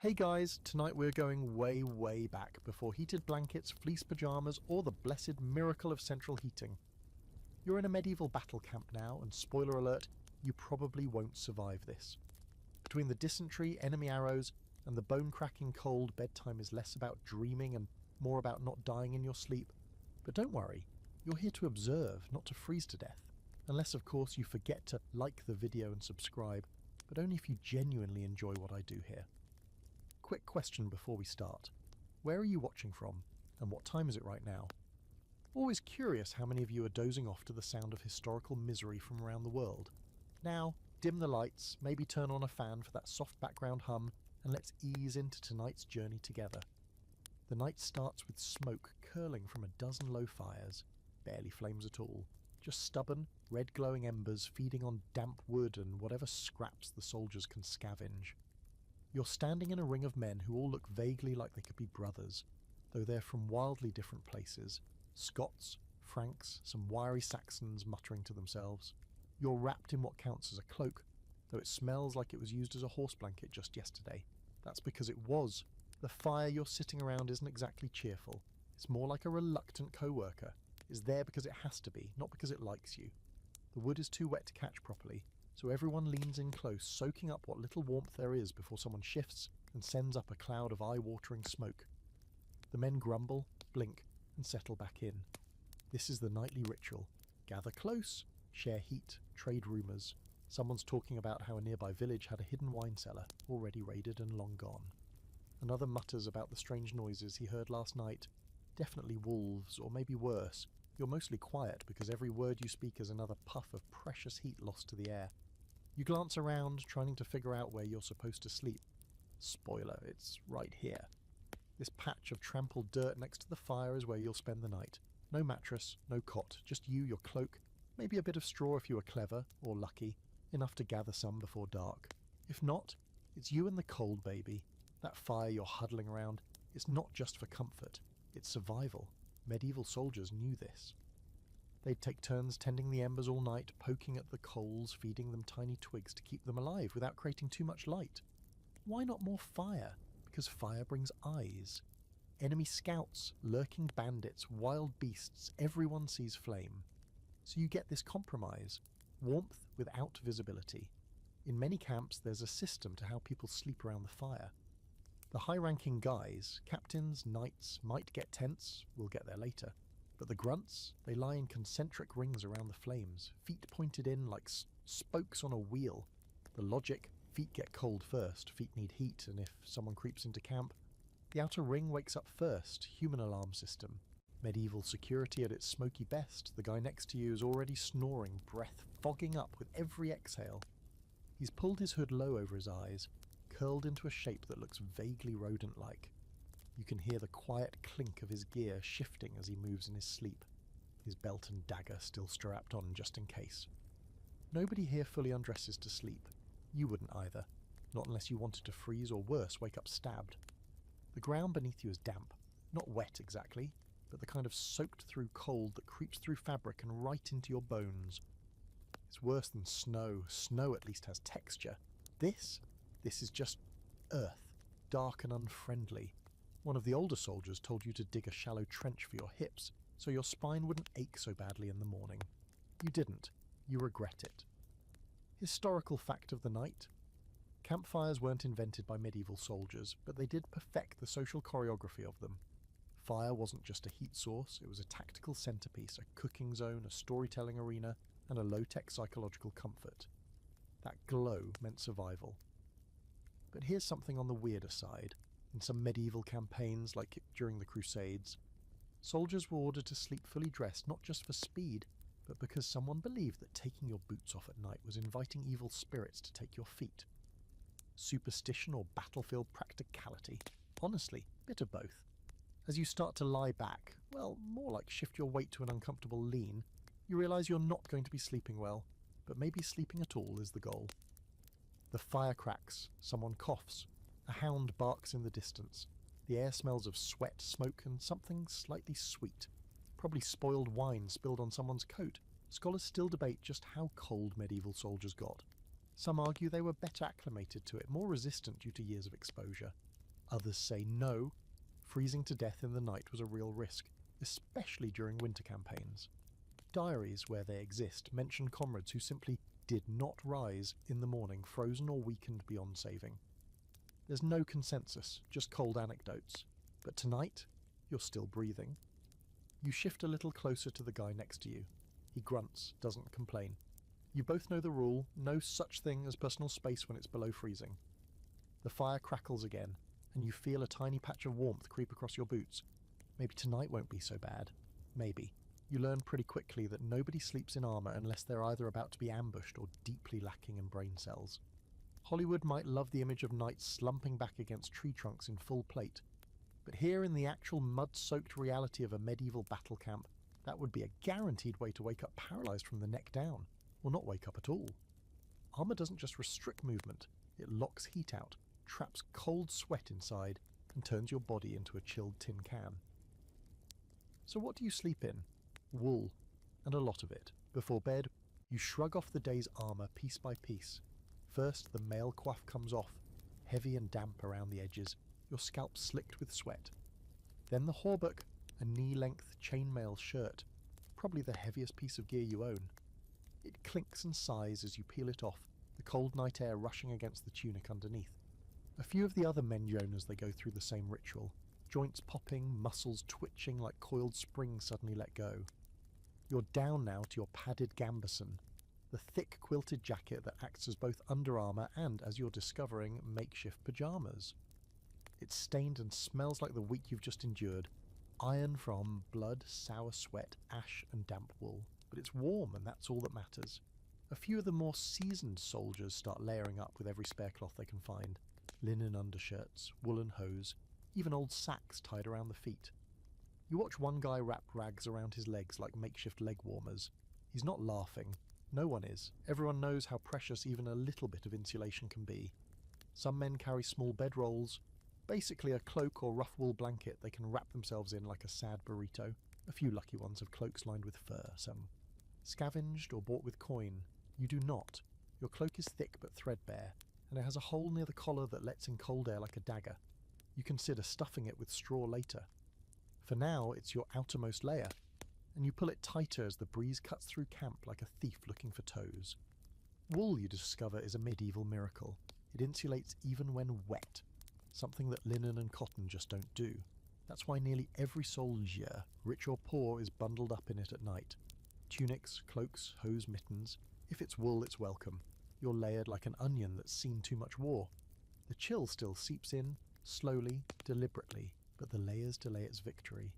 Hey guys, tonight we're going way back before heated blankets, fleece pyjamas, or the blessed miracle of central heating. You're in a medieval battle camp now, and spoiler alert, you probably won't survive this. Between the dysentery, enemy arrows, and the bone-cracking cold, bedtime is less about dreaming and more about not dying in your sleep. But don't worry, you're here to observe, not to freeze to death. Unless, of course, you forget to like the video and subscribe, but only if you genuinely enjoy what I do here. Quick question before we start. Where are you watching from, and what time is it right now? Always curious how many of you are dozing off to the sound of historical misery from around the world. Now, dim the lights, maybe turn on a fan for that soft background hum, and let's ease into tonight's journey together. The night starts with smoke curling from a dozen low fires, barely flames at all, just stubborn, red glowing embers feeding on damp wood and whatever scraps the soldiers can scavenge. You're standing in a ring of men who all look vaguely like they could be brothers, though they're from wildly different places. Scots, Franks, some wiry Saxons muttering to themselves. You're wrapped in what counts as a cloak, though it smells like it was used as a horse blanket just yesterday. That's because it was. The fire you're sitting around isn't exactly cheerful. It's more like a reluctant co-worker. It's there because it has to be, not because it likes you. The wood is too wet to catch properly, so everyone leans in close, soaking up what little warmth there is before someone shifts and sends up a cloud of eye-watering smoke. The men grumble, blink, and settle back in. This is the nightly ritual. Gather close, share heat, trade rumours. Someone's talking about how a nearby village had a hidden wine cellar, already raided and long gone. Another mutters about the strange noises he heard last night. Definitely wolves, or maybe worse. You're mostly quiet because every word you speak is another puff of precious heat lost to the air. You glance around, trying to figure out where you're supposed to sleep. Spoiler, it's right here. This patch of trampled dirt next to the fire is where you'll spend the night. No mattress, no cot, just you, your cloak, maybe a bit of straw if you were clever, or lucky, enough to gather some before dark. If not, it's you and the cold, baby. That fire you're huddling around, it's not just for comfort, it's survival. Medieval soldiers knew this. They'd take turns tending the embers all night, poking at the coals, feeding them tiny twigs to keep them alive without creating too much light. Why not more fire? Because fire brings eyes. Enemy scouts, lurking bandits, wild beasts, everyone sees flame. So you get this compromise. Warmth without visibility. In many camps there's a system to how people sleep around the fire. The high-ranking guys, captains, knights, might get tents, we'll get there later. But the grunts, they lie in concentric rings around the flames, feet pointed in like spokes on a wheel. The logic, feet get cold first, feet need heat, and if someone creeps into camp, the outer ring wakes up first, human alarm system. Medieval security at its smoky best, the guy next to you is already snoring, breath fogging up with every exhale. He's pulled his hood low over his eyes, curled into a shape that looks vaguely rodent-like. You can hear the quiet clink of his gear shifting as he moves in his sleep, his belt and dagger still strapped on just in case. Nobody here fully undresses to sleep. You wouldn't either, not unless you wanted to freeze or worse, wake up stabbed. The ground beneath you is damp, not wet exactly, but the kind of soaked-through cold that creeps through fabric and right into your bones. It's worse than snow. Snow at least has texture. This is just earth, dark and unfriendly. One of the older soldiers told you to dig a shallow trench for your hips, so your spine wouldn't ache so badly in the morning. You didn't. You regret it. Historical fact of the night. Campfires weren't invented by medieval soldiers, but they did perfect the social choreography of them. Fire wasn't just a heat source, it was a tactical centerpiece, a cooking zone, a storytelling arena, and a low-tech psychological comfort. That glow meant survival. But here's something on the weirder side. In some medieval campaigns, like during the Crusades, soldiers were ordered to sleep fully dressed not just for speed, but because someone believed that taking your boots off at night was inviting evil spirits to take your feet. Superstition or battlefield practicality? Honestly, bit of both. As you start to lie back, well, more like shift your weight to an uncomfortable lean, you realise you're not going to be sleeping well, but maybe sleeping at all is the goal. The fire cracks, someone coughs, a hound barks in the distance. The air smells of sweat, smoke, and something slightly sweet. Probably spoiled wine spilled on someone's coat. Scholars still debate just how cold medieval soldiers got. Some argue they were better acclimated to it, more resistant due to years of exposure. Others say no, freezing to death in the night was a real risk, especially during winter campaigns. Diaries, where they exist, mention comrades who simply did not rise in the morning, frozen or weakened beyond saving. There's no consensus, just cold anecdotes. But tonight, you're still breathing. You shift a little closer to the guy next to you. He grunts, doesn't complain. You both know the rule, no such thing as personal space when it's below freezing. The fire crackles again, and you feel a tiny patch of warmth creep across your boots. Maybe tonight won't be so bad. Maybe. You learn pretty quickly that nobody sleeps in armour unless they're either about to be ambushed or deeply lacking in brain cells. Hollywood might love the image of knights slumping back against tree trunks in full plate, but here in the actual mud-soaked reality of a medieval battle camp, that would be a guaranteed way to wake up paralysed from the neck down, or not wake up at all. Armour doesn't just restrict movement, it locks heat out, traps cold sweat inside, and turns your body into a chilled tin can. So what do you sleep in? Wool, and a lot of it. Before bed, you shrug off the day's armour piece by piece. First, the mail coif comes off, heavy and damp around the edges, your scalp slicked with sweat. Then the hauberk, a knee-length chainmail shirt, probably the heaviest piece of gear you own. It clinks and sighs as you peel it off, the cold night air rushing against the tunic underneath. A few of the other men groan as they go through the same ritual, joints popping, muscles twitching like coiled springs suddenly let go. You're down now to your padded gambeson, the thick quilted jacket that acts as both underarmour and, as you're discovering, makeshift pyjamas. It's stained and smells like the week you've just endured, iron from blood, sour sweat, ash and damp wool. But it's warm and that's all that matters. A few of the more seasoned soldiers start layering up with every spare cloth they can find. Linen undershirts, woolen hose, even old sacks tied around the feet. You watch one guy wrap rags around his legs like makeshift leg warmers. He's not laughing. No one is. Everyone knows how precious even a little bit of insulation can be. Some men carry small bedrolls, basically a cloak or rough wool blanket they can wrap themselves in like a sad burrito. A few lucky ones have cloaks lined with fur, some scavenged or bought with coin. You do not. Your cloak is thick but threadbare, and it has a hole near the collar that lets in cold air like a dagger. You consider stuffing it with straw later. For now, it's your outermost layer, and you pull it tighter as the breeze cuts through camp like a thief looking for toes. Wool, you discover, is a medieval miracle. It insulates even when wet, something that linen and cotton just don't do. That's why nearly every soldier, rich or poor, is bundled up in it at night. Tunics, cloaks, hose, mittens. If it's wool, it's welcome. You're layered like an onion that's seen too much war. The chill still seeps in, slowly, deliberately, but the layers delay its victory.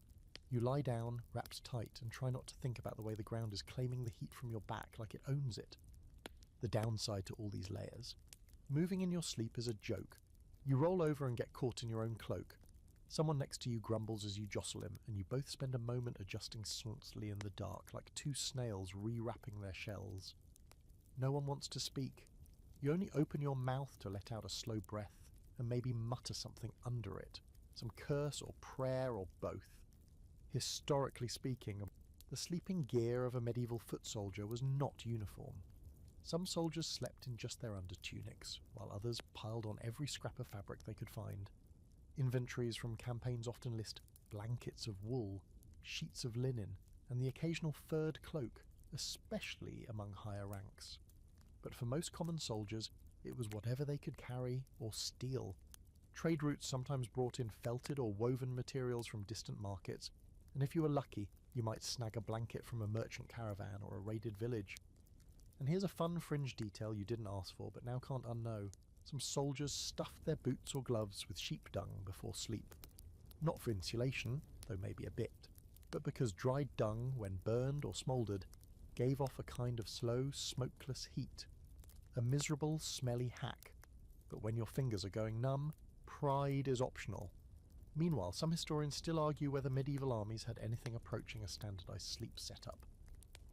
You lie down, wrapped tight, and try not to think about the way the ground is claiming the heat from your back like it owns it. The downside to all these layers. Moving in your sleep is a joke. You roll over and get caught in your own cloak. Someone next to you grumbles as you jostle him, and you both spend a moment adjusting sauntily in the dark, like two snails re-wrapping their shells. No one wants to speak. You only open your mouth to let out a slow breath, and maybe mutter something under it, some curse or prayer or both. Historically speaking, the sleeping gear of a medieval foot soldier was not uniform. Some soldiers slept in just their undertunics, while others piled on every scrap of fabric they could find. Inventories from campaigns often list blankets of wool, sheets of linen, and the occasional furred cloak, especially among higher ranks. But for most common soldiers, it was whatever they could carry or steal. Trade routes sometimes brought in felted or woven materials from distant markets, and if you were lucky, you might snag a blanket from a merchant caravan or a raided village. And here's a fun fringe detail you didn't ask for but now can't unknow. Some soldiers stuffed their boots or gloves with sheep dung before sleep. Not for insulation, though maybe a bit, but because dried dung, when burned or smouldered, gave off a kind of slow, smokeless heat. A miserable, smelly hack. But when your fingers are going numb, pride is optional. Meanwhile, some historians still argue whether medieval armies had anything approaching a standardized sleep setup.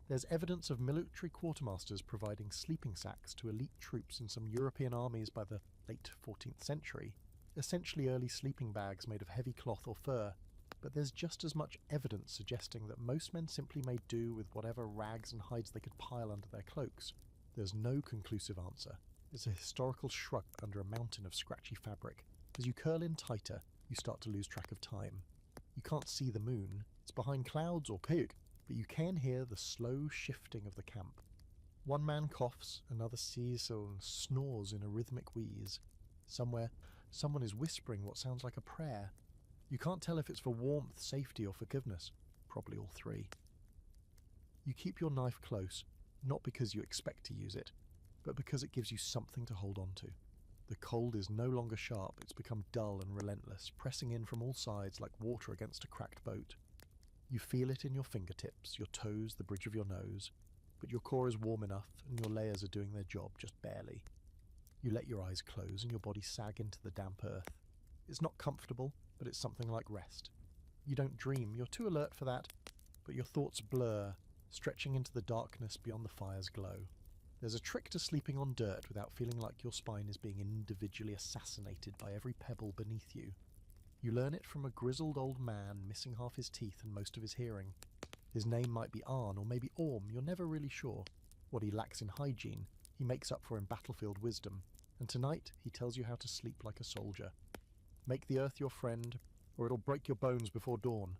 There's evidence of military quartermasters providing sleeping sacks to elite troops in some European armies by the late 14th century, essentially early sleeping bags made of heavy cloth or fur, but there's just as much evidence suggesting that most men simply made do with whatever rags and hides they could pile under their cloaks. There's no conclusive answer. It's a historical shrug under a mountain of scratchy fabric, As you curl in tighter, you start to lose track of time. You can't see the moon, it's behind clouds or cloak, but you can hear the slow shifting of the camp. One man coughs, another sees and snores in a rhythmic wheeze. Somewhere, someone is whispering what sounds like a prayer. You can't tell if it's for warmth, safety, or forgiveness. Probably all three. You keep your knife close, not because you expect to use it, but because it gives you something to hold on to. The cold is no longer sharp, it's become dull and relentless, pressing in from all sides like water against a cracked boat. You feel it in your fingertips, your toes, the bridge of your nose, but your core is warm enough and your layers are doing their job just barely. You let your eyes close and your body sag into the damp earth. It's not comfortable, but it's something like rest. You don't dream, you're too alert for that, but your thoughts blur, stretching into the darkness beyond the fire's glow. There's a trick to sleeping on dirt without feeling like your spine is being individually assassinated by every pebble beneath you. You learn it from a grizzled old man missing half his teeth and most of his hearing. His name might be Arn or maybe Orm, you're never really sure. What he lacks in hygiene, he makes up for in battlefield wisdom, and tonight he tells you how to sleep like a soldier. Make the earth your friend, or it'll break your bones before dawn.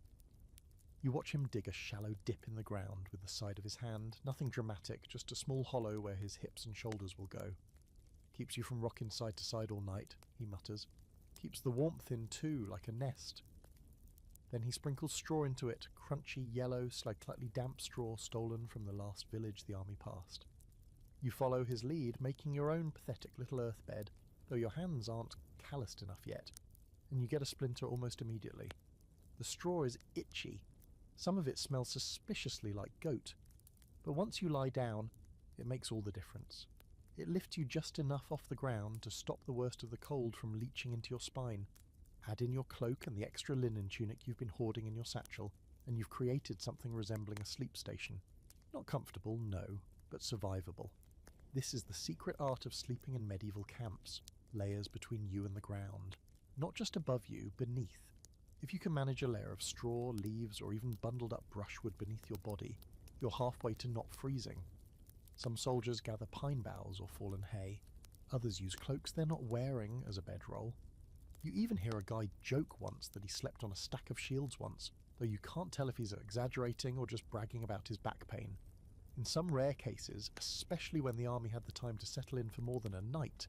You watch him dig a shallow dip in the ground with the side of his hand, nothing dramatic, just a small hollow where his hips and shoulders will go. Keeps you from rocking side to side all night, he mutters. Keeps the warmth in too, like a nest. Then he sprinkles straw into it, crunchy, yellow, slightly damp straw stolen from the last village the army passed. You follow his lead, making your own pathetic little earth bed, though your hands aren't calloused enough yet, and you get a splinter almost immediately. The straw is itchy. Some of it smells suspiciously like goat, but once you lie down, it makes all the difference. It lifts you just enough off the ground to stop the worst of the cold from leaching into your spine. Add in your cloak and the extra linen tunic you've been hoarding in your satchel, and you've created something resembling a sleep station. Not comfortable, no, but survivable. This is the secret art of sleeping in medieval camps, layers between you and the ground. Not just above you, beneath. If you can manage a layer of straw, leaves, or even bundled up brushwood beneath your body, you're halfway to not freezing. Some soldiers gather pine boughs or fallen hay. Others use cloaks they're not wearing as a bedroll. You even hear a guy joke once that he slept on a stack of shields once, though you can't tell if he's exaggerating or just bragging about his back pain. In some rare cases, especially when the army had the time to settle in for more than a night,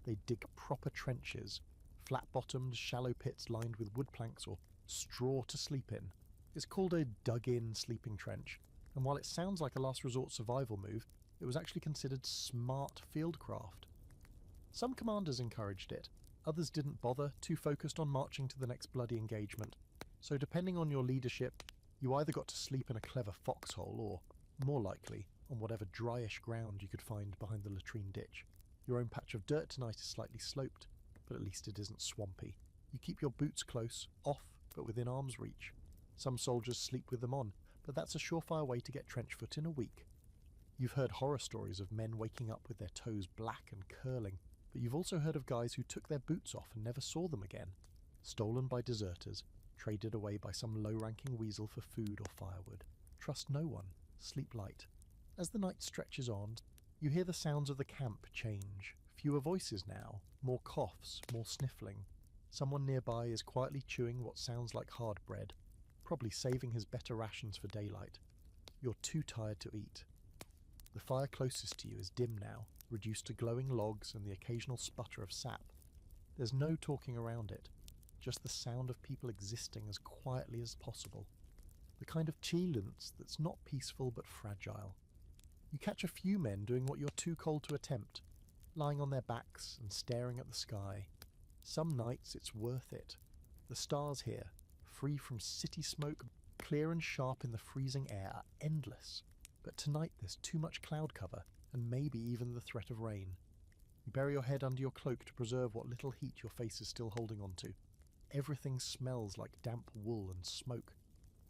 they'd dig proper trenches, flat-bottomed, shallow pits lined with wood planks or straw to sleep in. It's called a dug-in sleeping trench, and while it sounds like a last resort survival move, it was actually considered smart fieldcraft. Some commanders encouraged it, others didn't bother, too focused on marching to the next bloody engagement. So depending on your leadership, you either got to sleep in a clever foxhole or, more likely, on whatever dryish ground you could find behind the latrine ditch. Your own patch of dirt tonight is slightly sloped, but at least it isn't swampy. You keep your boots close, off, but within arm's reach. Some soldiers sleep with them on, but that's a surefire way to get trench foot in a week. You've heard horror stories of men waking up with their toes black and curling, but you've also heard of guys who took their boots off and never saw them again. Stolen by deserters, traded away by some low-ranking weasel for food or firewood. Trust no one. Sleep light. As the night stretches on, you hear the sounds of the camp change. Fewer voices now, more coughs, more sniffling. Someone nearby is quietly chewing what sounds like hard bread, probably saving his better rations for daylight. You're too tired to eat. The fire closest to you is dim now, reduced to glowing logs and the occasional sputter of sap. There's no talking around it, just the sound of people existing as quietly as possible. The kind of silence that's not peaceful but fragile. You catch a few men doing what you're too cold to attempt, lying on their backs and staring at the sky. Some nights it's worth it. The stars here, free from city smoke, clear and sharp in the freezing air, are endless. But tonight there's too much cloud cover, and maybe even the threat of rain. You bury your head under your cloak to preserve what little heat your face is still holding on to. Everything smells like damp wool and smoke.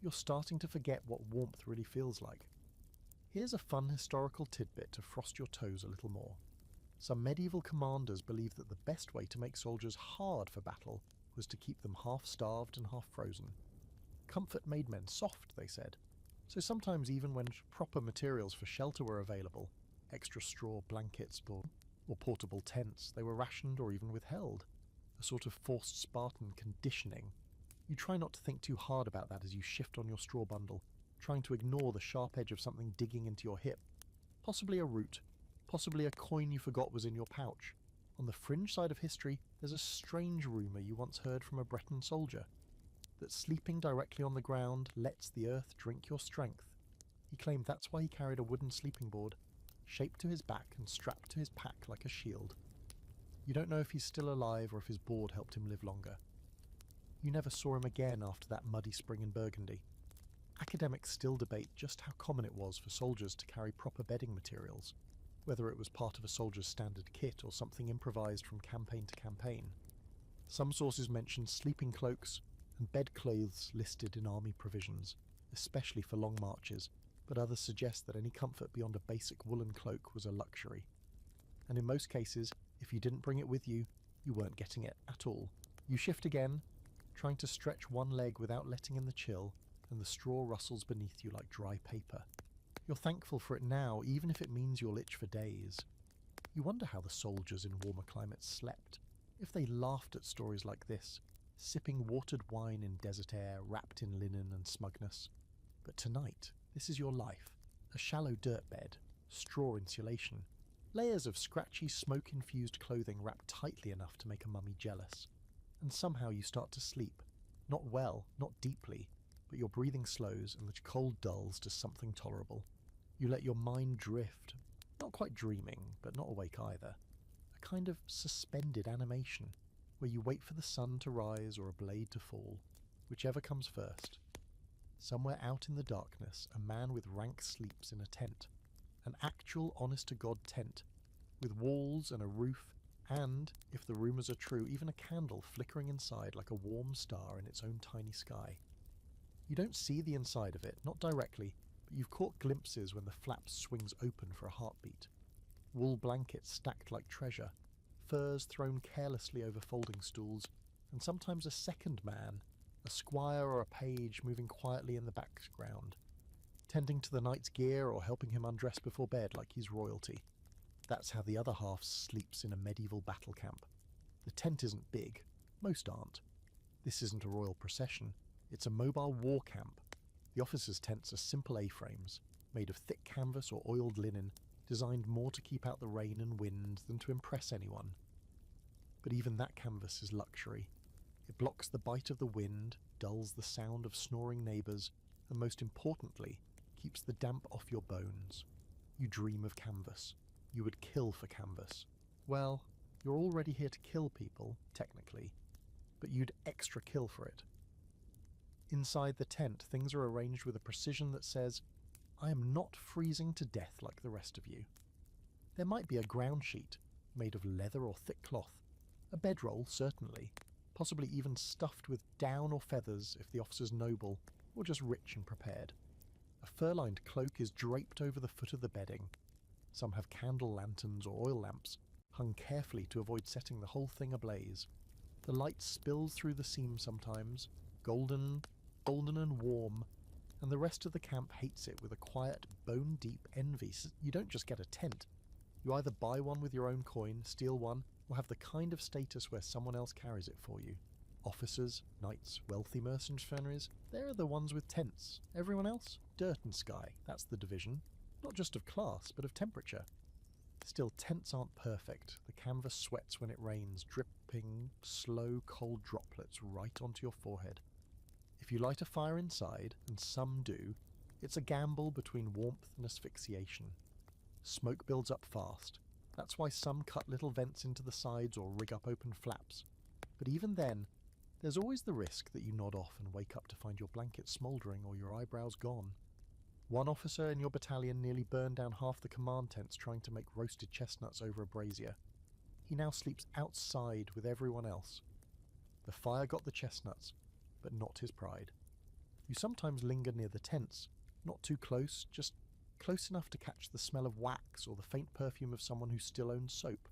You're starting to forget what warmth really feels like. Here's a fun historical tidbit to frost your toes a little more. Some medieval commanders believed that the best way to make soldiers hard for battle was to keep them half-starved and half-frozen. Comfort made men soft, they said. So sometimes even when proper materials for shelter were available, extra straw, blankets, or portable tents, they were rationed or even withheld. a sort of forced Spartan conditioning. You try not to think too hard about that as you shift on your straw bundle, trying to ignore the sharp edge of something digging into your hip. Possibly a root, possibly a coin you forgot was in your pouch. On the fringe side of history, there's a strange rumour you once heard from a Breton soldier, that sleeping directly on the ground lets the earth drink your strength. He claimed that's why he carried a wooden sleeping board, shaped to his back and strapped to his pack like a shield. You don't know if he's still alive or if his board helped him live longer. You never saw him again after that muddy spring in Burgundy. Academics still debate just how common it was for soldiers to carry proper bedding materials, whether it was part of a soldier's standard kit or something improvised from campaign to campaign. Some sources mention sleeping cloaks and bedclothes listed in army provisions, especially for long marches, but others suggest that any comfort beyond a basic woolen cloak was a luxury. And in most cases, if you didn't bring it with you, you weren't getting it at all. You shift again, trying to stretch one leg without letting in the chill, and the straw rustles beneath you like dry paper. You're thankful for it now, even if it means you'll itch for days. You wonder how the soldiers in warmer climates slept, if they laughed at stories like this, sipping watered wine in desert air, wrapped in linen and smugness. But tonight, this is your life. A shallow dirt bed, straw insulation, layers of scratchy, smoke-infused clothing wrapped tightly enough to make a mummy jealous. And somehow you start to sleep. Not well, not deeply, but your breathing slows and the cold dulls to something tolerable. You let your mind drift, not quite dreaming, but not awake either. A kind of suspended animation, where you wait for the sun to rise or a blade to fall, whichever comes first. Somewhere out in the darkness, a man with rank sleeps in a tent. An actual honest-to-God tent, with walls and a roof, and, if the rumours are true, even a candle flickering inside like a warm star in its own tiny sky. You don't see the inside of it, not directly, but you've caught glimpses when the flap swings open for a heartbeat. Wool blankets stacked like treasure, furs thrown carelessly over folding stools, and sometimes a second man, a squire or a page moving quietly in the background, tending to the knight's gear or helping him undress before bed like he's royalty. That's how the other half sleeps in a medieval battle camp. The tent isn't big, most aren't. This isn't a royal procession, it's a mobile war camp. The officers' tents are simple A-frames, made of thick canvas or oiled linen, designed more to keep out the rain and wind than to impress anyone. But even that canvas is luxury. It blocks the bite of the wind, dulls the sound of snoring neighbours, and most importantly, keeps the damp off your bones. You dream of canvas. You would kill for canvas. Well, you're already here to kill people, technically, but you'd extra kill for it. Inside the tent, things are arranged with a precision that says, I am not freezing to death like the rest of you. There might be a ground sheet, made of leather or thick cloth, a bedroll, certainly, possibly even stuffed with down or feathers if the officer's noble, or just rich and prepared. A fur-lined cloak is draped over the foot of the bedding. Some have candle lanterns or oil lamps, hung carefully to avoid setting the whole thing ablaze. The light spills through the seam sometimes, golden and warm, and the rest of the camp hates it with a quiet, bone-deep envy. You don't just get a tent. You either buy one with your own coin, steal one, or have the kind of status where someone else carries it for you. Officers, knights, wealthy mercenaries, they're the ones with tents. Everyone else? Dirt and sky. That's the division. Not just of class, but of temperature. Still, tents aren't perfect. The canvas sweats when it rains, dripping slow, cold droplets right onto your forehead. If you light a fire inside, and some do, it's a gamble between warmth and asphyxiation. Smoke builds up fast. That's why some cut little vents into the sides or rig up open flaps. But even then, there's always the risk that you nod off and wake up to find your blanket smouldering or your eyebrows gone. One officer in your battalion nearly burned down half the command tents trying to make roasted chestnuts over a brazier. He now sleeps outside with everyone else. The fire got the chestnuts, but not his pride. You sometimes linger near the tents, not too close, just close enough to catch the smell of wax or the faint perfume of someone who still owns soap.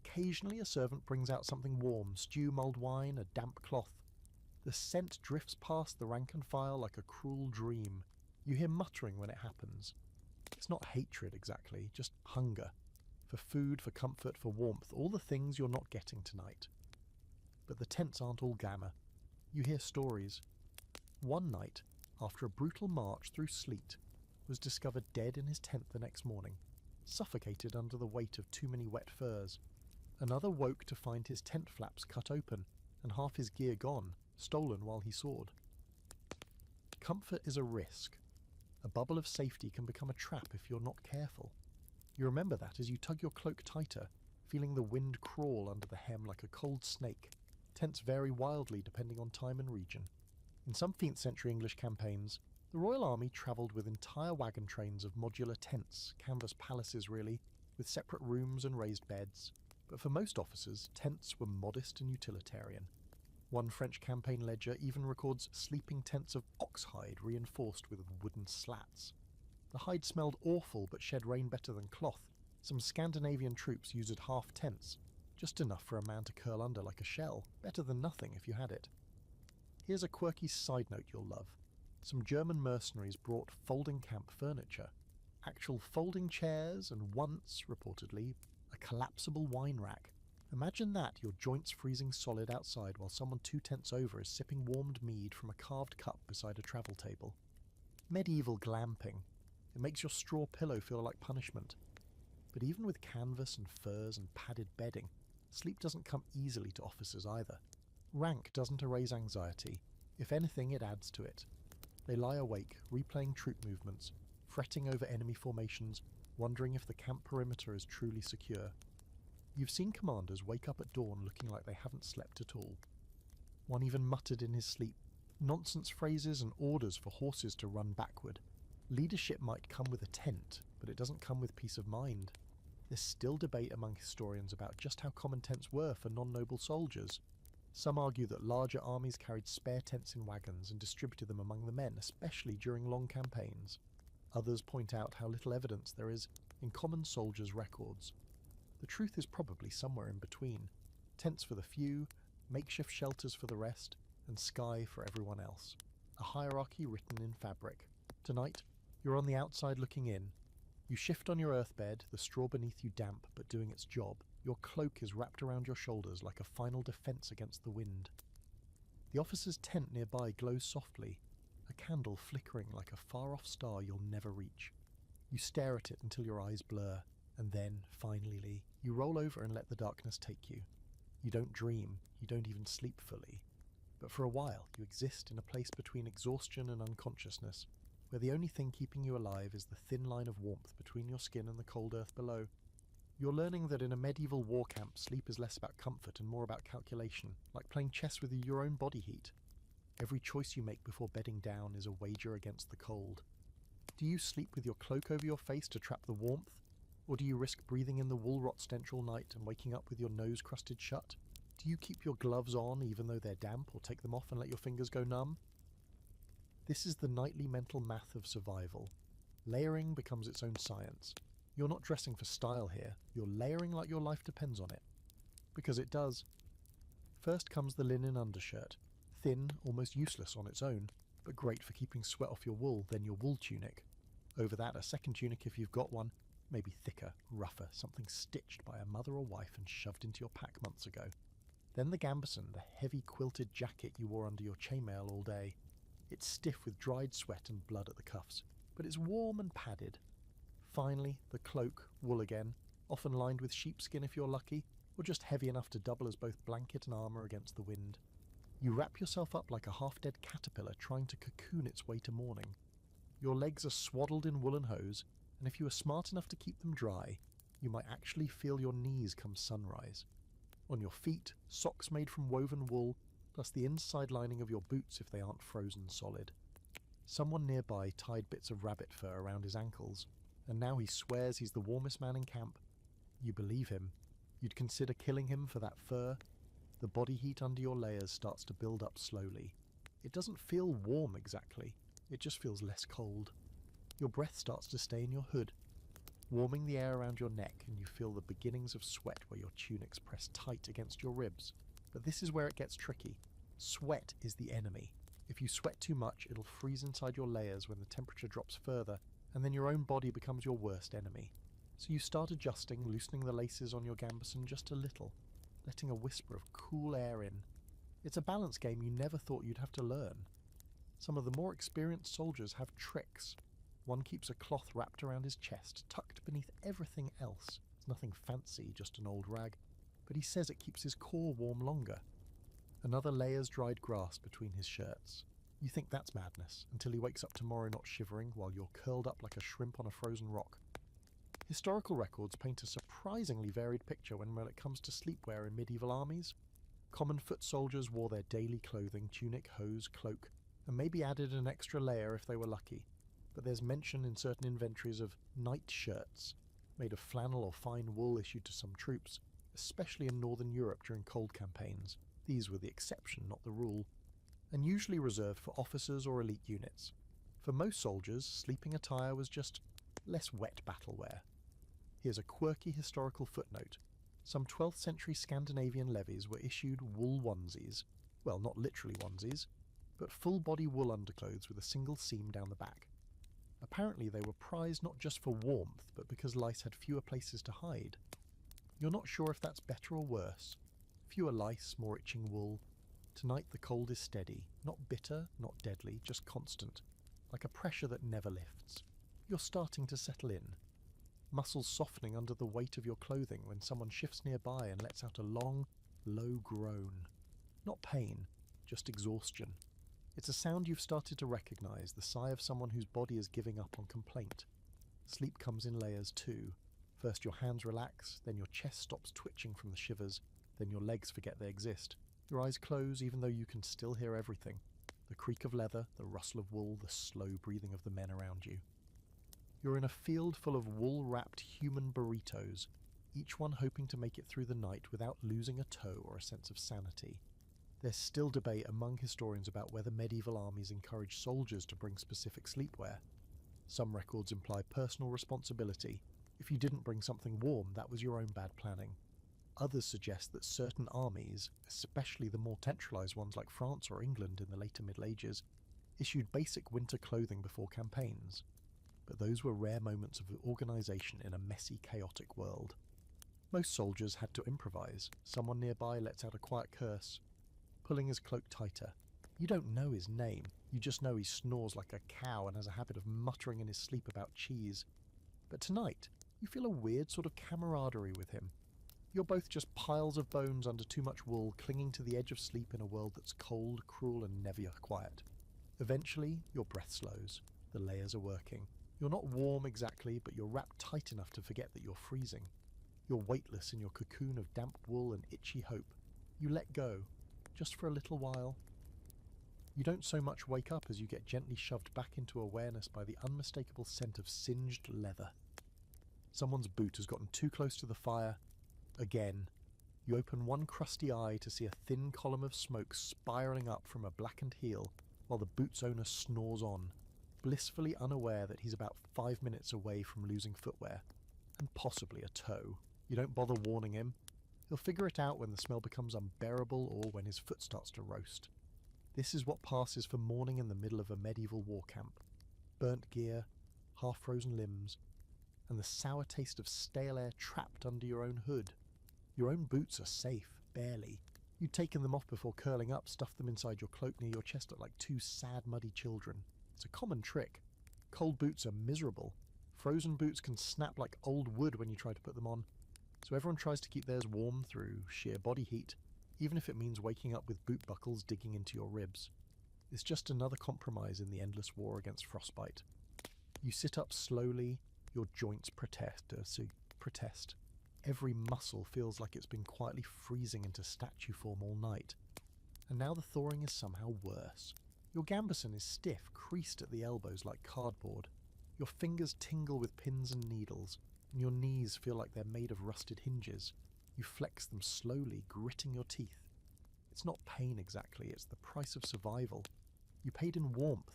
Occasionally a servant brings out something warm, stew, mulled wine, a damp cloth. The scent drifts past the rank and file like a cruel dream. You hear muttering when it happens. It's not hatred exactly, just hunger. For food, for comfort, for warmth, all the things you're not getting tonight. But the tents aren't all glamour. You hear stories. One night, after a brutal march through sleet, was discovered dead in his tent the next morning, suffocated under the weight of too many wet furs. Another woke to find his tent flaps cut open and half his gear gone, stolen while he soared. Comfort is a risk. A bubble of safety can become a trap if you're not careful. You remember that as you tug your cloak tighter, feeling the wind crawl under the hem like a cold snake. Tents vary wildly depending on time and region. In some 15th century English campaigns, the Royal Army travelled with entire wagon trains of modular tents, canvas palaces really, with separate rooms and raised beds. But for most officers, tents were modest and utilitarian. One French campaign ledger even records sleeping tents of oxhide reinforced with wooden slats. The hide smelled awful but shed rain better than cloth. Some Scandinavian troops used half tents, just enough for a man to curl under like a shell, better than nothing if you had it. Here's a quirky side note you'll love. Some German mercenaries brought folding camp furniture. Actual folding chairs and once, reportedly, a collapsible wine rack. Imagine that, your joints freezing solid outside while someone 2 tents over is sipping warmed mead from a carved cup beside a travel table. Medieval glamping. It makes your straw pillow feel like punishment. But even with canvas and furs and padded bedding, sleep doesn't come easily to officers either. Rank doesn't erase anxiety. If anything, it adds to it. They lie awake, replaying troop movements, fretting over enemy formations, wondering if the camp perimeter is truly secure. You've seen commanders wake up at dawn looking like they haven't slept at all. One even muttered in his sleep, nonsense phrases and orders for horses to run backward. Leadership might come with a tent, but it doesn't come with peace of mind. There's still debate among historians about just how common tents were for non-noble soldiers. Some argue that larger armies carried spare tents in wagons and distributed them among the men, especially during long campaigns. Others point out how little evidence there is in common soldiers' records. The truth is probably somewhere in between. Tents for the few, makeshift shelters for the rest, and sky for everyone else. A hierarchy written in fabric. Tonight, you're on the outside looking in. You shift on your earth bed, the straw beneath you damp but doing its job. Your cloak is wrapped around your shoulders like a final defense against the wind. The officer's tent nearby glows softly, a candle flickering like a far-off star you'll never reach. You stare at it until your eyes blur, and then, finally, you roll over and let the darkness take you. You don't dream, you don't even sleep fully. But for a while, you exist in a place between exhaustion and unconsciousness, where the only thing keeping you alive is the thin line of warmth between your skin and the cold earth below. You're learning that in a medieval war camp, sleep is less about comfort and more about calculation, like playing chess with your own body heat. Every choice you make before bedding down is a wager against the cold. Do you sleep with your cloak over your face to trap the warmth? Or do you risk breathing in the wool rot stench all night and waking up with your nose crusted shut? Do you keep your gloves on even though they're damp, or take them off and let your fingers go numb? This is the nightly mental math of survival. Layering becomes its own science. You're not dressing for style here, you're layering like your life depends on it. Because it does. First comes the linen undershirt, thin, almost useless on its own, but great for keeping sweat off your wool, then your wool tunic. Over that, a second tunic if you've got one, maybe thicker, rougher, something stitched by a mother or wife and shoved into your pack months ago. Then the gambeson, the heavy quilted jacket you wore under your chainmail all day. It's stiff with dried sweat and blood at the cuffs, but it's warm and padded. Finally, the cloak, wool again, often lined with sheepskin if you're lucky, or just heavy enough to double as both blanket and armour against the wind. You wrap yourself up like a half-dead caterpillar trying to cocoon its way to morning. Your legs are swaddled in woolen hose, and if you are smart enough to keep them dry, you might actually feel your knees come sunrise. On your feet, socks made from woven wool, plus the inside lining of your boots if they aren't frozen solid. Someone nearby tied bits of rabbit fur around his ankles, and now he swears he's the warmest man in camp. You believe him. You'd consider killing him for that fur. The body heat under your layers starts to build up slowly. It doesn't feel warm exactly, it just feels less cold. Your breath starts to stay in your hood, warming the air around your neck, and you feel the beginnings of sweat where your tunics press tight against your ribs. But this is where it gets tricky. Sweat is the enemy. If you sweat too much, it'll freeze inside your layers when the temperature drops further, and then your own body becomes your worst enemy. So you start adjusting, loosening the laces on your gambeson just a little, letting a whisper of cool air in, It's a balance game you never thought you'd have to learn. Some of the more experienced soldiers have tricks. One keeps a cloth wrapped around his chest, tucked beneath everything else. It's nothing fancy, just an old rag, but he says it keeps his core warm longer. Another layers dried grass between his shirts. You think that's madness, until he wakes up tomorrow not shivering while you're curled up like a shrimp on a frozen rock. Historical records paint a surprisingly varied picture when it comes to sleepwear in medieval armies. Common foot soldiers wore their daily clothing, tunic, hose, cloak, and maybe added an extra layer if they were lucky. But there's mention in certain inventories of night shirts, made of flannel or fine wool issued to some troops, especially in northern Europe during cold campaigns. These were the exception, not the rule, and usually reserved for officers or elite units. For most soldiers, sleeping attire was just less wet battle wear. Here's a quirky historical footnote. Some 12th century Scandinavian levies were issued wool onesies, well, not literally onesies, but full-body wool underclothes with a single seam down the back. Apparently they were prized not just for warmth, but because lice had fewer places to hide. You're not sure if that's better or worse. Fewer lice, more itching wool. Tonight the cold is steady, not bitter, not deadly, just constant, like a pressure that never lifts. You're starting to settle in. Muscles softening under the weight of your clothing when someone shifts nearby and lets out a long, low groan. Not pain, just exhaustion. It's a sound you've started to recognize, the sigh of someone whose body is giving up on complaint. Sleep comes in layers too. First your hands relax, then your chest stops twitching from the shivers, then your legs forget they exist. Your eyes close even though you can still hear everything. The creak of leather, the rustle of wool, the slow breathing of the men around you. You're in a field full of wool-wrapped human burritos, each one hoping to make it through the night without losing a toe or a sense of sanity. There's still debate among historians about whether medieval armies encouraged soldiers to bring specific sleepwear. Some records imply personal responsibility. If you didn't bring something warm, that was your own bad planning. Others suggest that certain armies, especially the more centralised ones like France or England in the later Middle Ages, issued basic winter clothing before campaigns. But those were rare moments of organisation in a messy, chaotic world. Most soldiers had to improvise. Someone nearby lets out a quiet curse, pulling his cloak tighter. You don't know his name, you just know he snores like a cow and has a habit of muttering in his sleep about cheese. But tonight, you feel a weird sort of camaraderie with him. You're both just piles of bones under too much wool, clinging to the edge of sleep in a world that's cold, cruel, and never quiet. Eventually, your breath slows. The layers are working. You're not warm exactly, but you're wrapped tight enough to forget that you're freezing. You're weightless in your cocoon of damp wool and itchy hope. You let go, just for a little while. You don't so much wake up as you get gently shoved back into awareness by the unmistakable scent of singed leather. Someone's boot has gotten too close to the fire. Again. You open one crusty eye to see a thin column of smoke spiralling up from a blackened heel, while the boot's owner snores on, blissfully unaware that he's about 5 minutes away from losing footwear, and possibly a toe. You don't bother warning him. He'll figure it out when the smell becomes unbearable or when his foot starts to roast. This is what passes for morning in the middle of a medieval war camp. Burnt gear, half-frozen limbs, and the sour taste of stale air trapped under your own hood. Your own boots are safe, barely. You'd taken them off before curling up, stuffed them inside your cloak near your chest like two sad, muddy children. It's a common trick. Cold boots are miserable. Frozen boots can snap like old wood when you try to put them on, so everyone tries to keep theirs warm through sheer body heat, even if it means waking up with boot buckles digging into your ribs. It's just another compromise in the endless war against frostbite. You sit up slowly, your joints protest. Every muscle feels like it's been quietly freezing into statue form all night. And now the thawing is somehow worse. Your gambeson is stiff, creased at the elbows like cardboard. Your fingers tingle with pins and needles, and your knees feel like they're made of rusted hinges. You flex them slowly, gritting your teeth. It's not pain exactly, it's the price of survival. You paid in warmth.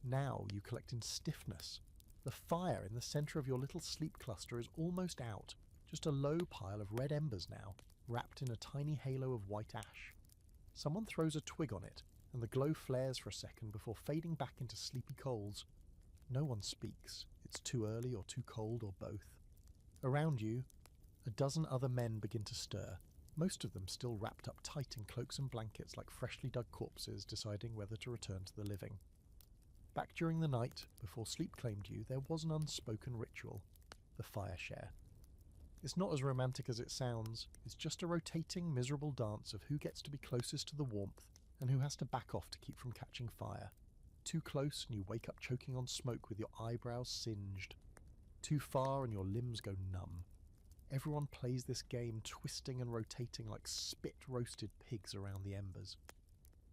Now you collect in stiffness. The fire in the centre of your little sleep cluster is almost out. Just a low pile of red embers now, wrapped in a tiny halo of white ash. Someone throws a twig on it, and the glow flares for a second before fading back into sleepy coals. No one speaks. It's too early or too cold or both. Around you, a dozen other men begin to stir. most of them still wrapped up tight in cloaks and blankets like freshly dug corpses deciding whether to return to the living. Back during the night, before sleep claimed you, there was an unspoken ritual, the fire share. It's not as romantic as it sounds, it's just a rotating, miserable dance of who gets to be closest to the warmth and who has to back off to keep from catching fire. Too close and you wake up choking on smoke with your eyebrows singed. Too far and your limbs go numb. Everyone plays this game twisting and rotating like spit-roasted pigs around the embers.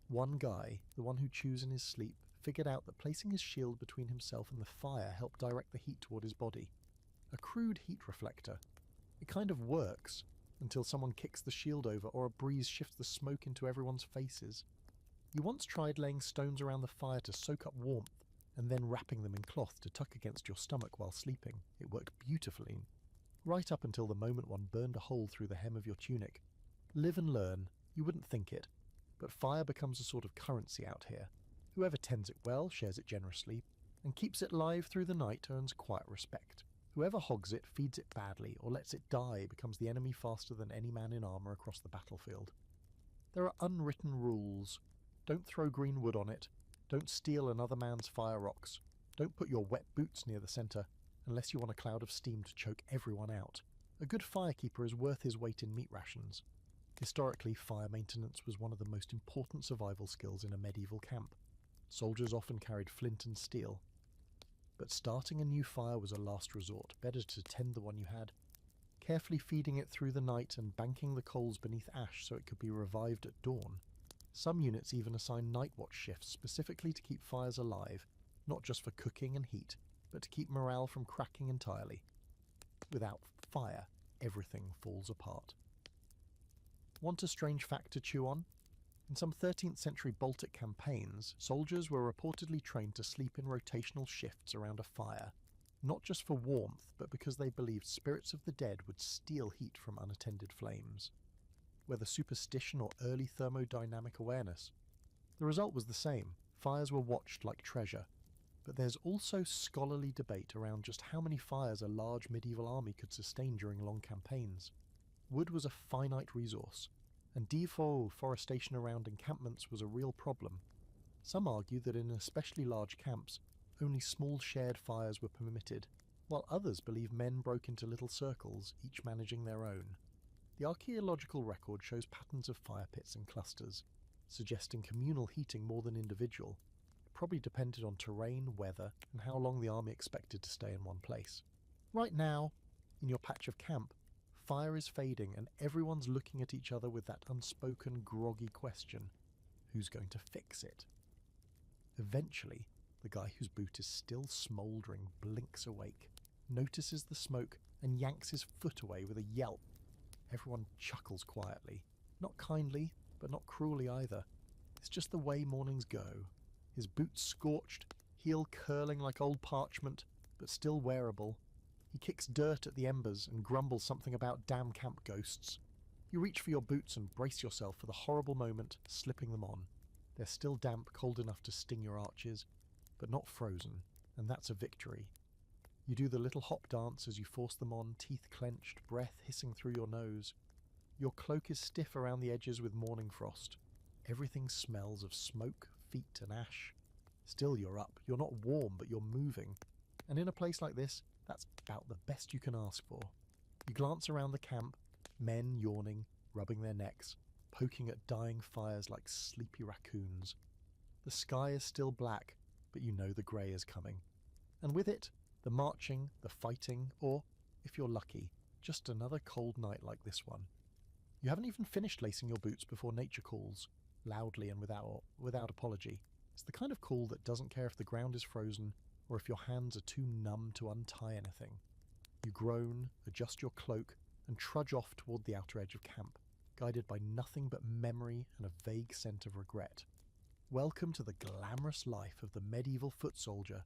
One guy, the one who chews in his sleep, figured out that placing his shield between himself and the fire helped direct the heat toward his body. A crude heat reflector. It kind of works, until someone kicks the shield over or a breeze shifts the smoke into everyone's faces. You once tried laying stones around the fire to soak up warmth, and then wrapping them in cloth to tuck against your stomach while sleeping. It worked beautifully. Right up until the moment one burned a hole through the hem of your tunic. Live and learn, you wouldn't think it, but fire becomes a sort of currency out here. Whoever tends it well shares it generously, and keeps it live through the night earns quiet respect. Whoever hogs it, feeds it badly, or lets it die becomes the enemy faster than any man in armour across the battlefield. There are unwritten rules. Don't throw green wood on it. Don't steal another man's fire rocks. Don't put your wet boots near the centre, unless you want a cloud of steam to choke everyone out. A good firekeeper is worth his weight in meat rations. Historically, fire maintenance was one of the most important survival skills in a medieval camp. Soldiers often carried flint and steel. But starting a new fire was a last resort, better to tend the one you had. Carefully feeding it through the night and banking the coals beneath ash so it could be revived at dawn. Some units even assign night watch shifts specifically to keep fires alive, not just for cooking and heat, but to keep morale from cracking entirely. Without fire, everything falls apart. Want a strange fact to chew on? In some 13th century Baltic campaigns, soldiers were reportedly trained to sleep in rotational shifts around a fire, not just for warmth, but because they believed spirits of the dead would steal heat from unattended flames. Whether superstition or early thermodynamic awareness, the result was the same. Fires were watched like treasure. But there's also scholarly debate around just how many fires a large medieval army could sustain during long campaigns. Wood was a finite resource, and deforestation around encampments was a real problem. Some argue that in especially large camps, only small shared fires were permitted, while others believe men broke into little circles, each managing their own. The archaeological record shows patterns of fire pits and clusters, suggesting communal heating more than individual. It probably depended on terrain, weather, and how long the army expected to stay in one place. Right now, in your patch of camp, fire is fading and everyone's looking at each other with that unspoken, groggy question: who's going to fix it? Eventually, the guy whose boot is still smouldering blinks awake, notices the smoke, and yanks his foot away with a yelp. Everyone chuckles quietly. Not kindly, but not cruelly either. It's just the way mornings go. His boots scorched, heel curling like old parchment, but still wearable. He kicks dirt at the embers and grumbles something about damn camp ghosts. You reach for your boots and brace yourself for the horrible moment, slipping them on. They're still damp, cold enough to sting your arches, but not frozen, and that's a victory. You do the little hop dance as you force them on, teeth clenched, breath hissing through your nose. Your cloak is stiff around the edges with morning frost. Everything smells of smoke, feet, and ash. Still you're up. You're not warm, but you're moving. And in a place like this, that's about the best you can ask for. You glance around the camp, men yawning, rubbing their necks, poking at dying fires like sleepy raccoons. The sky is still black, but you know the grey is coming. And with it, the marching, the fighting, or, if you're lucky, just another cold night like this one. You haven't even finished lacing your boots before nature calls, loudly and without apology. It's the kind of call that doesn't care if the ground is frozen or if your hands are too numb to untie anything. You groan, adjust your cloak, and trudge off toward the outer edge of camp, guided by nothing but memory and a vague scent of regret. Welcome to the glamorous life of the medieval foot soldier.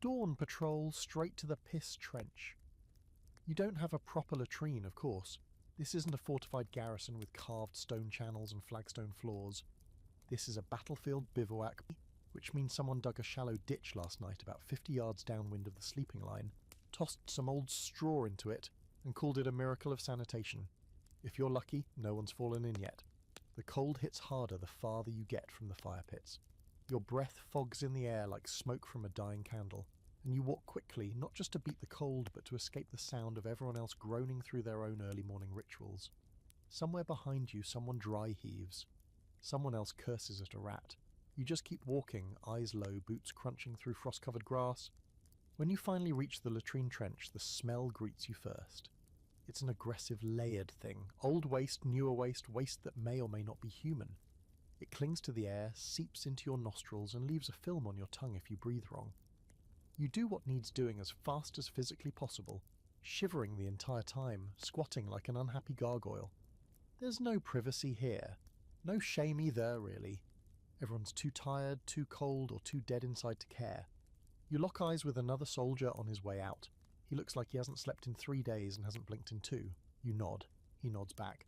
Dawn patrol straight to the piss trench. You don't have a proper latrine, of course. This isn't a fortified garrison with carved stone channels and flagstone floors. This is a battlefield bivouac, which means someone dug a shallow ditch last night about 50 yards downwind of the sleeping line, tossed some old straw into it, and called it a miracle of sanitation. If you're lucky, no one's fallen in yet. The cold hits harder the farther you get from the fire pits. Your breath fogs in the air like smoke from a dying candle, and you walk quickly, not just to beat the cold, but to escape the sound of everyone else groaning through their own early morning rituals. Somewhere behind you, someone dry heaves. Someone else curses at a rat. You just keep walking, eyes low, boots crunching through frost-covered grass. When you finally reach the latrine trench, the smell greets you first. It's an aggressive, layered thing. Old waste, newer waste, waste that may or may not be human. It clings to the air, seeps into your nostrils, and leaves a film on your tongue if you breathe wrong. You do what needs doing as fast as physically possible, shivering the entire time, squatting like an unhappy gargoyle. There's no privacy here. No shame either, really. Everyone's too tired, too cold, or too dead inside to care. You lock eyes with another soldier on his way out. He looks like he hasn't slept in 3 days and hasn't blinked in 2. You nod. He nods back.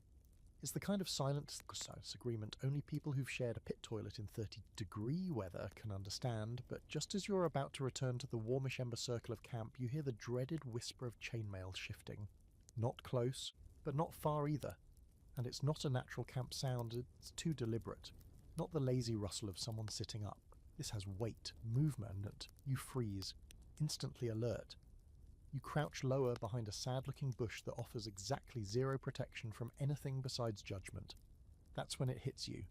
It's the kind of silent disagreement only people who've shared a pit toilet in 30-degree weather can understand, but just as you're about to return to the warmish ember circle of camp, you hear the dreaded whisper of chainmail shifting. Not close, but not far either. And it's not a natural camp sound, it's too deliberate. Not the lazy rustle of someone sitting up. This has weight, movement. You freeze, instantly alert. You crouch lower behind a sad-looking bush that offers exactly 0 protection from anything besides judgment. That's when it hits you.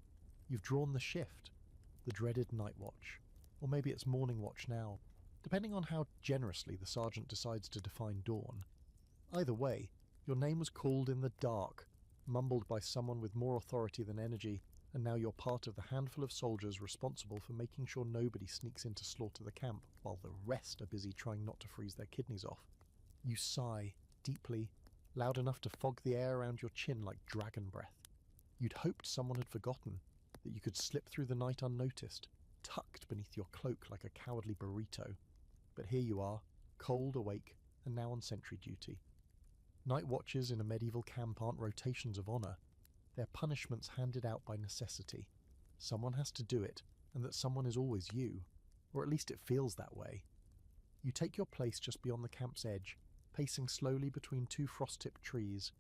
You've drawn the shift. The dreaded night watch. Or maybe it's morning watch now, depending on how generously the sergeant decides to define dawn. Either way, your name was called in the dark, mumbled by someone with more authority than energy, and now you're part of the handful of soldiers responsible for making sure nobody sneaks in to slaughter the camp, while the rest are busy trying not to freeze their kidneys off. You sigh, deeply, loud enough to fog the air around your chin like dragon breath. You'd hoped someone had forgotten, that you could slip through the night unnoticed, tucked beneath your cloak like a cowardly burrito. But here you are, cold, awake, and now on sentry duty. Night watches in a medieval camp aren't rotations of honour. They're punishments handed out by necessity. Someone has to do it, and that someone is always you. Or at least it feels that way. You take your place just beyond the camp's edge, pacing slowly between 2 frost-tipped trees.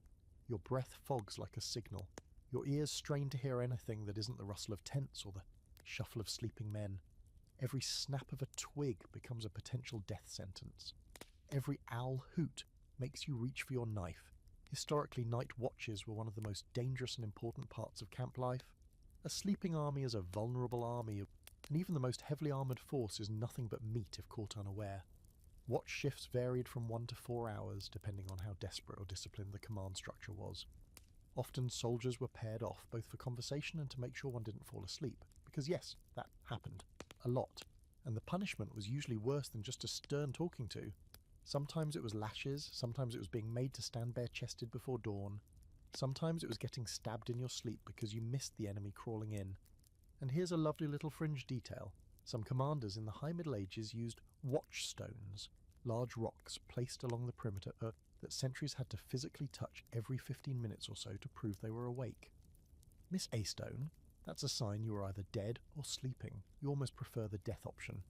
Your breath fogs like a signal. Your ears strain to hear anything that isn't the rustle of tents or the shuffle of sleeping men. Every snap of a twig becomes a potential death sentence. Every owl hoot makes you reach for your knife. Historically, night watches were one of the most dangerous and important parts of camp life. A sleeping army is a vulnerable army, and even the most heavily armoured force is nothing but meat if caught unaware. Watch shifts varied from 1 to 4 hours, depending on how desperate or disciplined the command structure was. Often soldiers were paired off, both for conversation and to make sure one didn't fall asleep, because yes, that happened. A lot. And the punishment was usually worse than just a stern talking to. Sometimes it was lashes, sometimes it was being made to stand bare-chested before dawn, sometimes it was getting stabbed in your sleep because you missed the enemy crawling in. And here's a lovely little fringe detail. Some commanders in the High Middle Ages used watchstones, large rocks placed along the perimeter that sentries had to physically touch every 15 minutes or so to prove they were awake. Miss A stone? That's a sign you are either dead or sleeping. You almost prefer the death option.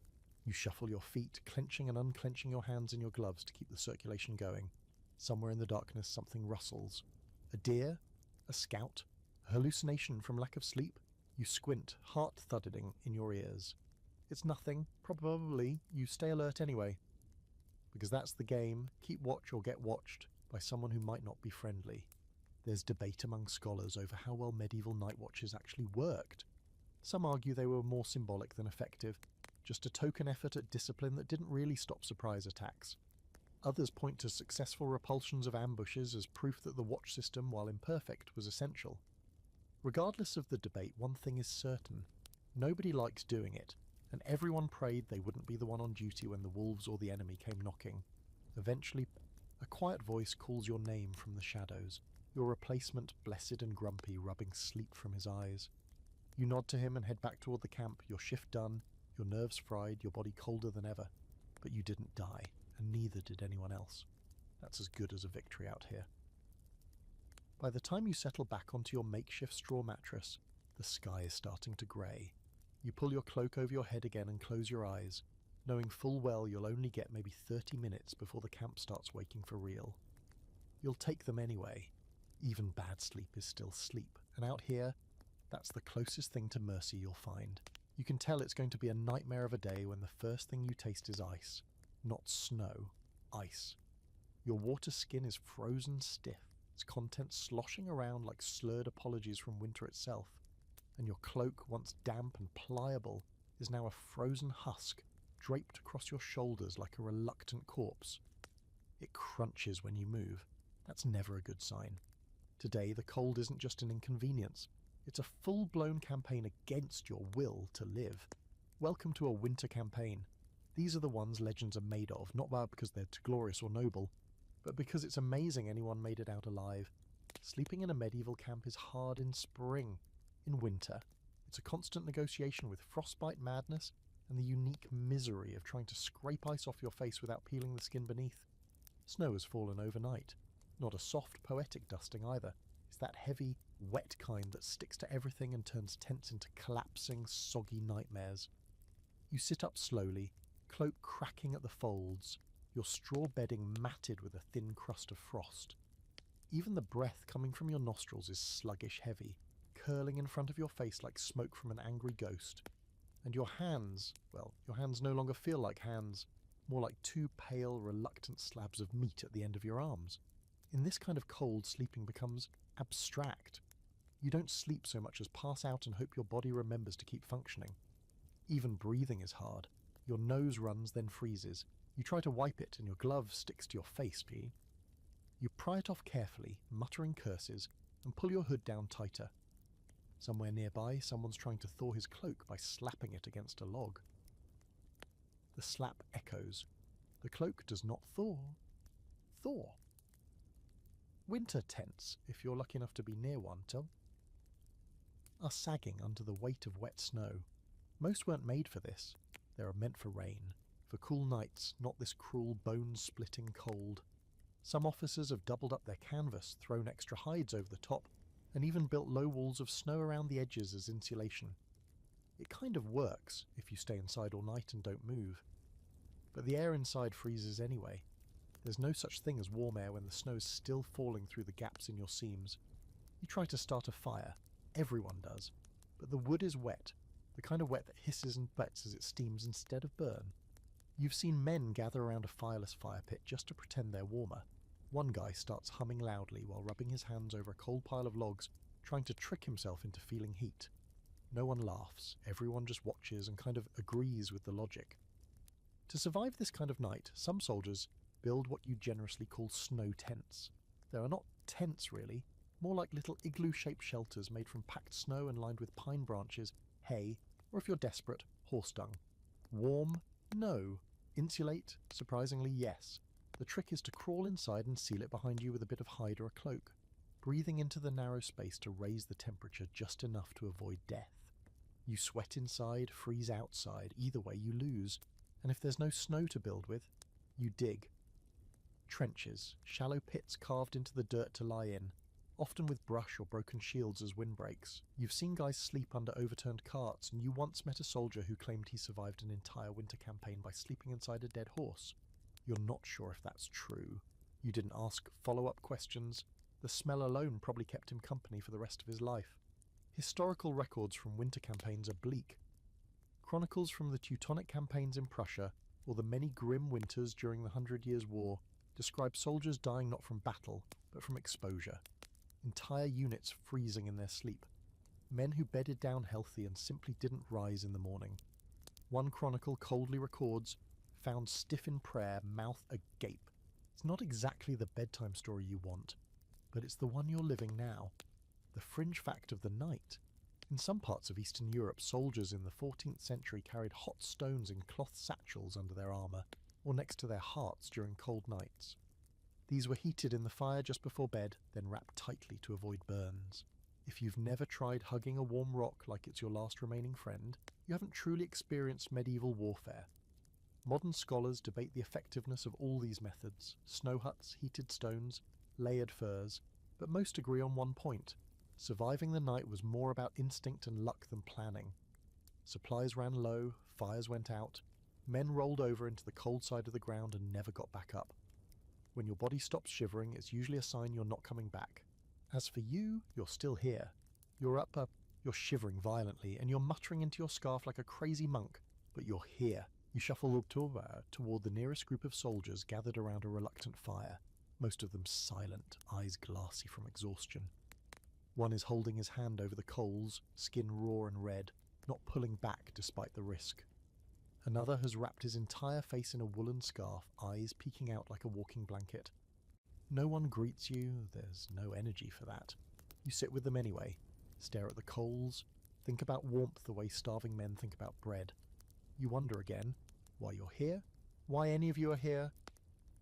You shuffle your feet, clenching and unclenching your hands in your gloves to keep the circulation going. Somewhere in the darkness something rustles. A deer? A scout? A hallucination from lack of sleep? You squint, heart thudding in your ears. It's nothing. Probably. You stay alert anyway. Because that's the game. Keep watch or get watched by someone who might not be friendly. There's debate among scholars over how well medieval night watches actually worked. Some argue they were more symbolic than effective, just a token effort at discipline that didn't really stop surprise attacks. Others point to successful repulsions of ambushes as proof that the watch system, while imperfect, was essential. Regardless of the debate, one thing is certain. Nobody liked doing it, and everyone prayed they wouldn't be the one on duty when the wolves or the enemy came knocking. Eventually, a quiet voice calls your name from the shadows, your replacement blessed and grumpy, rubbing sleep from his eyes. You nod to him and head back toward the camp, your shift done, your nerves fried, your body colder than ever. But you didn't die, and neither did anyone else. That's as good as a victory out here. By the time you settle back onto your makeshift straw mattress, the sky is starting to grey. You pull your cloak over your head again and close your eyes, knowing full well you'll only get maybe 30 minutes before the camp starts waking for real. You'll take them anyway. Even bad sleep is still sleep, and out here, that's the closest thing to mercy you'll find. You can tell it's going to be a nightmare of a day when the first thing you taste is ice. Not snow, ice. Your water skin is frozen stiff, its contents sloshing around like slurred apologies from winter itself, and your cloak, once damp and pliable, is now a frozen husk draped across your shoulders like a reluctant corpse. It crunches when you move. That's never a good sign. Today, the cold isn't just an inconvenience. It's a full-blown campaign against your will to live. Welcome to a winter campaign. These are the ones legends are made of, not because they're too glorious or noble, but because it's amazing anyone made it out alive. Sleeping in a medieval camp is hard in spring. In winter, it's a constant negotiation with frostbite madness and the unique misery of trying to scrape ice off your face without peeling the skin beneath. Snow has fallen overnight. Not a soft, poetic dusting either. It's that heavy, wet kind that sticks to everything and turns tents into collapsing, soggy nightmares. You sit up slowly, cloak cracking at the folds, your straw bedding matted with a thin crust of frost. Even the breath coming from your nostrils is sluggish heavy, curling in front of your face like smoke from an angry ghost. And your hands, well, your hands no longer feel like hands, more like two pale, reluctant slabs of meat at the end of your arms. In this kind of cold, sleeping becomes abstract. You don't sleep so much as pass out and hope your body remembers to keep functioning. Even breathing is hard. Your nose runs, then freezes. You try to wipe it, and your glove sticks to your face, P. You pry it off carefully, muttering curses, and pull your hood down tighter. Somewhere nearby, someone's trying to thaw his cloak by slapping it against a log. The slap echoes. The cloak does not thaw. Thaw. Winter tents, if you're lucky enough to be near one, are sagging under the weight of wet snow. Most weren't made for this. They are meant for rain, for cool nights, not this cruel bone-splitting cold. Some officers have doubled up their canvas, thrown extra hides over the top, and even built low walls of snow around the edges as insulation. It kind of works if you stay inside all night and don't move. But the air inside freezes anyway. There's no such thing as warm air when the snow's still falling through the gaps in your seams. You try to start a fire. Everyone does. But the wood is wet, the kind of wet that hisses and bets as it steams instead of burn. You've seen men gather around a fireless fire pit just to pretend they're warmer. One guy starts humming loudly while rubbing his hands over a cold pile of logs, trying to trick himself into feeling heat. No one laughs. Everyone just watches and kind of agrees with the logic. To survive this kind of night, some soldiers build what you generously call snow tents. They are not tents really, more like little igloo-shaped shelters made from packed snow and lined with pine branches, hay, or if you're desperate, horse dung. Warm? No. Insulate? Surprisingly, yes. The trick is to crawl inside and seal it behind you with a bit of hide or a cloak, breathing into the narrow space to raise the temperature just enough to avoid death. You sweat inside, freeze outside, either way you lose, and if there's no snow to build with, you dig. Trenches, shallow pits carved into the dirt to lie in, often with brush or broken shields as wind breaks. You've seen guys sleep under overturned carts, and you once met a soldier who claimed he survived an entire winter campaign by sleeping inside a dead horse. You're not sure if that's true. You didn't ask follow-up questions. The smell alone probably kept him company for the rest of his life. Historical records from winter campaigns are bleak. Chronicles from the Teutonic campaigns in Prussia, or the many grim winters during the 100 Years' War, describe soldiers dying not from battle, but from exposure. Entire units freezing in their sleep. Men who bedded down healthy and simply didn't rise in the morning. One chronicle coldly records, found stiff in prayer, mouth agape. It's not exactly the bedtime story you want, but it's the one you're living now. The fringe fact of the night. In some parts of Eastern Europe, soldiers in the 14th century carried hot stones in cloth satchels under their armour, or next to their hearts during cold nights. These were heated in the fire just before bed, then wrapped tightly to avoid burns. If you've never tried hugging a warm rock like it's your last remaining friend, you haven't truly experienced medieval warfare. Modern scholars debate the effectiveness of all these methods, snow huts, heated stones, layered furs, but most agree on one point. Surviving the night was more about instinct and luck than planning. Supplies ran low, fires went out, men rolled over into the cold side of the ground and never got back up. When your body stops shivering, it's usually a sign you're not coming back. As for you, you're still here. You're shivering violently, and you're muttering into your scarf like a crazy monk, but you're here. You shuffle toward the nearest group of soldiers gathered around a reluctant fire, most of them silent, eyes glassy from exhaustion. One is holding his hand over the coals, skin raw and red, not pulling back despite the risk. Another has wrapped his entire face in a woolen scarf, eyes peeking out like a walking blanket. No one greets you, there's no energy for that. You sit with them anyway, stare at the coals, think about warmth the way starving men think about bread. You wonder again why you're here, why any of you are here,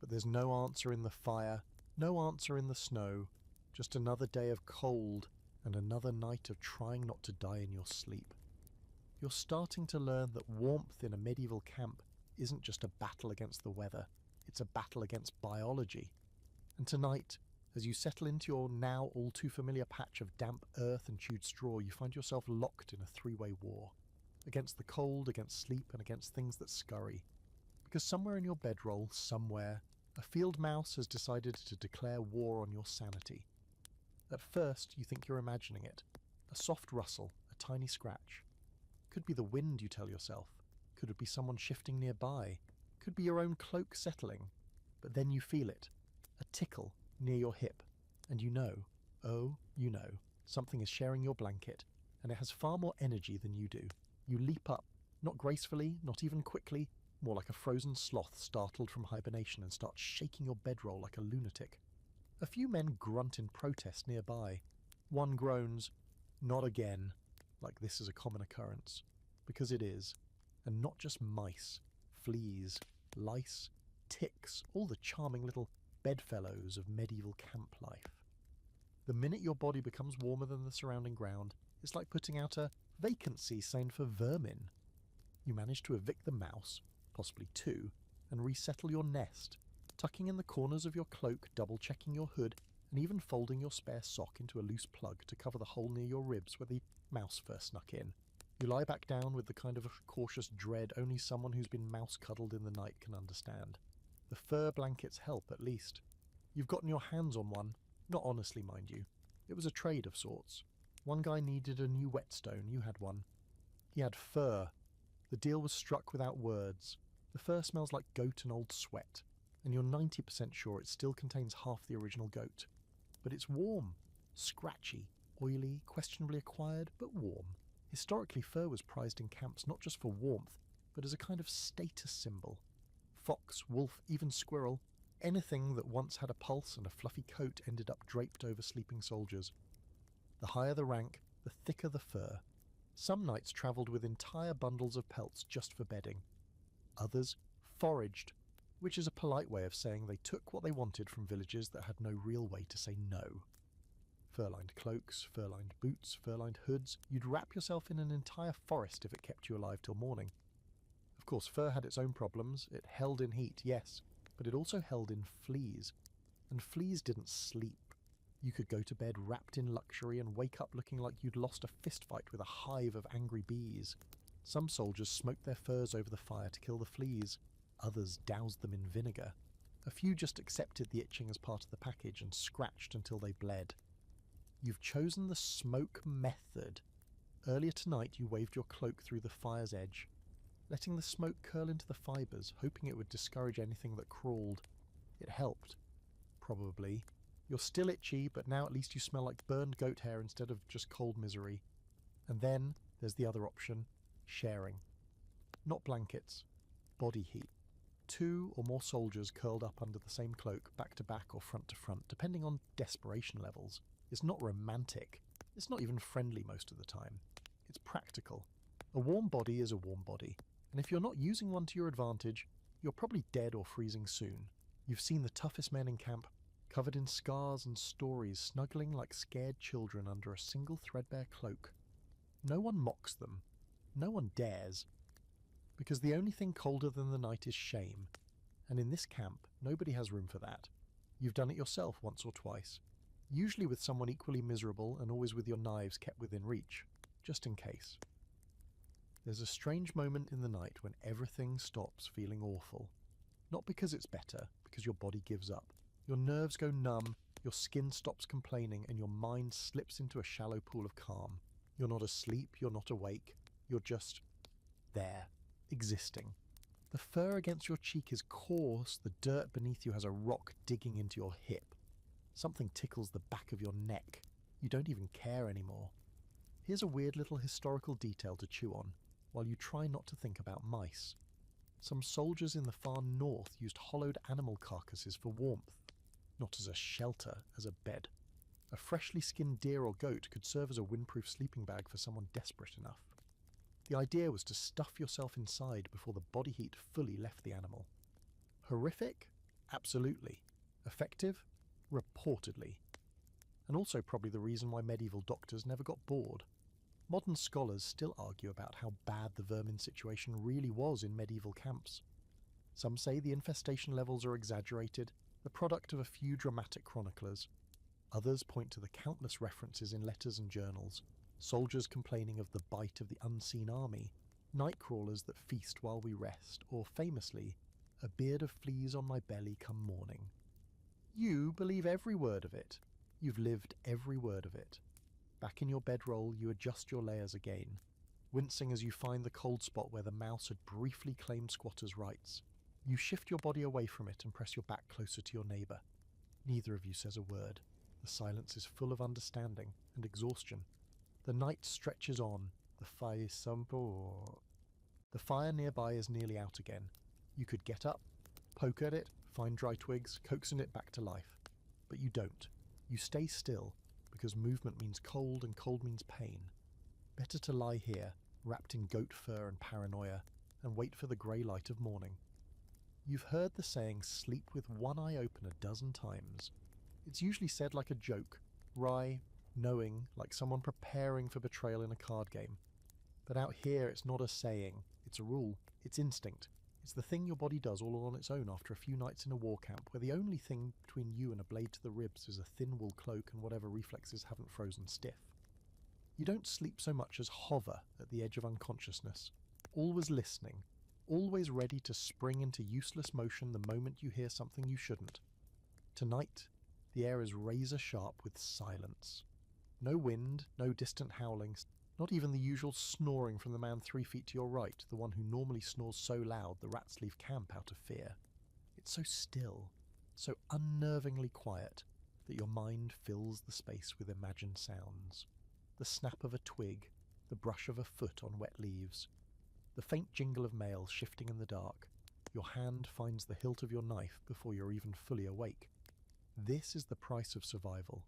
but there's no answer in the fire, no answer in the snow, just another day of cold and another night of trying not to die in your sleep. You're starting to learn that warmth in a medieval camp isn't just a battle against the weather, it's a battle against biology. And tonight, as you settle into your now all too familiar patch of damp earth and chewed straw, you find yourself locked in a three-way war. Against the cold, against sleep, and against things that scurry. Because somewhere in your bedroll, somewhere, a field mouse has decided to declare war on your sanity. At first, you think you're imagining it. A soft rustle, a tiny scratch. Could be the wind, you tell yourself. Could it be someone shifting nearby? Could be your own cloak settling. But then you feel it. A tickle near your hip. And you know, something is sharing your blanket, and it has far more energy than you do. You leap up, not gracefully, not even quickly, more like a frozen sloth startled from hibernation, and start shaking your bedroll like a lunatic. A few men grunt in protest nearby. One groans, "Not again," like this is a common occurrence. Because it is. And not just mice, fleas, lice, ticks, all the charming little bedfellows of medieval camp life. The minute your body becomes warmer than the surrounding ground, it's like putting out a vacancy sign for vermin. You manage to evict the mouse, possibly two, and resettle your nest, tucking in the corners of your cloak, double-checking your hood, and even folding your spare sock into a loose plug to cover the hole near your ribs where the mouse first snuck in. You lie back down with the kind of cautious dread only someone who's been mouse-cuddled in the night can understand. The fur blankets help, at least. You've gotten your hands on one, not honestly, mind you. It was a trade of sorts. One guy needed a new whetstone, you had one. He had fur. The deal was struck without words. The fur smells like goat and old sweat, and you're 90% sure it still contains half the original goat. But it's warm, scratchy, oily, questionably acquired, but warm. Historically, fur was prized in camps not just for warmth, but as a kind of status symbol. Fox, wolf, even squirrel, anything that once had a pulse and a fluffy coat ended up draped over sleeping soldiers. The higher the rank, the thicker the fur. Some knights travelled with entire bundles of pelts just for bedding. Others foraged, which is a polite way of saying they took what they wanted from villages that had no real way to say no. Fur-lined cloaks, fur-lined boots, fur-lined hoods, you'd wrap yourself in an entire forest if it kept you alive till morning. Of course, fur had its own problems. It held in heat, yes, but it also held in fleas. And fleas didn't sleep. You could go to bed wrapped in luxury and wake up looking like you'd lost a fistfight with a hive of angry bees. Some soldiers smoked their furs over the fire to kill the fleas. Others doused them in vinegar. A few just accepted the itching as part of the package and scratched until they bled. You've chosen the smoke method. Earlier tonight you waved your cloak through the fire's edge, letting the smoke curl into the fibres, hoping it would discourage anything that crawled. It helped. Probably. You're still itchy, but now at least you smell like burned goat hair instead of just cold misery. And then there's the other option, sharing. Not blankets. Body heat. 2 or more soldiers curled up under the same cloak, back to back or front to front, depending on desperation levels. It's not romantic. It's not even friendly most of the time. It's practical. A warm body is a warm body, and if you're not using one to your advantage, you're probably dead or freezing soon. You've seen the toughest men in camp, covered in scars and stories, snuggling like scared children under a single threadbare cloak. No one mocks them. No one dares. Because the only thing colder than the night is shame, and in this camp, nobody has room for that. You've done it yourself once or twice, usually with someone equally miserable and always with your knives kept within reach, just in case. There's a strange moment in the night when everything stops feeling awful. Not because it's better, because your body gives up. Your nerves go numb, Your skin stops complaining and your mind slips into a shallow pool of calm. You're not asleep, you're not awake, you're just there, existing. The fur against your cheek is coarse, the dirt beneath you has a rock digging into your hip. Something tickles the back of your neck. You don't even care anymore. Here's a weird little historical detail to chew on, while you try not to think about mice. Some soldiers in the far north used hollowed animal carcasses for warmth, not as a shelter, as a bed. A freshly skinned deer or goat could serve as a windproof sleeping bag for someone desperate enough. The idea was to stuff yourself inside before the body heat fully left the animal. Horrific? Absolutely. Effective? Reportedly. And also probably the reason why medieval doctors never got bored. Modern scholars still argue about how bad the vermin situation really was in medieval camps. Some say the infestation levels are exaggerated, the product of a few dramatic chroniclers. Others point to the countless references in letters and journals, soldiers complaining of the bite of the unseen army, night crawlers that feast while we rest, or famously, a beard of fleas on my belly come morning. You believe every word of it. You've lived every word of it. Back in your bedroll, you adjust your layers again, wincing as you find the cold spot where the mouse had briefly claimed squatters' rights. You shift your body away from it and press your back closer to your neighbour. Neither of you says a word. The silence is full of understanding and exhaustion. The night stretches on. The fire nearby is nearly out again. You could get up, poke at it, find dry twigs, coaxing it back to life. But you don't. You stay still, because movement means cold and cold means pain. Better to lie here, wrapped in goat fur and paranoia, and wait for the grey light of morning. You've heard the saying, sleep with one eye open a dozen times. It's usually said like a joke, wry, knowing, like someone preparing for betrayal in a card game. But out here it's not a saying, it's a rule, it's instinct. It's the thing your body does all on its own after a few nights in a war camp where the only thing between you and a blade to the ribs is a thin wool cloak and whatever reflexes haven't frozen stiff. You don't sleep so much as hover at the edge of unconsciousness, always listening, always ready to spring into useless motion the moment you hear something you shouldn't. Tonight, the air is razor sharp with silence. No wind, no distant howling, not even the usual snoring from the man 3 feet to your right, the one who normally snores so loud the rats leave camp out of fear. It's so still, so unnervingly quiet, that your mind fills the space with imagined sounds. The snap of a twig, the brush of a foot on wet leaves, the faint jingle of mail shifting in the dark. Your hand finds the hilt of your knife before you're even fully awake. This is the price of survival.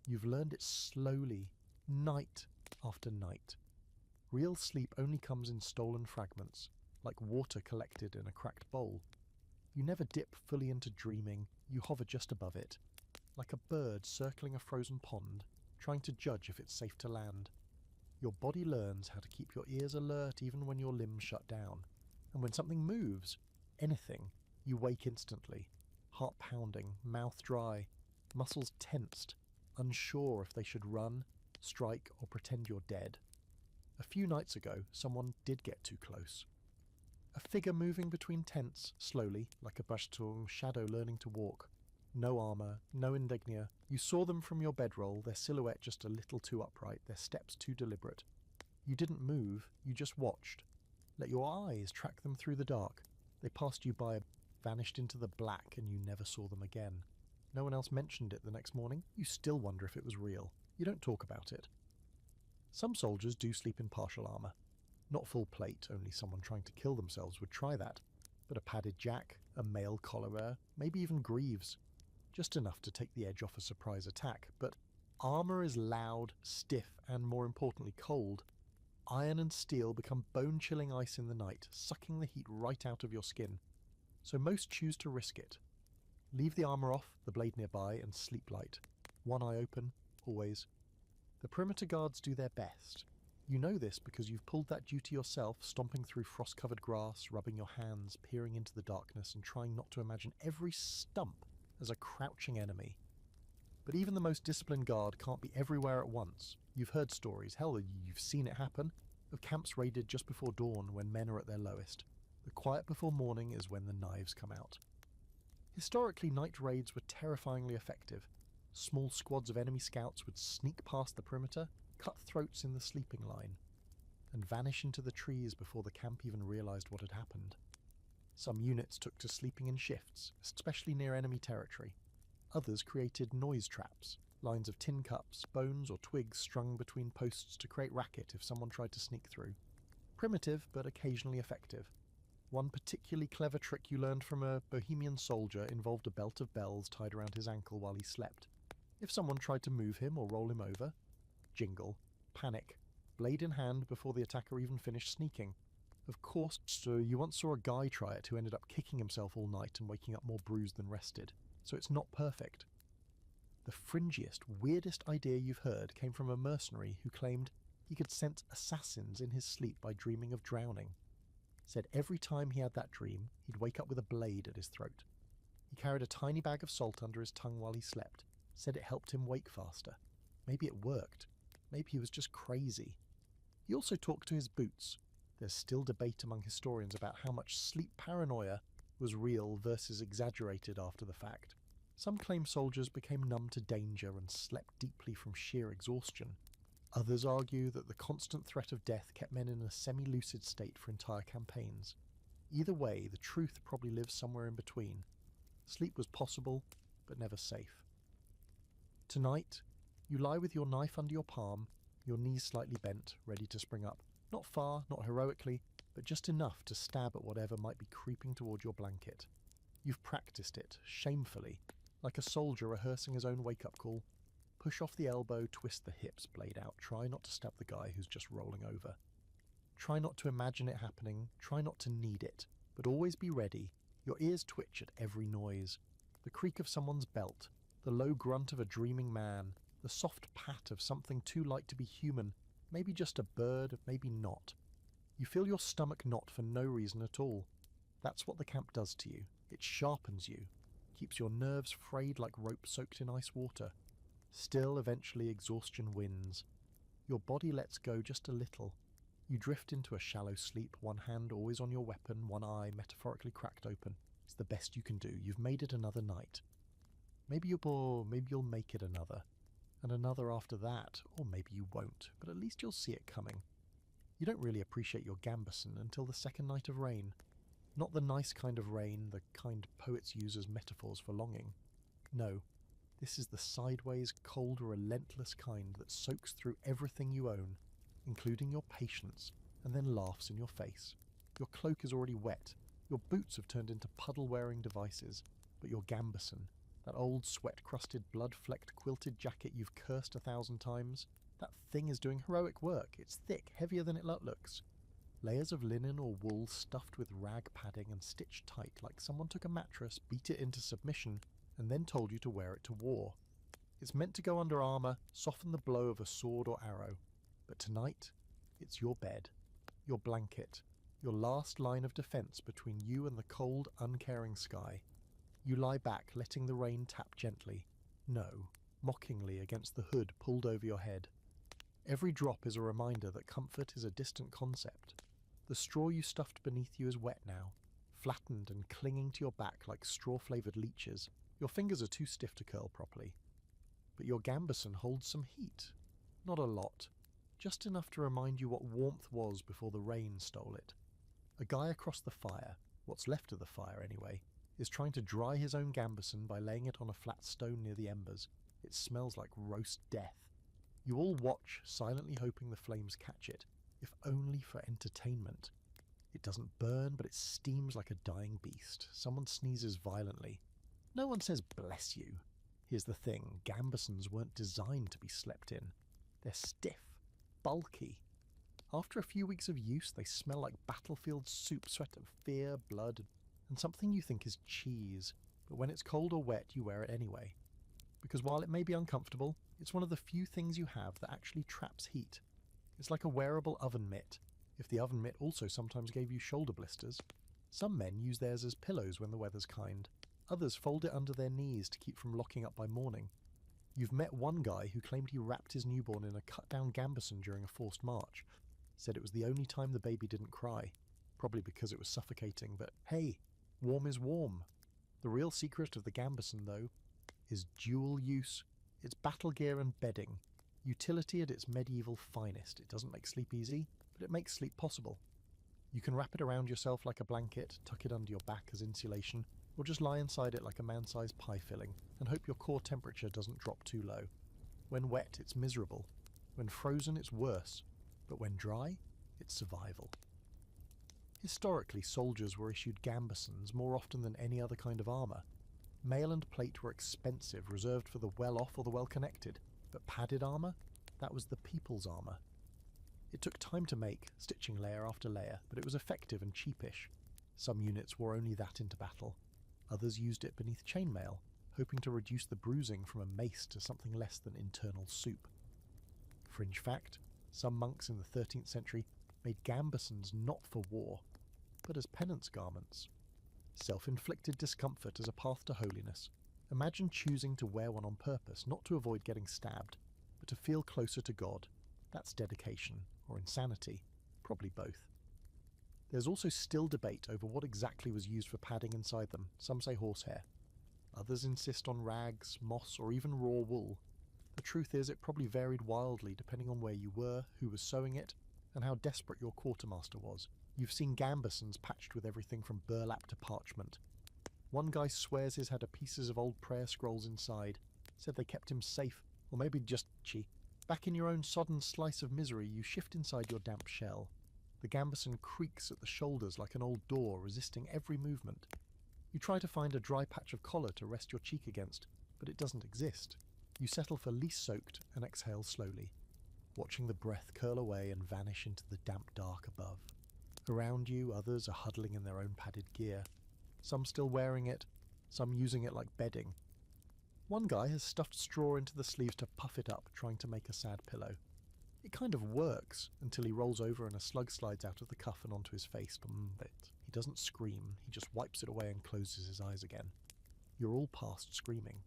You've learned it slowly, night after night. Real sleep only comes in stolen fragments, like water collected in a cracked bowl. You never dip fully into dreaming, you hover just above it, like a bird circling a frozen pond, trying to judge if it's safe to land. Your body learns how to keep your ears alert even when your limbs shut down. And when something moves, anything, you wake instantly. Heart pounding, mouth dry, muscles tensed, unsure if they should run, strike, or pretend you're dead. A few nights ago, someone did get too close. A figure moving between tents, slowly, like a Bashtung shadow learning to walk. No armour, no insignia. You saw them from your bedroll, their silhouette just a little too upright, their steps too deliberate. You didn't move, you just watched. Let your eyes track them through the dark. They passed you by, vanished into the black, and you never saw them again. No one else mentioned it the next morning. You still wonder if it was real. You don't talk about it. Some soldiers do sleep in partial armour. Not full plate, only someone trying to kill themselves would try that. But a padded jack, a mail collar, maybe even greaves. Just enough to take the edge off a surprise attack. But armour is loud, stiff, and more importantly cold. Iron and steel become bone-chilling ice in the night, sucking the heat right out of your skin. So most choose to risk it. Leave the armour off, the blade nearby, and sleep light. One eye open, always. The perimeter guards do their best. You know this because you've pulled that duty yourself, stomping through frost-covered grass, rubbing your hands, peering into the darkness, and trying not to imagine every stump as a crouching enemy. But even the most disciplined guard can't be everywhere at once. You've heard stories, hell, you've seen it happen, of camps raided just before dawn when men are at their lowest. The quiet before morning is when the knives come out. Historically, night raids were terrifyingly effective. Small squads of enemy scouts would sneak past the perimeter, cut throats in the sleeping line, and vanish into the trees before the camp even realised what had happened. Some units took to sleeping in shifts, especially near enemy territory. Others created noise traps, lines of tin cups, bones or twigs strung between posts to create racket if someone tried to sneak through. Primitive, but occasionally effective. One particularly clever trick you learned from a Bohemian soldier involved a belt of bells tied around his ankle while he slept. If someone tried to move him or roll him over, jingle, panic, blade in hand before the attacker even finished sneaking. Of course, you once saw a guy try it who ended up kicking himself all night and waking up more bruised than rested, so it's not perfect. The fringiest, weirdest idea you've heard came from a mercenary who claimed he could sense assassins in his sleep by dreaming of drowning. Said every time he had that dream, he'd wake up with a blade at his throat. He carried a tiny bag of salt under his tongue while he slept. Said it helped him wake faster. Maybe it worked. Maybe he was just crazy. He also talked to his boots. There's still debate among historians about how much sleep paranoia was real versus exaggerated after the fact. Some claim soldiers became numb to danger and slept deeply from sheer exhaustion. Others argue that the constant threat of death kept men in a semi-lucid state for entire campaigns. Either way, the truth probably lives somewhere in between. Sleep was possible, but never safe. Tonight, you lie with your knife under your palm, your knees slightly bent, ready to spring up. Not far, not heroically, but just enough to stab at whatever might be creeping toward your blanket. You've practiced it, shamefully, like a soldier rehearsing his own wake-up call. Push off the elbow, twist the hips, blade out. Try not to stab the guy who's just rolling over. Try not to imagine it happening, try not to need it, but always be ready. Your ears twitch at every noise. The creak of someone's belt, the low grunt of a dreaming man, the soft pat of something too light to be human, maybe just a bird, maybe not. You feel your stomach knot for no reason at all. That's what the camp does to you. It sharpens you, keeps your nerves frayed like rope soaked in ice water. Still, eventually, exhaustion wins. Your body lets go just a little. You drift into a shallow sleep, one hand always on your weapon, one eye metaphorically cracked open. It's the best you can do. You've made it another night. Maybe you'll make it another. And another after that, or maybe you won't, but at least you'll see it coming. You don't really appreciate your gambeson until the second night of rain. Not the nice kind of rain, the kind poets use as metaphors for longing. No. This is the sideways, cold, relentless kind that soaks through everything you own, including your patience, and then laughs in your face. Your cloak is already wet, your boots have turned into puddle-wearing devices, but your gambeson, that old sweat-crusted, blood-flecked quilted jacket you've cursed 1,000 times, that thing is doing heroic work. It's thick, heavier than it looks. Layers of linen or wool stuffed with rag padding and stitched tight like someone took a mattress, beat it into submission, and then told you to wear it to war. It's meant to go under armour, soften the blow of a sword or arrow. But tonight, it's your bed, your blanket, your last line of defence between you and the cold, uncaring sky. You lie back, letting the rain tap gently, no, mockingly against the hood pulled over your head. Every drop is a reminder that comfort is a distant concept. The straw you stuffed beneath you is wet now, flattened and clinging to your back like straw-flavoured leeches. Your fingers are too stiff to curl properly. But your gambeson holds some heat. Not a lot. Just enough to remind you what warmth was before the rain stole it. A guy across the fire, what's left of the fire anyway, is trying to dry his own gambeson by laying it on a flat stone near the embers. It smells like roast death. You all watch, silently hoping the flames catch it, if only for entertainment. It doesn't burn, but it steams like a dying beast. Someone sneezes violently. No one says bless you. Here's the thing, gambesons weren't designed to be slept in. They're stiff, bulky. After a few weeks of use, they smell like battlefield soup, sweat of fear, blood, and something you think is cheese. But when it's cold or wet, you wear it anyway. Because while it may be uncomfortable, it's one of the few things you have that actually traps heat. It's like a wearable oven mitt, if the oven mitt also sometimes gave you shoulder blisters. Some men use theirs as pillows when the weather's kind. Others fold it under their knees to keep from locking up by morning. You've met one guy who claimed he wrapped his newborn in a cut-down gambeson during a forced march. Said it was the only time the baby didn't cry. Probably because it was suffocating, but hey, warm is warm. The real secret of the gambeson, though, is dual use It's battle gear and bedding. Utility at its medieval finest. It doesn't make sleep easy, but it makes sleep possible. You can wrap it around yourself like a blanket, tuck it under your back as insulation, or just lie inside it like a man-sized pie filling and hope your core temperature doesn't drop too low. When wet, it's miserable. When frozen, it's worse. But when dry, it's survival. Historically, soldiers were issued gambesons more often than any other kind of armour. Mail and plate were expensive, reserved for the well-off or the well-connected. But padded armour? That was the people's armour. It took time to make, stitching layer after layer, but it was effective and cheapish. Some units wore only that into battle. Others used it beneath chainmail, hoping to reduce the bruising from a mace to something less than internal soup. Fringe fact, some monks in the 13th century made gambesons not for war, but as penance garments. Self-inflicted discomfort as a path to holiness. Imagine choosing to wear one on purpose, not to avoid getting stabbed, but to feel closer to God. That's dedication, or insanity, probably both. There's also still debate over what exactly was used for padding inside them. Some say horsehair. Others insist on rags, moss, or even raw wool. The truth is it probably varied wildly depending on where you were, who was sewing it, and how desperate your quartermaster was. You've seen gambesons patched with everything from burlap to parchment. One guy swears his had pieces of old prayer scrolls inside, said they kept him safe, or maybe just itchy. Back in your own sodden slice of misery, you shift inside your damp shell. The gambeson creaks at the shoulders like an old door, resisting every movement. You try to find a dry patch of collar to rest your cheek against, but it doesn't exist. You settle for least soaked and exhale slowly, watching the breath curl away and vanish into the damp dark above. Around you, others are huddling in their own padded gear, some still wearing it, some using it like bedding. One guy has stuffed straw into the sleeves to puff it up, trying to make a sad pillow. It kind of works, until he rolls over and a slug slides out of the cuff and onto his face. He doesn't scream, he just wipes it away and closes his eyes again. You're all past screaming,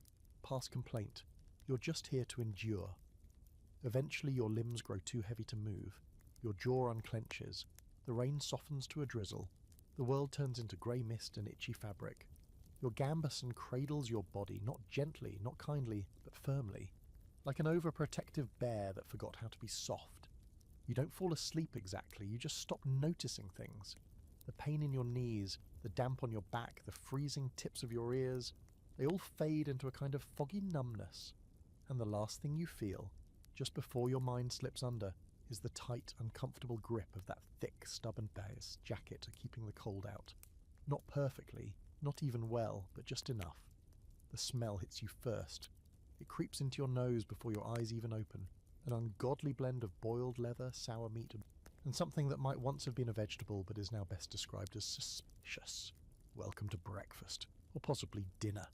past complaint. You're just here to endure. Eventually your limbs grow too heavy to move. Your jaw unclenches. The rain softens to a drizzle. The world turns into grey mist and itchy fabric. Your gambeson cradles your body, not gently, not kindly, but firmly, like an overprotective bear that forgot how to be soft. You don't fall asleep exactly, you just stop noticing things. The pain in your knees, the damp on your back, the freezing tips of your ears, they all fade into a kind of foggy numbness. And the last thing you feel, just before your mind slips under, is the tight, uncomfortable grip of that thick, stubborn bear's jacket keeping the cold out. Not perfectly, not even well, but just enough. The smell hits you first. It creeps into your nose before your eyes even open. An ungodly blend of boiled leather, sour meat, and something that might once have been a vegetable but is now best described as suspicious. Welcome to breakfast, or possibly dinner.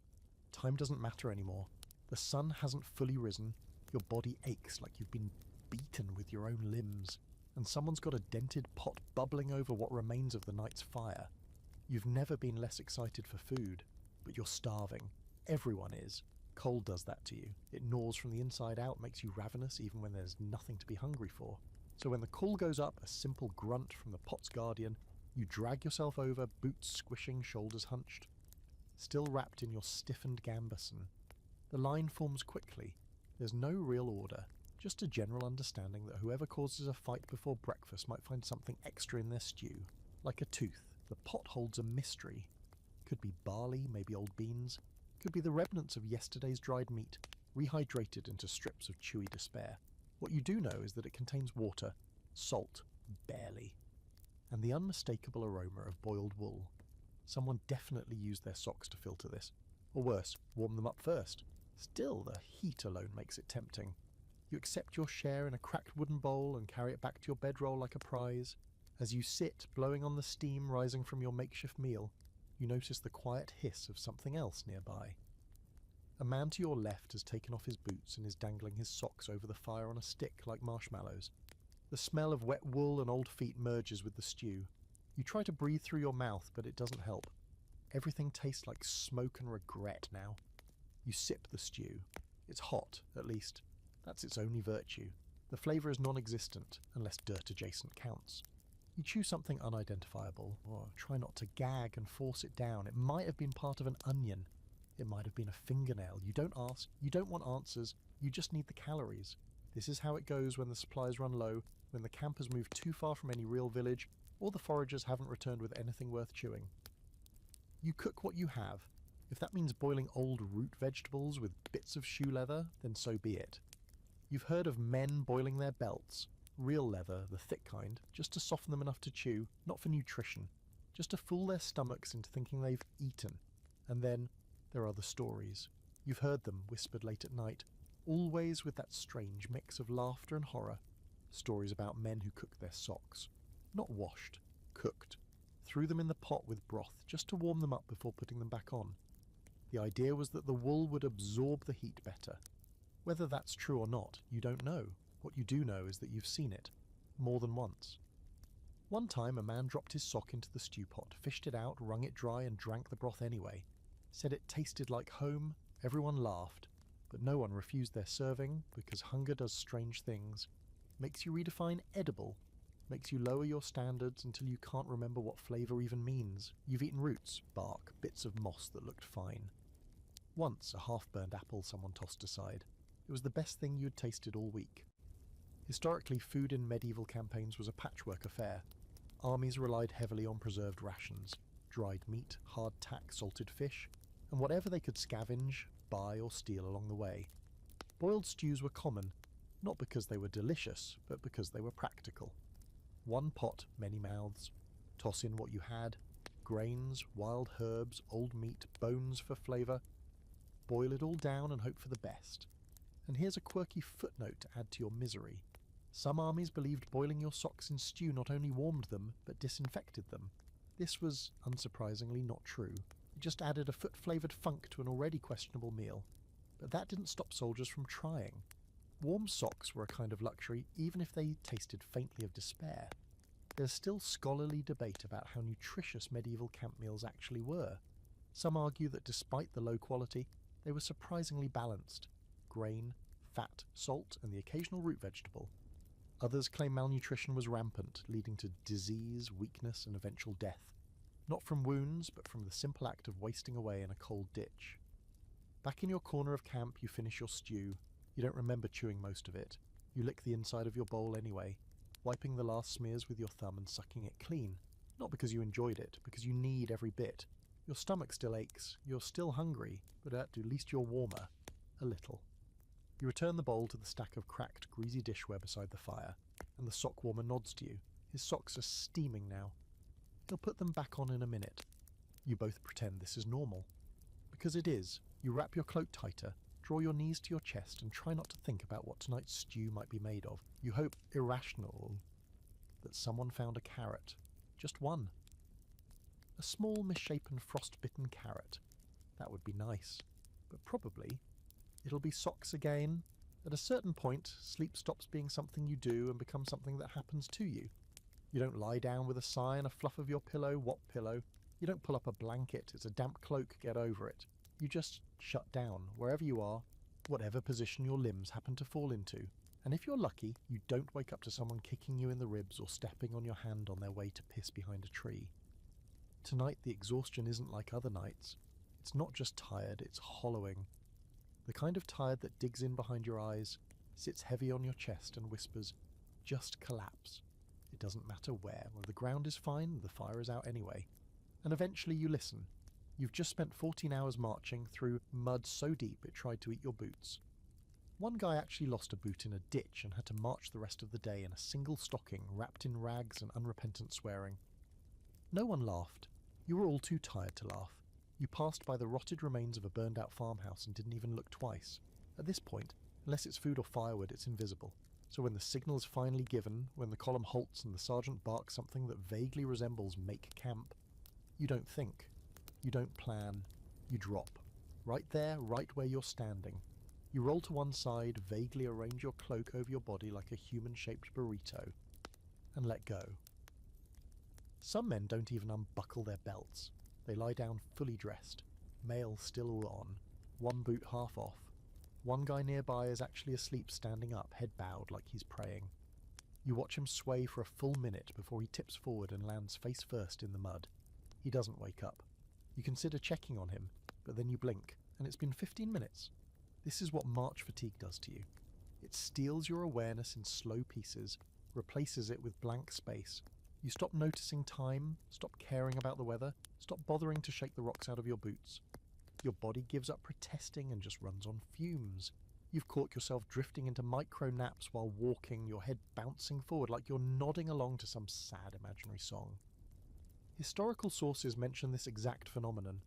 Time doesn't matter anymore. The sun hasn't fully risen. Your body aches like you've been beaten with your own limbs, and someone's got a dented pot bubbling over what remains of the night's fire. You've never been less excited for food, but you're starving. Everyone is. Cold does that to you. It gnaws from the inside out, makes you ravenous even when there's nothing to be hungry for. So when the call goes up, a simple grunt from the pot's guardian, you drag yourself over, boots squishing, shoulders hunched. Still wrapped in your stiffened gambeson. The line forms quickly. There's no real order, just a general understanding that whoever causes a fight before breakfast might find something extra in their stew. Like a tooth, the pot holds a mystery. Could be barley, maybe old beans. Could be the remnants of yesterday's dried meat, rehydrated into strips of chewy despair. What you do know is that it contains water, salt, barely, and the unmistakable aroma of boiled wool. Someone definitely used their socks to filter this. Or worse, warm them up first. Still, the heat alone makes it tempting. You accept your share in a cracked wooden bowl and carry it back to your bedroll like a prize. As you sit, blowing on the steam rising from your makeshift meal, you notice the quiet hiss of something else nearby. A man to your left has taken off his boots and is dangling his socks over the fire on a stick like marshmallows. The smell of wet wool and old feet merges with the stew. You try to breathe through your mouth, but it doesn't help. Everything tastes like smoke and regret now. You sip the stew. It's hot, at least. That's its only virtue. The flavour is non-existent, unless dirt adjacent counts. You chew something unidentifiable, or try not to gag and force it down. It might have been part of an onion. It might have been a fingernail. You don't ask, you don't want answers, You just need the calories. This is how it goes when the supplies run low, when the camp has moved too far from any real village, or the foragers haven't returned with anything worth chewing. You cook what you have. If that means boiling old root vegetables with bits of shoe leather, then so be it. You've heard of men boiling their belts, real leather, the thick kind, just to soften them enough to chew, not for nutrition, just to fool their stomachs into thinking they've eaten. And then there are the stories. You've heard them whispered late at night, always with that strange mix of laughter and horror. Stories about men who cooked their socks. Not washed, cooked. Threw them in the pot with broth just to warm them up before putting them back on. The idea was that the wool would absorb the heat better. Whether that's true or not, you don't know. What you do know is that you've seen it. More than once. One time a man dropped his sock into the stew pot, fished it out, wrung it dry and drank the broth anyway. Said it tasted like home. Everyone laughed. But no one refused their serving, because hunger does strange things. Makes you redefine edible. Makes you lower your standards until you can't remember what flavour even means. You've eaten roots, bark, bits of moss that looked fine. Once a half-burned apple someone tossed aside. It was the best thing you'd tasted all week. Historically, food in medieval campaigns was a patchwork affair. Armies relied heavily on preserved rations, dried meat, hardtack, salted fish, and whatever they could scavenge, buy or steal along the way. Boiled stews were common, not because they were delicious, but because they were practical. One pot, many mouths. Toss in what you had, grains, wild herbs, old meat, bones for flavour. Boil it all down and hope for the best. And here's a quirky footnote to add to your misery. Some armies believed boiling your socks in stew not only warmed them, but disinfected them. This was, unsurprisingly, not true. It just added a foot-flavoured funk to an already questionable meal. But that didn't stop soldiers from trying. Warm socks were a kind of luxury, even if they tasted faintly of despair. There's still scholarly debate about how nutritious medieval camp meals actually were. Some argue that despite the low quality, they were surprisingly balanced. Grain, fat, salt, and the occasional root vegetable. Others claim malnutrition was rampant, leading to disease, weakness, and eventual death. Not from wounds, but from the simple act of wasting away in a cold ditch. Back in your corner of camp, you finish your stew. You don't remember chewing most of it. You lick the inside of your bowl anyway, wiping the last smears with your thumb and sucking it clean. Not because you enjoyed it, because you need every bit. Your stomach still aches, you're still hungry, but at least you're warmer. A little. You return the bowl to the stack of cracked, greasy dishware beside the fire, and the sock warmer nods to you. His socks are steaming now. He'll put them back on in a minute. You both pretend this is normal. Because it is. You wrap your cloak tighter, draw your knees to your chest, and try not to think about what tonight's stew might be made of. You hope, irrational, that someone found a carrot. Just one. A small, misshapen, frost-bitten carrot. That would be nice. But probably it'll be socks again. At a certain point, sleep stops being something you do and becomes something that happens to you. You don't lie down with a sigh and a fluff of your pillow. What pillow? You don't pull up a blanket. It's a damp cloak. Get over it. You just shut down, wherever you are, whatever position your limbs happen to fall into. And if you're lucky, you don't wake up to someone kicking you in the ribs or stepping on your hand on their way to piss behind a tree. Tonight, the exhaustion isn't like other nights. It's not just tired, it's hollowing. The kind of tired that digs in behind your eyes, sits heavy on your chest and whispers, just collapse. It doesn't matter where. Well, the ground is fine, the fire is out anyway. And eventually you listen. You've just spent 14 hours marching through mud so deep it tried to eat your boots. One guy actually lost a boot in a ditch and had to march the rest of the day in a single stocking, wrapped in rags and unrepentant swearing. No one laughed. You were all too tired to laugh. You passed by the rotted remains of a burned-out farmhouse and didn't even look twice. At this point, unless it's food or firewood, it's invisible. So when the signal is finally given, when the column halts and the sergeant barks something that vaguely resembles "make camp," you don't think. You don't plan. You drop. Right there, right where you're standing. You roll to one side, vaguely arrange your cloak over your body like a human-shaped burrito, and let go. Some men don't even unbuckle their belts. They lie down fully dressed, mail still on, one boot half off. One guy nearby is actually asleep standing up, head bowed like he's praying. You watch him sway for a full minute before he tips forward and lands face first in the mud. He doesn't wake up. You consider checking on him, but then you blink, and it's been 15 minutes. This is what march fatigue does to you. It steals your awareness in slow pieces, replaces it with blank space. You stop noticing time, stop caring about the weather, stop bothering to shake the rocks out of your boots. Your body gives up protesting and just runs on fumes. You've caught yourself drifting into micro naps while walking, your head bouncing forward like you're nodding along to some sad imaginary song. Historical sources mention this exact phenomenon.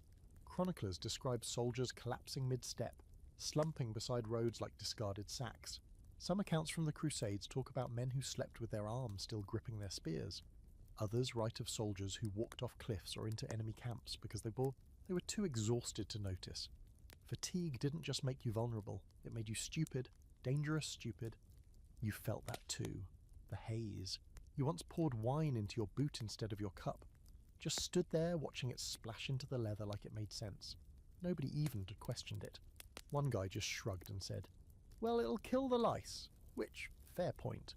Chroniclers describe soldiers collapsing mid-step, slumping beside roads like discarded sacks. Some accounts from the Crusades talk about men who slept with their arms still gripping their spears. Others write of soldiers who walked off cliffs or into enemy camps because they were too exhausted to notice. Fatigue didn't just make you vulnerable, it made you stupid, dangerous stupid. You felt that too. The haze. You once poured wine into your boot instead of your cup. Just stood there watching it splash into the leather like it made sense. Nobody even questioned it. One guy just shrugged and said, "Well, it'll kill the lice," which, fair point.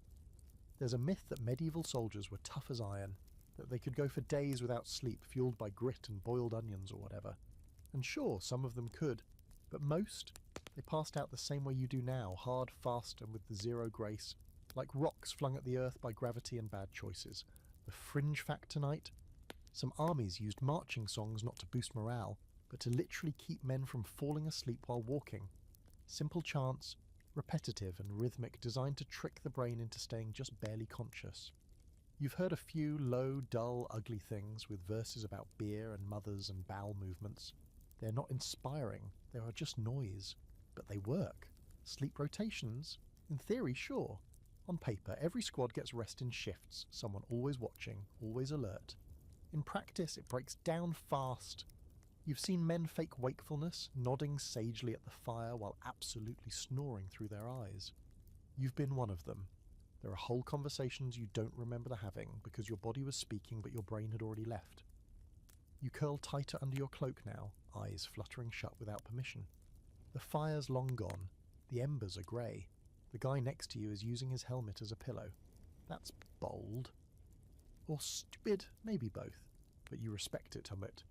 There's a myth that medieval soldiers were tough as iron, that they could go for days without sleep, fueled by grit and boiled onions or whatever. And sure, some of them could, but most, they passed out the same way you do now, hard, fast, and with the zero grace, like rocks flung at the earth by gravity and bad choices. The fringe fact tonight? Some armies used marching songs not to boost morale, but to literally keep men from falling asleep while walking. Simple chants, repetitive and rhythmic, designed to trick the brain into staying just barely conscious. You've heard a few low, dull, ugly things with verses about beer and mothers and bowel movements. They're not inspiring, they are just noise. But they work. Sleep rotations? In theory, sure. On paper, every squad gets rest in shifts, someone always watching, always alert. In practice, it breaks down fast. You've seen men fake wakefulness, nodding sagely at the fire while absolutely snoring through their eyes. You've been one of them. There are whole conversations you don't remember having because your body was speaking but your brain had already left. You curl tighter under your cloak now, eyes fluttering shut without permission. The fire's long gone. The embers are grey. The guy next to you is using his helmet as a pillow. That's bold. Or stupid, maybe both. But you respect it a bit.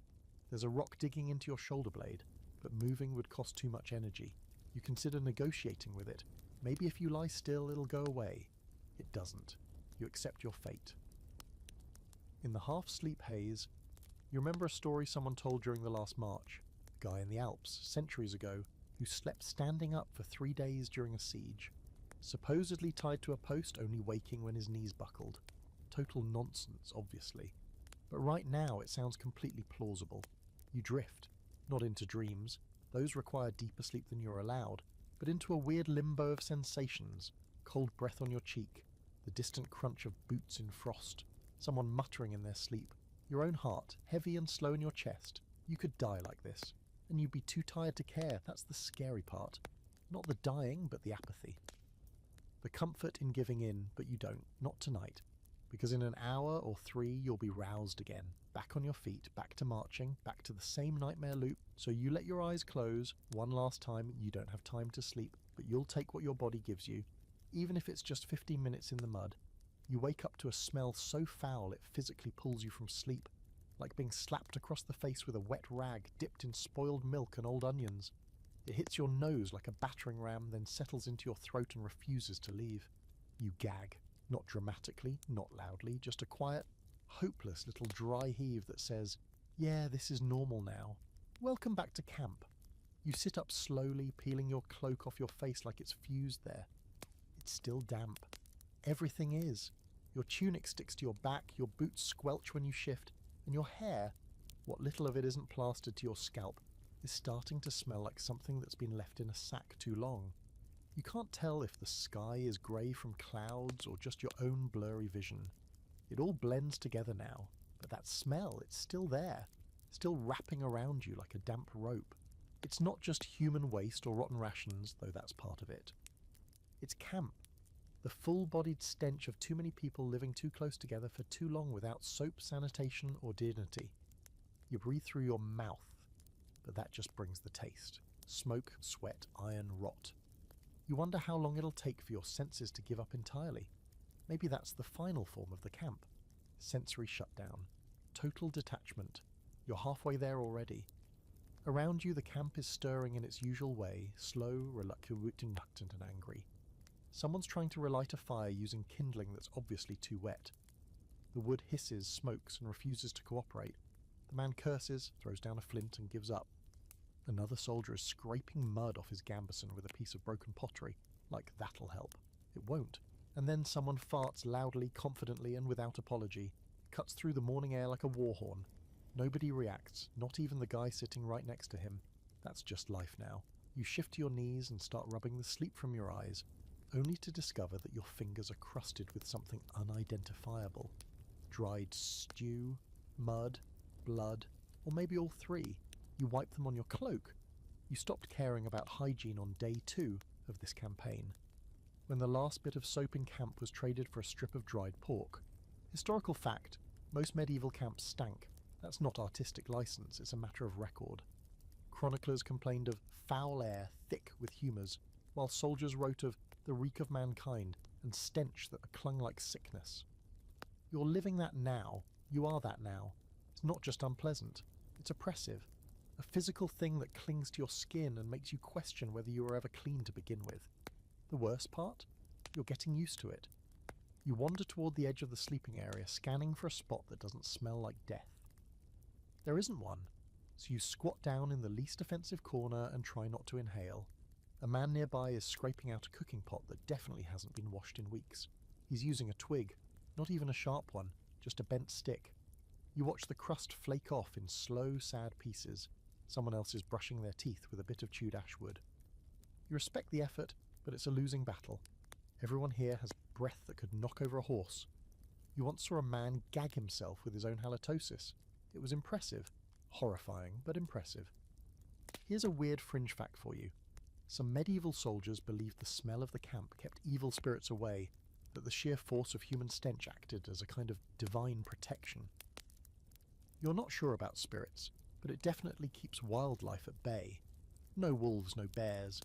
There's a rock digging into your shoulder blade, but moving would cost too much energy. You consider negotiating with it. Maybe if you lie still, it'll go away. It doesn't. You accept your fate. In the half-sleep haze, you remember a story someone told during the last march. A guy in the Alps, centuries ago, who slept standing up for 3 days during a siege. Supposedly tied to a post, only waking when his knees buckled. Total nonsense, obviously. But right now it sounds completely plausible. You drift, not into dreams. Those require deeper sleep than you're allowed, but into a weird limbo of sensations. Cold breath on your cheek, the distant crunch of boots in frost, someone muttering in their sleep, your own heart, heavy and slow in your chest. You could die like this, and you'd be too tired to care. That's the scary part. Not the dying, but the apathy. The comfort in giving in, but you don't. Not tonight. Because in an hour or 3 you'll be roused again, back on your feet, back to marching, back to the same nightmare loop. So you let your eyes close one last time. You don't have time to sleep, but you'll take what your body gives you, even if it's just 15 minutes in the mud. You wake up to a smell so foul it physically pulls you from sleep, like being slapped across the face with a wet rag dipped in spoiled milk and old onions. It hits your nose like a battering ram, then settles into your throat and refuses to leave. You gag. Not dramatically, not loudly, just a quiet, hopeless little dry heave that says, "Yeah, this is normal now. Welcome back to camp." You sit up slowly, peeling your cloak off your face like it's fused there. It's still damp. Everything is. Your tunic sticks to your back, your boots squelch when you shift, and your hair, what little of it isn't plastered to your scalp, is starting to smell like something that's been left in a sack too long. You can't tell if the sky is grey from clouds or just your own blurry vision. It all blends together now, but that smell, it's still there, still wrapping around you like a damp rope. It's not just human waste or rotten rations, though that's part of it. It's camp, the full-bodied stench of too many people living too close together for too long without soap, sanitation, or dignity. You breathe through your mouth, but that just brings the taste. Smoke, sweat, iron, rot. You wonder how long it'll take for your senses to give up entirely. Maybe that's the final form of the camp. Sensory shutdown. Total detachment. You're halfway there already. Around you, the camp is stirring in its usual way, slow, reluctant, and angry. Someone's trying to relight a fire using kindling that's obviously too wet. The wood hisses, smokes, and refuses to cooperate. The man curses, throws down a flint, and gives up. Another soldier is scraping mud off his gambeson with a piece of broken pottery, like that'll help. It won't. And then someone farts loudly, confidently, and without apology, cuts through the morning air like a war horn. Nobody reacts, not even the guy sitting right next to him. That's just life now. You shift to your knees and start rubbing the sleep from your eyes, only to discover that your fingers are crusted with something unidentifiable. Dried stew, mud, blood, or maybe all three. You wipe them on your cloak. You stopped caring about hygiene on day 2 of this campaign, when the last bit of soap in camp was traded for a strip of dried pork. Historical fact, most medieval camps stank. That's not artistic license, it's a matter of record. Chroniclers complained of foul air thick with humours, while soldiers wrote of the reek of mankind and stench that clung like sickness. You're living that now. You are that now. It's not just unpleasant. It's oppressive. A physical thing that clings to your skin and makes you question whether you were ever clean to begin with. The worst part? You're getting used to it. You wander toward the edge of the sleeping area, scanning for a spot that doesn't smell like death. There isn't one, so you squat down in the least offensive corner and try not to inhale. A man nearby is scraping out a cooking pot that definitely hasn't been washed in weeks. He's using a twig, not even a sharp one, just a bent stick. You watch the crust flake off in slow, sad pieces. Someone else is brushing their teeth with a bit of chewed ash wood. You respect the effort, but it's a losing battle. Everyone here has breath that could knock over a horse. You once saw a man gag himself with his own halitosis. It was impressive. Horrifying, but impressive. Here's a weird fringe fact for you. Some medieval soldiers believed the smell of the camp kept evil spirits away, that the sheer force of human stench acted as a kind of divine protection. You're not sure about spirits, but it definitely keeps wildlife at bay. No wolves, no bears.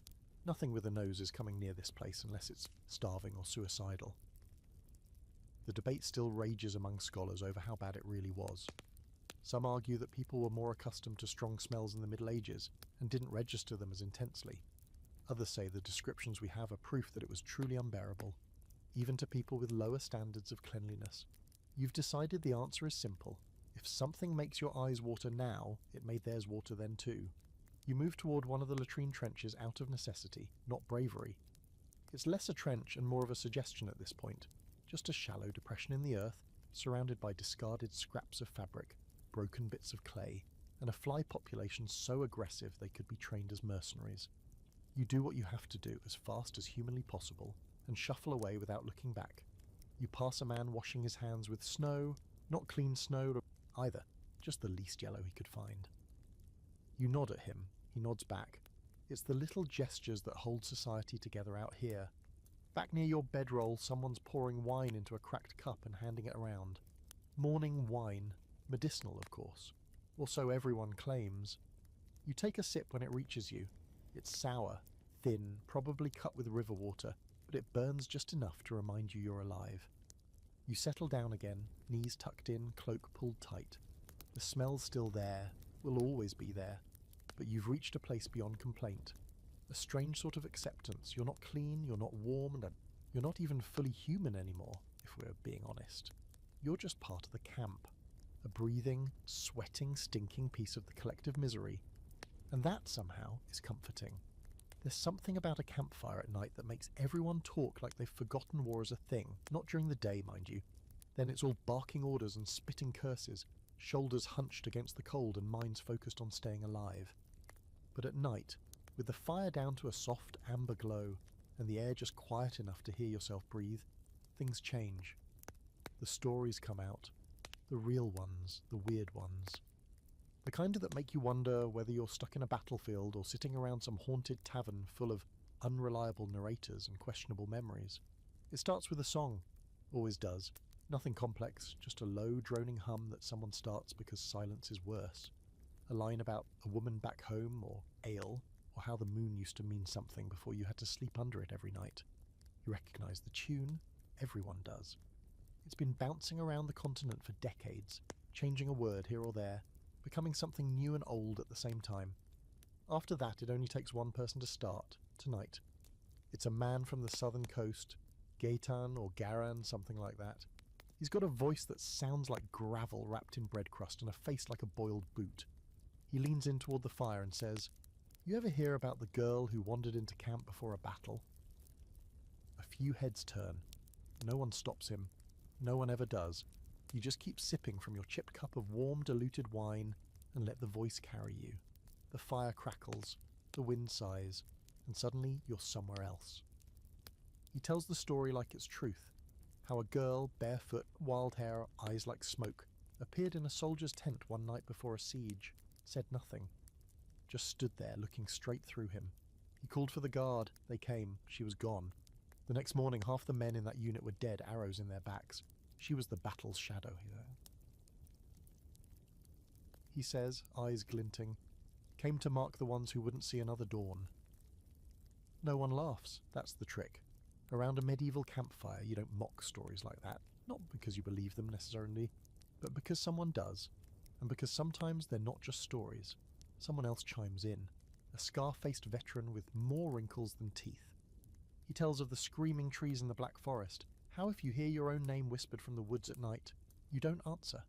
Nothing with a nose is coming near this place unless it's starving or suicidal. The debate still rages among scholars over how bad it really was. Some argue that people were more accustomed to strong smells in the Middle Ages and didn't register them as intensely. Others say the descriptions we have are proof that it was truly unbearable, even to people with lower standards of cleanliness. You've decided the answer is simple. If something makes your eyes water now, it made theirs water then too. You move toward one of the latrine trenches out of necessity, not bravery. It's less a trench and more of a suggestion at this point, just a shallow depression in the earth, surrounded by discarded scraps of fabric, broken bits of clay, and a fly population so aggressive they could be trained as mercenaries. You do what you have to do as fast as humanly possible, and shuffle away without looking back. You pass a man washing his hands with snow, not clean snow either, just the least yellow he could find. You nod at him, he nods back. It's the little gestures that hold society together out here. Back near your bedroll, someone's pouring wine into a cracked cup and handing it around. Morning wine, medicinal of course, or so everyone claims. You take a sip when it reaches you. It's sour, thin, probably cut with river water, but it burns just enough to remind you you're alive. You settle down again, knees tucked in, cloak pulled tight. The smell's still there, will always be there, but you've reached a place beyond complaint. A strange sort of acceptance. You're not clean, you're not warm, and you're not even fully human anymore, if we're being honest. You're just part of the camp. A breathing, sweating, stinking piece of the collective misery. And that, somehow, is comforting. There's something about a campfire at night that makes everyone talk like they've forgotten war as a thing, not during the day, mind you. Then it's all barking orders and spitting curses, shoulders hunched against the cold and minds focused on staying alive. But at night, with the fire down to a soft amber glow, and the air just quiet enough to hear yourself breathe, things change. The stories come out. The real ones, the weird ones. The kind that make you wonder whether you're stuck in a battlefield or sitting around some haunted tavern full of unreliable narrators and questionable memories. It starts with a song. Always does. Nothing complex, just a low droning hum that someone starts because silence is worse. A line about a woman back home, or ale, or how the moon used to mean something before you had to sleep under it every night. You recognise the tune. Everyone does. It's been bouncing around the continent for decades, changing a word here or there, becoming something new and old at the same time. After that, it only takes one person to start, tonight. It's a man from the southern coast, Gaetan or Garan, something like that. He's got a voice that sounds like gravel wrapped in bread crust and a face like a boiled boot. He leans in toward the fire and says, "You ever hear about the girl who wandered into camp before a battle?" A few heads turn. No one stops him. No one ever does. You just keep sipping from your chipped cup of warm, diluted wine and let the voice carry you. The fire crackles, the wind sighs, and suddenly you're somewhere else. He tells the story like it's truth. How a girl, barefoot, wild hair, eyes like smoke, appeared in a soldier's tent one night before a siege, said nothing, just stood there looking straight through him. He called for the guard. They came. She was gone. The next morning, half the men in that unit were dead, arrows in their backs. She was the battle's shadow here. He says, eyes glinting, came to mark the ones who wouldn't see another dawn. No one laughs. That's the trick. Around a medieval campfire, you don't mock stories like that, not because you believe them necessarily, but because someone does, and because sometimes they're not just stories. Someone else chimes in, a scar-faced veteran with more wrinkles than teeth. He tells of the screaming trees in the Black Forest, how if you hear your own name whispered from the woods at night, you don't answer.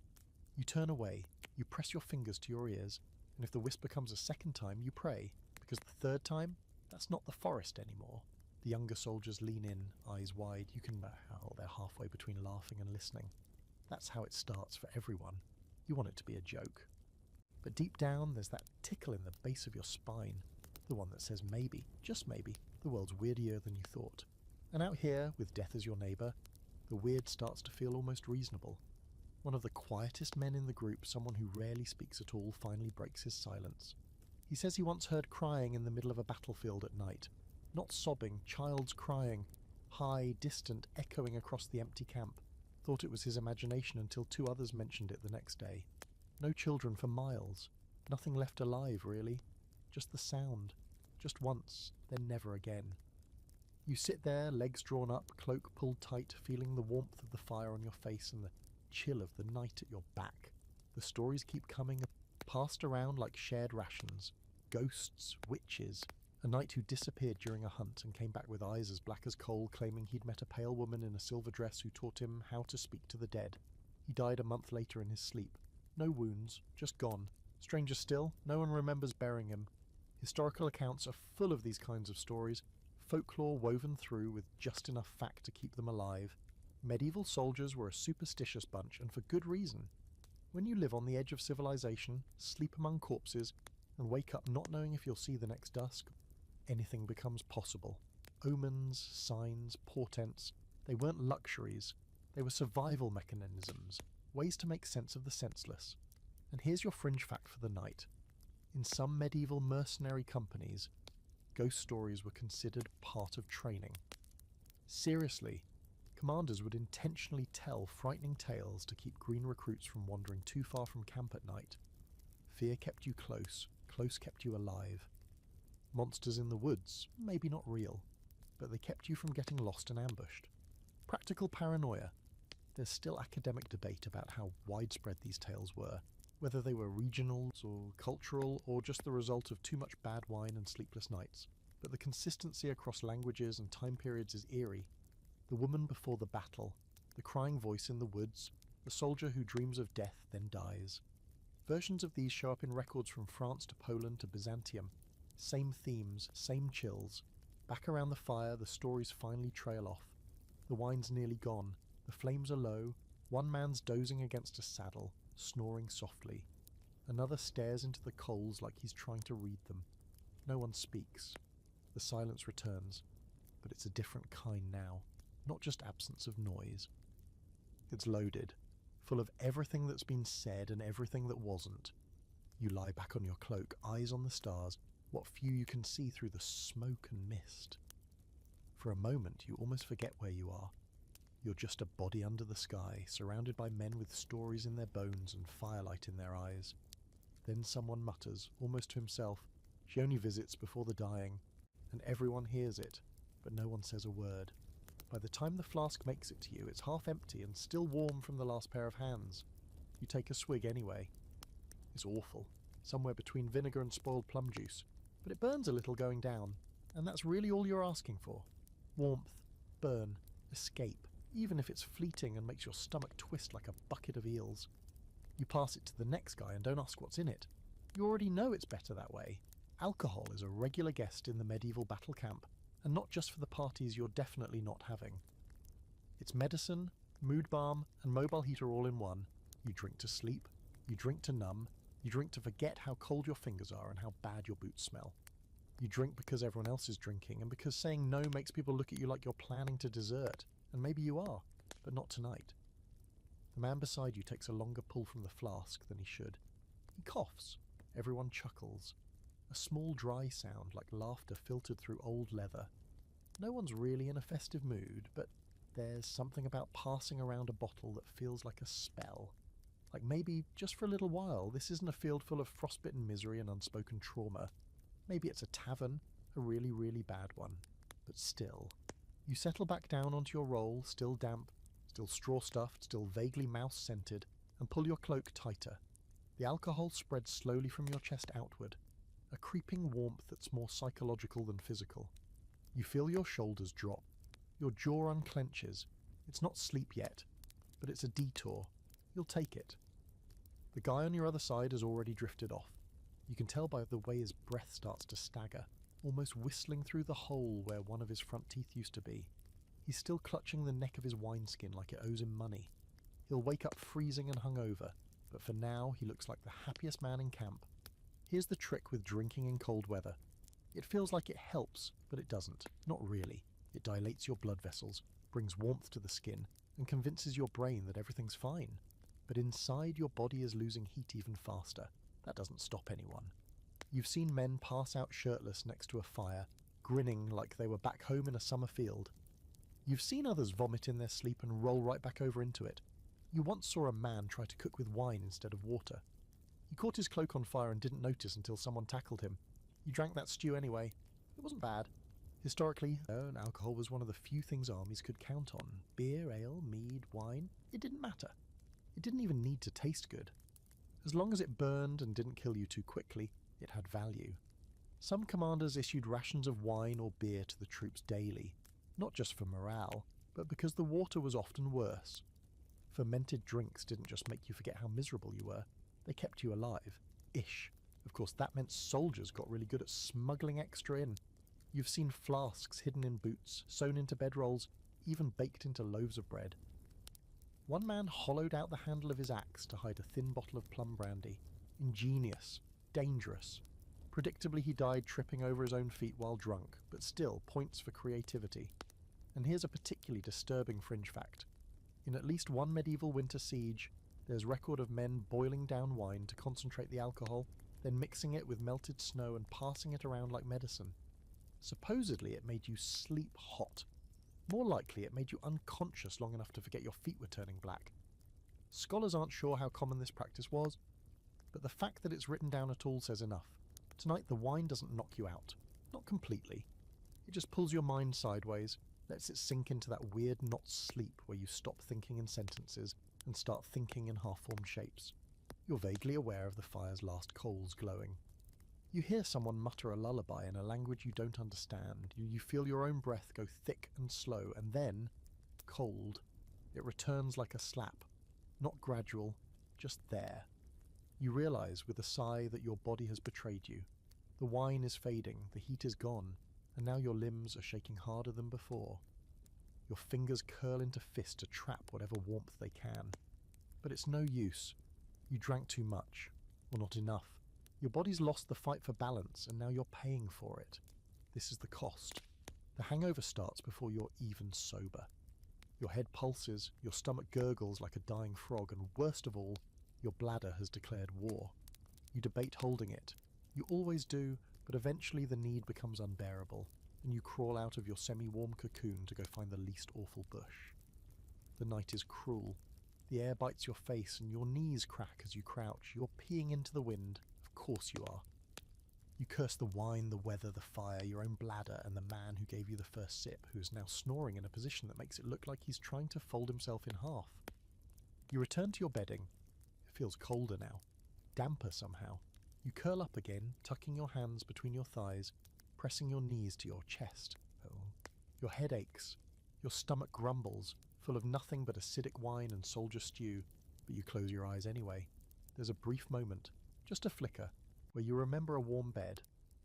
You turn away, you press your fingers to your ears, and if the whisper comes a second time, you pray, because the third time, that's not the forest anymore. The younger soldiers lean in, eyes wide. You can tell they're halfway between laughing and listening. That's how it starts for everyone. You want it to be a joke. But deep down, there's that tickle in the base of your spine, the one that says maybe, just maybe, the world's weirdier than you thought. And out here, with death as your neighbour, the weird starts to feel almost reasonable. One of the quietest men in the group, someone who rarely speaks at all, finally breaks his silence. He says he once heard crying in the middle of a battlefield at night. Not sobbing, child's crying, high, distant, echoing across the empty camp. Thought it was his imagination until two others mentioned it the next day. No children for miles. Nothing left alive, really. Just the sound. Just once, then never again. You sit there, legs drawn up, cloak pulled tight, feeling the warmth of the fire on your face and the chill of the night at your back. The stories keep coming, passed around like shared rations. Ghosts, witches, a knight who disappeared during a hunt and came back with eyes as black as coal, claiming he'd met a pale woman in a silver dress who taught him how to speak to the dead. He died a month later in his sleep. No wounds, just gone. Stranger still, no one remembers burying him. Historical accounts are full of these kinds of stories, folklore woven through with just enough fact to keep them alive. Medieval soldiers were a superstitious bunch, and for good reason. When you live on the edge of civilization, sleep among corpses, and wake up not knowing if you'll see the next dusk, anything becomes possible. Omens, signs, portents, they weren't luxuries. They were survival mechanisms, ways to make sense of the senseless. And here's your fringe fact for the night. In some medieval mercenary companies, ghost stories were considered part of training. Seriously, commanders would intentionally tell frightening tales to keep green recruits from wandering too far from camp at night. Fear kept you close, close kept you alive. Monsters in the woods, maybe not real, but they kept you from getting lost and ambushed. Practical paranoia. There's still academic debate about how widespread these tales were, whether they were regional or cultural or just the result of too much bad wine and sleepless nights. But the consistency across languages and time periods is eerie. The woman before the battle, the crying voice in the woods, the soldier who dreams of death then dies. Versions of these show up in records from France to Poland to Byzantium. Same themes, same chills. Back around the fire, the stories finally trail off. The wine's nearly gone. The flames are low. One man's dozing against a saddle, snoring softly. Another stares into the coals like he's trying to read them. No one speaks. The silence returns, but it's a different kind now. Not just absence of noise. It's loaded, full of everything that's been said and everything that wasn't. You lie back on your cloak, eyes on the stars, what few you can see through the smoke and mist. For a moment, you almost forget where you are. You're just a body under the sky, surrounded by men with stories in their bones and firelight in their eyes. Then someone mutters, almost to himself, "She only visits before the dying," and everyone hears it, but no one says a word. By the time the flask makes it to you, it's half empty and still warm from the last pair of hands. You take a swig anyway. It's awful, somewhere between vinegar and spoiled plum juice. But it burns a little going down, and that's really all you're asking for. Warmth, burn, escape, even if it's fleeting and makes your stomach twist like a bucket of eels. You pass it to the next guy and don't ask what's in it. You already know it's better that way. Alcohol is a regular guest in the medieval battle camp, and not just for the parties you're definitely not having. It's medicine, mood balm, and mobile heater all in one. You drink to sleep, you drink to numb, you drink to forget how cold your fingers are and how bad your boots smell. You drink because everyone else is drinking, and because saying no makes people look at you like you're planning to desert, and maybe you are, but not tonight. The man beside you takes a longer pull from the flask than he should. He coughs. Everyone chuckles. A small dry sound like laughter filtered through old leather. No one's really in a festive mood, but there's something about passing around a bottle that feels like a spell. Like maybe, just for a little while, this isn't a field full of frostbitten misery and unspoken trauma. Maybe it's a tavern, a really, really bad one. But still. You settle back down onto your roll, still damp, still straw-stuffed, still vaguely mouse-scented, and pull your cloak tighter. The alcohol spreads slowly from your chest outward, a creeping warmth that's more psychological than physical. You feel your shoulders drop. Your jaw unclenches. It's not sleep yet, but it's a detour. You'll take it. The guy on your other side has already drifted off. You can tell by the way his breath starts to stagger, almost whistling through the hole where one of his front teeth used to be. He's still clutching the neck of his wineskin like it owes him money. He'll wake up freezing and hungover, but for now he looks like the happiest man in camp. Here's the trick with drinking in cold weather. It feels like it helps, but it doesn't. Not really. It dilates your blood vessels, brings warmth to the skin, and convinces your brain that everything's fine. But inside, your body is losing heat even faster. That doesn't stop anyone. You've seen men pass out shirtless next to a fire, grinning like they were back home in a summer field. You've seen others vomit in their sleep and roll right back over into it. You once saw a man try to cook with wine instead of water. He caught his cloak on fire and didn't notice until someone tackled him. You drank that stew anyway. It wasn't bad. Historically, alcohol was one of the few things armies could count on. Beer, ale, mead, wine, it didn't matter. It didn't even need to taste good. As long as it burned and didn't kill you too quickly, it had value. Some commanders issued rations of wine or beer to the troops daily, not just for morale, but because the water was often worse. Fermented drinks didn't just make you forget how miserable you were, they kept you alive. Ish. Of course, that meant soldiers got really good at smuggling extra in. You've seen flasks hidden in boots, sewn into bedrolls, even baked into loaves of bread. One man hollowed out the handle of his axe to hide a thin bottle of plum brandy. Ingenious. Dangerous. Predictably, he died tripping over his own feet while drunk, but still points for creativity. And here's a particularly disturbing fringe fact. In at least one medieval winter siege, there's record of men boiling down wine to concentrate the alcohol, then mixing it with melted snow and passing it around like medicine. Supposedly it made you sleep hot. More likely it made you unconscious long enough to forget your feet were turning black. Scholars aren't sure how common this practice was, but the fact that it's written down at all says enough. Tonight the wine doesn't knock you out. Not completely. It just pulls your mind sideways, lets it sink into that weird not sleep where you stop thinking in sentences and start thinking in half-formed shapes. You're vaguely aware of the fire's last coals glowing. You hear someone mutter a lullaby in a language you don't understand. You feel your own breath go thick and slow, and then, cold. It returns like a slap. Not gradual, just there. You realize with a sigh that your body has betrayed you. The wine is fading, the heat is gone, and now your limbs are shaking harder than before. Your fingers curl into fists to trap whatever warmth they can. But it's no use. You drank too much, or not enough. Your body's lost the fight for balance, and now you're paying for it. This is the cost. The hangover starts before you're even sober. Your head pulses, your stomach gurgles like a dying frog, and worst of all, your bladder has declared war. You debate holding it. You always do, but eventually the need becomes unbearable, and you crawl out of your semi-warm cocoon to go find the least awful bush. The night is cruel. The air bites your face, and your knees crack as you crouch. You're peeing into the wind. Of course you are. You curse the wine, the weather, the fire, your own bladder, and the man who gave you the first sip, who is now snoring in a position that makes it look like he's trying to fold himself in half. You return to your bedding. It feels colder now. Damper somehow. You curl up again, tucking your hands between your thighs, pressing your knees to your chest. Your head aches. Your stomach grumbles, full of nothing but acidic wine and soldier stew, but you close your eyes anyway. There's a brief moment, just a flicker, where you remember a warm bed,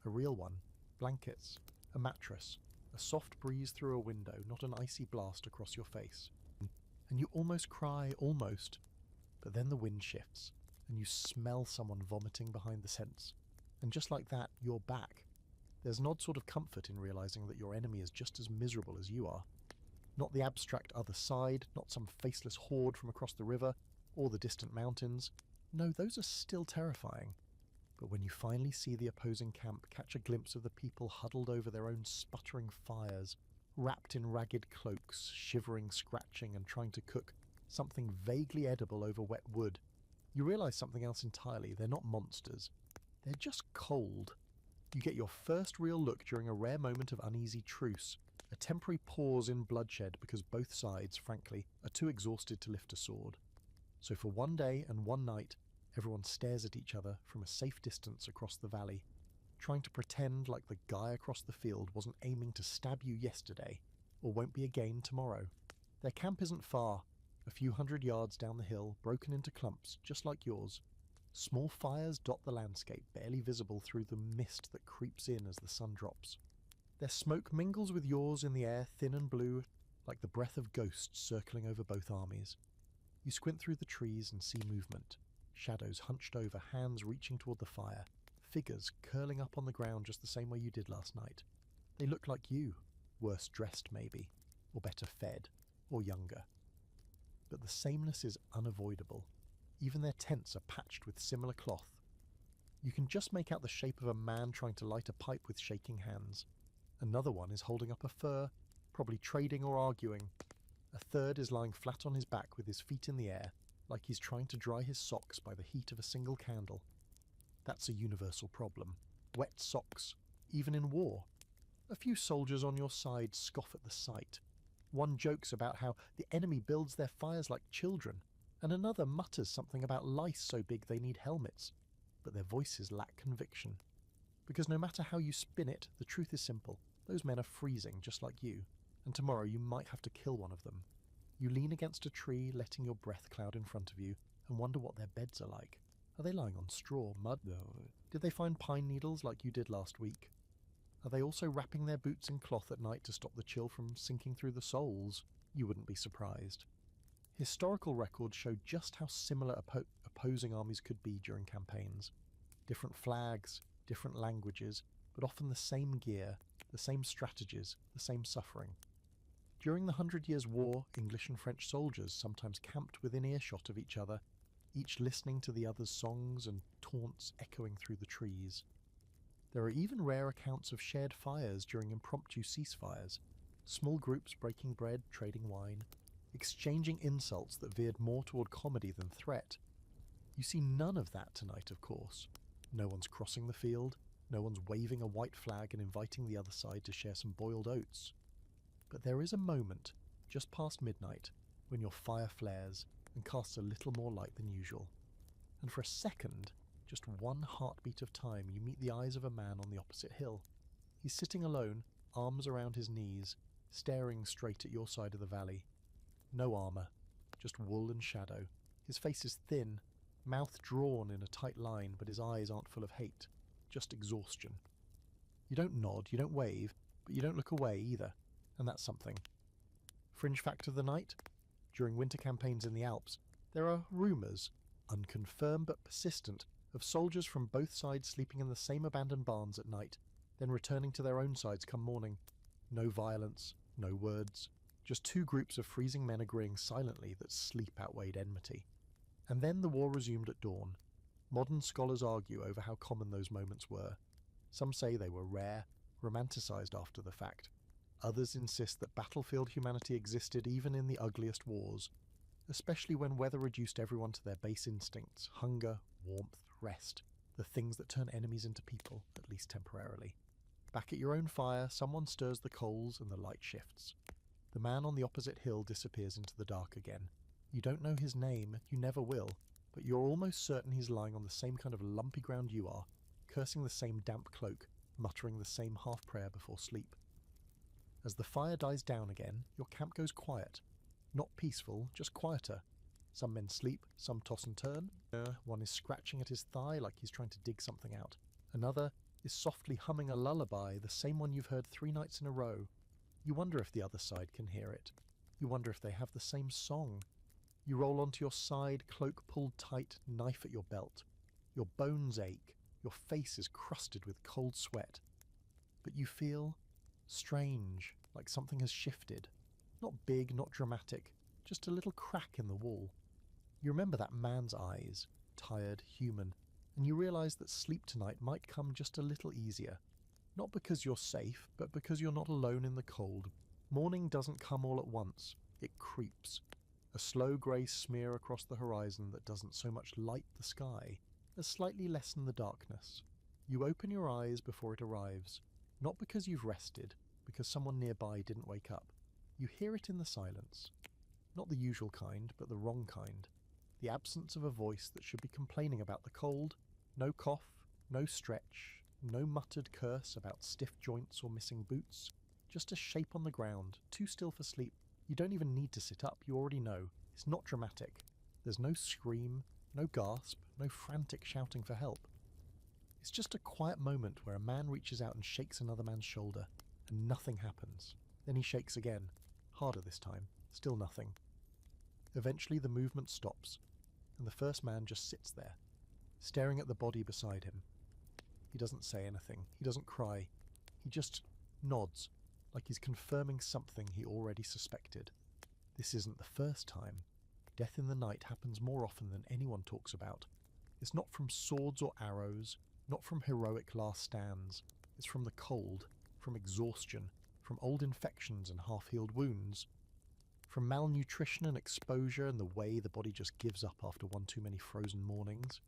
a real one, blankets, a mattress, a soft breeze through a window, not an icy blast across your face. And you almost cry, almost, but then the wind shifts, and you smell someone vomiting behind the scents. And just like that, you're back. There's an odd sort of comfort in realizing that your enemy is just as miserable as you are. Not the abstract other side, not some faceless horde from across the river, or the distant mountains. No, those are still terrifying. But when you finally see the opposing camp, catch a glimpse of the people huddled over their own sputtering fires, wrapped in ragged cloaks, shivering, scratching, and trying to cook something vaguely edible over wet wood, you realize something else entirely. They're not monsters. They're just cold. You get your first real look during a rare moment of uneasy truce, a temporary pause in bloodshed because both sides, frankly, are too exhausted to lift a sword. So for one day and one night, everyone stares at each other from a safe distance across the valley, trying to pretend like the guy across the field wasn't aiming to stab you yesterday, or won't be again tomorrow. Their camp isn't far, a few 100 yards down the hill, broken into clumps, just like yours. Small fires dot the landscape, barely visible through the mist that creeps in as the sun drops. Their smoke mingles with yours in the air, thin and blue, like the breath of ghosts circling over both armies. You squint through the trees and see movement. Shadows hunched over, hands reaching toward the fire. Figures curling up on the ground just the same way you did last night. They look like you, worse dressed maybe, or better fed, or younger. But the sameness is unavoidable. Even their tents are patched with similar cloth. You can just make out the shape of a man trying to light a pipe with shaking hands. Another one is holding up a fur, probably trading or arguing. A third is lying flat on his back with his feet in the air, like he's trying to dry his socks by the heat of a single candle. That's a universal problem. Wet socks, even in war. A few soldiers on your side scoff at the sight. One jokes about how the enemy builds their fires like children, and another mutters something about lice so big they need helmets. But their voices lack conviction. Because no matter how you spin it, the truth is simple. Those men are freezing just like you, and tomorrow you might have to kill one of them. You lean against a tree, letting your breath cloud in front of you, and wonder what their beds are like. Are they lying on straw, mud? Did they find pine needles like you did last week? Are they also wrapping their boots in cloth at night to stop the chill from sinking through the soles? You wouldn't be surprised. Historical records show just how similar opposing armies could be during campaigns. Different flags, different languages, but often the same gear, the same strategies, the same suffering. During the 100 Years' War, English and French soldiers sometimes camped within earshot of each other, each listening to the other's songs and taunts echoing through the trees. There are even rare accounts of shared fires during impromptu ceasefires, small groups breaking bread, trading wine, exchanging insults that veered more toward comedy than threat. You see none of that tonight, of course. No one's crossing the field, no one's waving a white flag and inviting the other side to share some boiled oats. But there is a moment, just past midnight, when your fire flares and casts a little more light than usual. And for a second, just one heartbeat of time, you meet the eyes of a man on the opposite hill. He's sitting alone, arms around his knees, staring straight at your side of the valley. No armor, just wool and shadow. His face is thin, mouth drawn in a tight line, but his eyes aren't full of hate, just exhaustion. You don't nod, you don't wave, but you don't look away either, and that's something. Fringe fact of the night? During winter campaigns in the Alps, there are rumours, unconfirmed but persistent, of soldiers from both sides sleeping in the same abandoned barns at night, then returning to their own sides come morning. No violence, no words, just two groups of freezing men agreeing silently that sleep outweighed enmity. And then the war resumed at dawn. Modern scholars argue over how common those moments were. Some say they were rare, romanticised after the fact. Others insist that battlefield humanity existed even in the ugliest wars, especially when weather reduced everyone to their base instincts: hunger, warmth, rest, the things that turn enemies into people, at least temporarily. Back at your own fire, someone stirs the coals and the light shifts. The man on the opposite hill disappears into the dark again. You don't know his name, you never will, but you're almost certain he's lying on the same kind of lumpy ground you are, cursing the same damp cloak, muttering the same half-prayer before sleep. As the fire dies down again, your camp goes quiet. Not peaceful, just quieter. Some men sleep, some toss and turn. One is scratching at his thigh like he's trying to dig something out. Another is softly humming a lullaby, the same one you've heard 3 nights in a row. You wonder if the other side can hear it. You wonder if they have the same song. You roll onto your side, cloak pulled tight, knife at your belt. Your bones ache. Your face is crusted with cold sweat. But you feel strange, like something has shifted. Not big, not dramatic, just a little crack in the wall. You remember that man's eyes, tired, human, and you realise that sleep tonight might come just a little easier. Not because you're safe, but because you're not alone in the cold. Morning doesn't come all at once. It creeps. A slow grey smear across the horizon that doesn't so much light the sky as slightly lessen the darkness. You open your eyes before it arrives, not because you've rested, because someone nearby didn't wake up. You hear it in the silence. Not the usual kind, but the wrong kind. The absence of a voice that should be complaining about the cold. No cough, no stretch, no muttered curse about stiff joints or missing boots. Just a shape on the ground, too still for sleep. You don't even need to sit up, you already know. It's not dramatic. There's no scream, no gasp, no frantic shouting for help. It's just a quiet moment where a man reaches out and shakes another man's shoulder, and nothing happens. Then he shakes again, harder this time, still nothing. Eventually the movement stops, and the first man just sits there, staring at the body beside him. He doesn't say anything, he doesn't cry, he just nods, like he's confirming something he already suspected. This isn't the first time. Death in the night happens more often than anyone talks about. It's not from swords or arrows, not from heroic last stands. It's from the cold, from exhaustion, from old infections and half-healed wounds, from malnutrition and exposure and the way the body just gives up after one too many frozen mornings.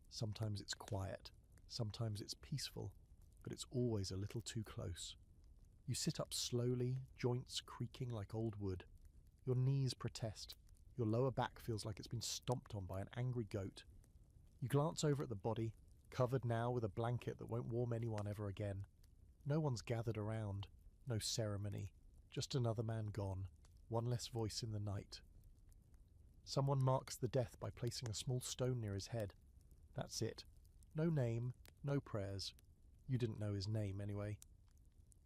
Sometimes it's quiet, sometimes it's peaceful, but it's always a little too close. You sit up slowly, joints creaking like old wood. Your knees protest. Your lower back feels like it's been stomped on by an angry goat. You glance over at the body, covered now with a blanket that won't warm anyone ever again. No one's gathered around, no ceremony, just another man gone, one less voice in the night. Someone marks the death by placing a small stone near his head. That's it. No name, no prayers. You didn't know his name anyway.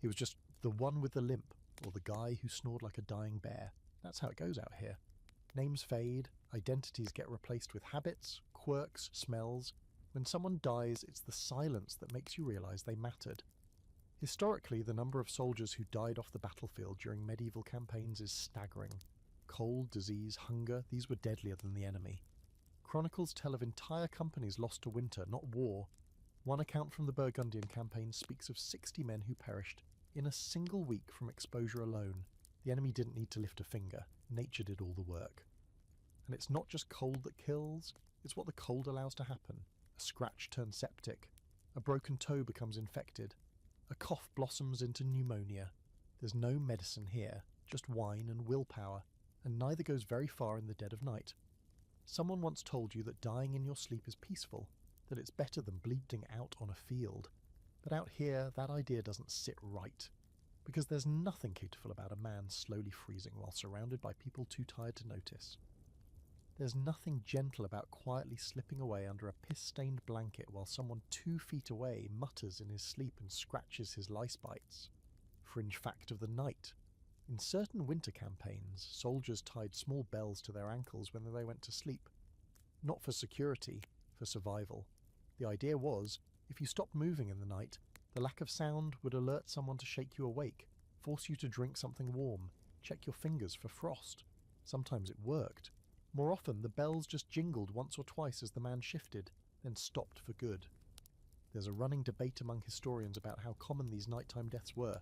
He was just the one with the limp, or the guy who snored like a dying bear. That's how it goes out here. Names fade, identities get replaced with habits, quirks, smells. When someone dies, it's the silence that makes you realise they mattered. Historically, the number of soldiers who died off the battlefield during medieval campaigns is staggering. Cold, disease, hunger, these were deadlier than the enemy. Chronicles tell of entire companies lost to winter, not war. One account from the Burgundian campaign speaks of 60 men who perished in a single week from exposure alone. The enemy didn't need to lift a finger. Nature did all the work. And it's not just cold that kills, it's what the cold allows to happen. A scratch turns septic. A broken toe becomes infected. A cough blossoms into pneumonia. There's no medicine here, just wine and willpower, and neither goes very far in the dead of night. Someone once told you that dying in your sleep is peaceful, that it's better than bleeding out on a field. But out here, that idea doesn't sit right. Because there's nothing beautiful about a man slowly freezing while surrounded by people too tired to notice. There's nothing gentle about quietly slipping away under a piss-stained blanket while someone 2 feet away mutters in his sleep and scratches his lice bites. Fringe fact of the night. In certain winter campaigns, soldiers tied small bells to their ankles when they went to sleep. Not for security, for survival. The idea was, if you stopped moving in the night, the lack of sound would alert someone to shake you awake, force you to drink something warm, check your fingers for frost. Sometimes it worked. More often, the bells just jingled once or twice as the man shifted, then stopped for good. There's a running debate among historians about how common these nighttime deaths were.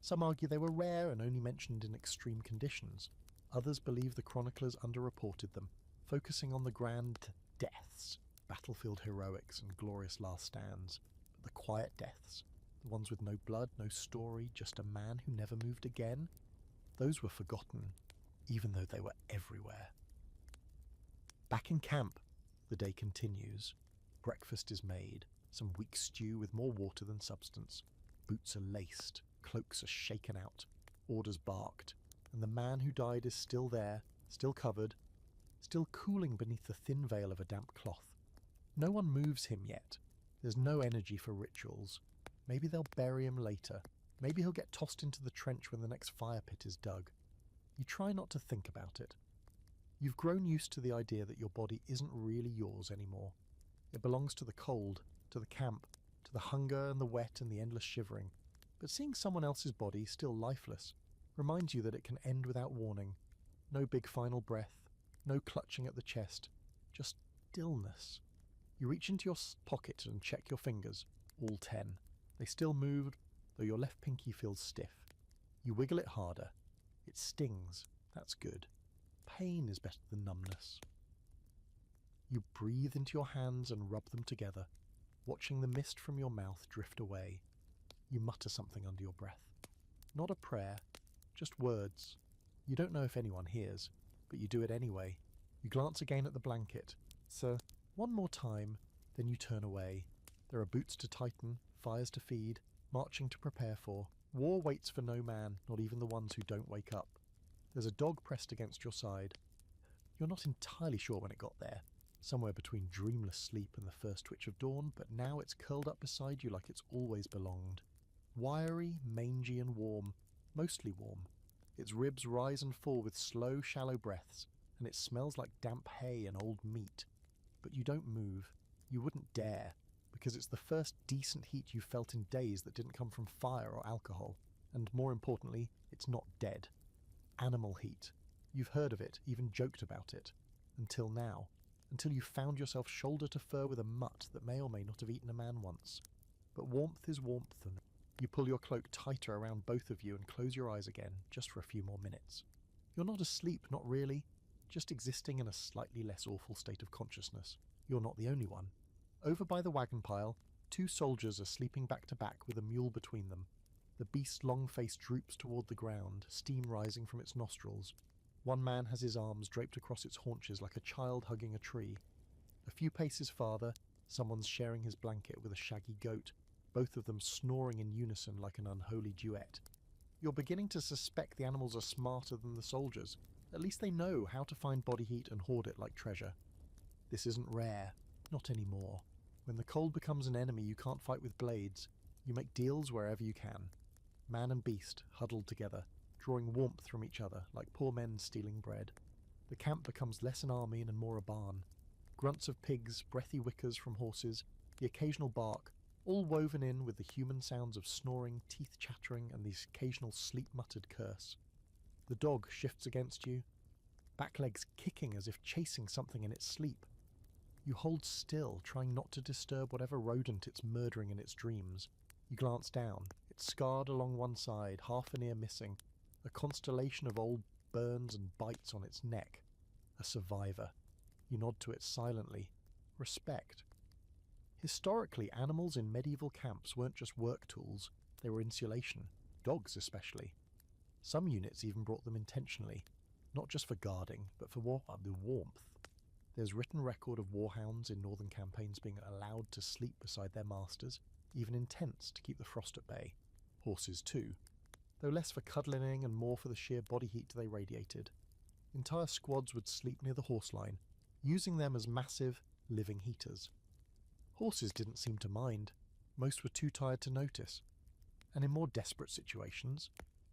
Some argue they were rare and only mentioned in extreme conditions. Others believe the chroniclers underreported them, focusing on the grand deaths, battlefield heroics and glorious last stands. But the quiet deaths, the ones with no blood, no story, just a man who never moved again, those were forgotten, even though they were everywhere. Back in camp, The day continues. Breakfast is made, some weak stew with more water than substance. Boots are laced, cloaks are shaken out, orders barked, and the man who died is still there, still covered, still cooling beneath the thin veil of a damp cloth. No one moves him yet. There's no energy for rituals. Maybe they'll bury him later. Maybe he'll get tossed into the trench when the next fire pit is dug. You try not to think about it. You've grown used to the idea that your body isn't really yours anymore. It belongs to the cold, to the camp, to the hunger and the wet and the endless shivering. But seeing someone else's body, still lifeless, reminds you that it can end without warning. No big final breath, no clutching at the chest, just stillness. You reach into your pocket and check your fingers, all 10. They still move, though your left pinky feels stiff. You wiggle it harder. It stings. That's good. Pain is better than numbness. You breathe into your hands and rub them together, watching the mist from your mouth drift away. You mutter something under your breath. Not a prayer, just words. You don't know if anyone hears, but you do it anyway. You glance again at the blanket. So, one more time, then you turn away. There are boots to tighten, fires to feed, marching to prepare for. War waits for no man, not even the ones who don't wake up. There's a dog pressed against your side. You're not entirely sure when it got there, somewhere between dreamless sleep and the first twitch of dawn, but now it's curled up beside you like it's always belonged. Wiry, mangy and warm, mostly warm. Its ribs rise and fall with slow, shallow breaths, and it smells like damp hay and old meat. But you don't move. You wouldn't dare, because it's the first decent heat you've felt in days that didn't come from fire or alcohol. And more importantly, it's not dead. Animal heat. You've heard of it, even joked about it. Until now. Until you found yourself shoulder to fur with a mutt that may or may not have eaten a man once. But warmth is warmth, and you pull your cloak tighter around both of you and close your eyes again, just for a few more minutes. You're not asleep, not really. Just existing in a slightly less awful state of consciousness. You're not the only one. Over by the wagon pile, 2 soldiers are sleeping back to back with a mule between them. The beast's long face droops toward the ground, steam rising from its nostrils. One man has his arms draped across its haunches like a child hugging a tree. A few paces farther, someone's sharing his blanket with a shaggy goat, both of them snoring in unison like an unholy duet. You're beginning to suspect the animals are smarter than the soldiers. At least they know how to find body heat and hoard it like treasure. This isn't rare. Not anymore. When the cold becomes an enemy you can't fight with blades, you make deals wherever you can. Man and beast huddled together, drawing warmth from each other like poor men stealing bread. The camp becomes less an army and more a barn. Grunts of pigs, breathy whickers from horses, the occasional bark, all woven in with the human sounds of snoring, teeth chattering, and the occasional sleep-muttered curse. The dog shifts against you, back legs kicking as if chasing something in its sleep. You hold still, trying not to disturb whatever rodent it's murdering in its dreams. You glance down. It's scarred along one side, half an ear missing, a constellation of old burns and bites on its neck. A survivor. You nod to it silently. Respect. Historically, animals in medieval camps weren't just work tools, they were insulation. Dogs especially. Some units even brought them intentionally, not just for guarding, but for the warmth. There's written record of warhounds in northern campaigns being allowed to sleep beside their masters, even in tents to keep the frost at bay. Horses too, though less for cuddling and more for the sheer body heat they radiated. Entire squads would sleep near the horse line, using them as massive, living heaters. Horses didn't seem to mind. Most were too tired to notice. And in more desperate situations,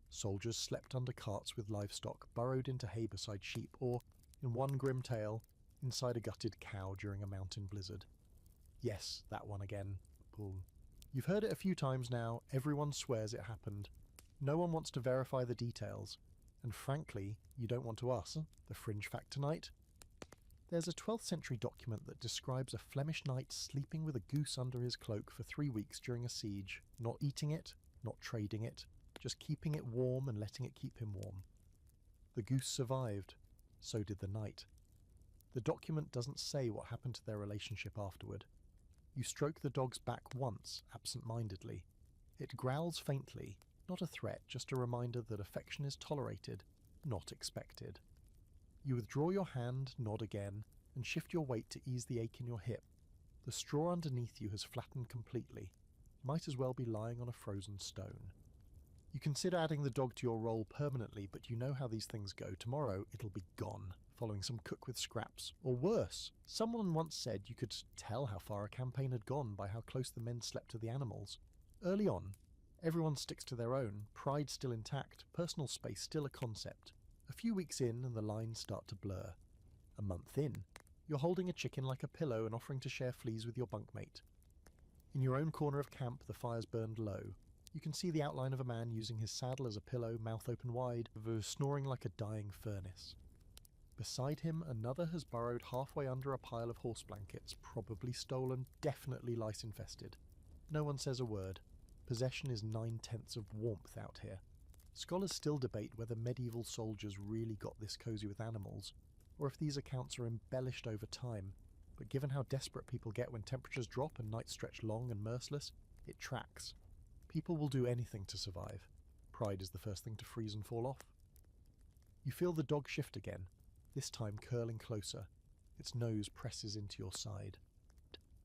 soldiers slept under carts with livestock burrowed into hay beside sheep, or, in one grim tale, inside a gutted cow during a mountain blizzard. Yes, that one again. Boom. You've heard it a few times now, everyone swears it happened. No one wants to verify the details, and frankly, you don't want to ask. The fringe fact tonight? There's a 12th century document that describes a Flemish knight sleeping with a goose under his cloak for 3 weeks during a siege, not eating it, not trading it, just keeping it warm and letting it keep him warm. The goose survived. So did the knight. The document doesn't say what happened to their relationship afterward. You stroke the dog's back once, absent-mindedly. It growls faintly, not a threat, just a reminder that affection is tolerated, not expected. You withdraw your hand, nod again, and shift your weight to ease the ache in your hip. The straw underneath you has flattened completely. Might as well be lying on a frozen stone. You consider adding the dog to your roll permanently, but you know how these things go. Tomorrow it'll be gone, following some cook with scraps. Or worse, someone once said you could tell how far a campaign had gone by how close the men slept to the animals. Early on, everyone sticks to their own, pride still intact, personal space still a concept. A few weeks in and the lines start to blur. A month in, you're holding a chicken like a pillow and offering to share fleas with your bunkmate. In your own corner of camp, the fire's burned low. You can see the outline of a man using his saddle as a pillow, mouth open wide, snoring like a dying furnace. Beside him, another has burrowed halfway under a pile of horse blankets, probably stolen, definitely lice-infested. No one says a word. Possession is 9/10 of warmth out here. Scholars still debate whether medieval soldiers really got this cosy with animals, or if these accounts are embellished over time, but given how desperate people get when temperatures drop and nights stretch long and merciless, it tracks. People will do anything to survive. Pride is the first thing to freeze and fall off. You feel the dog shift again, this time curling closer. Its nose presses into your side.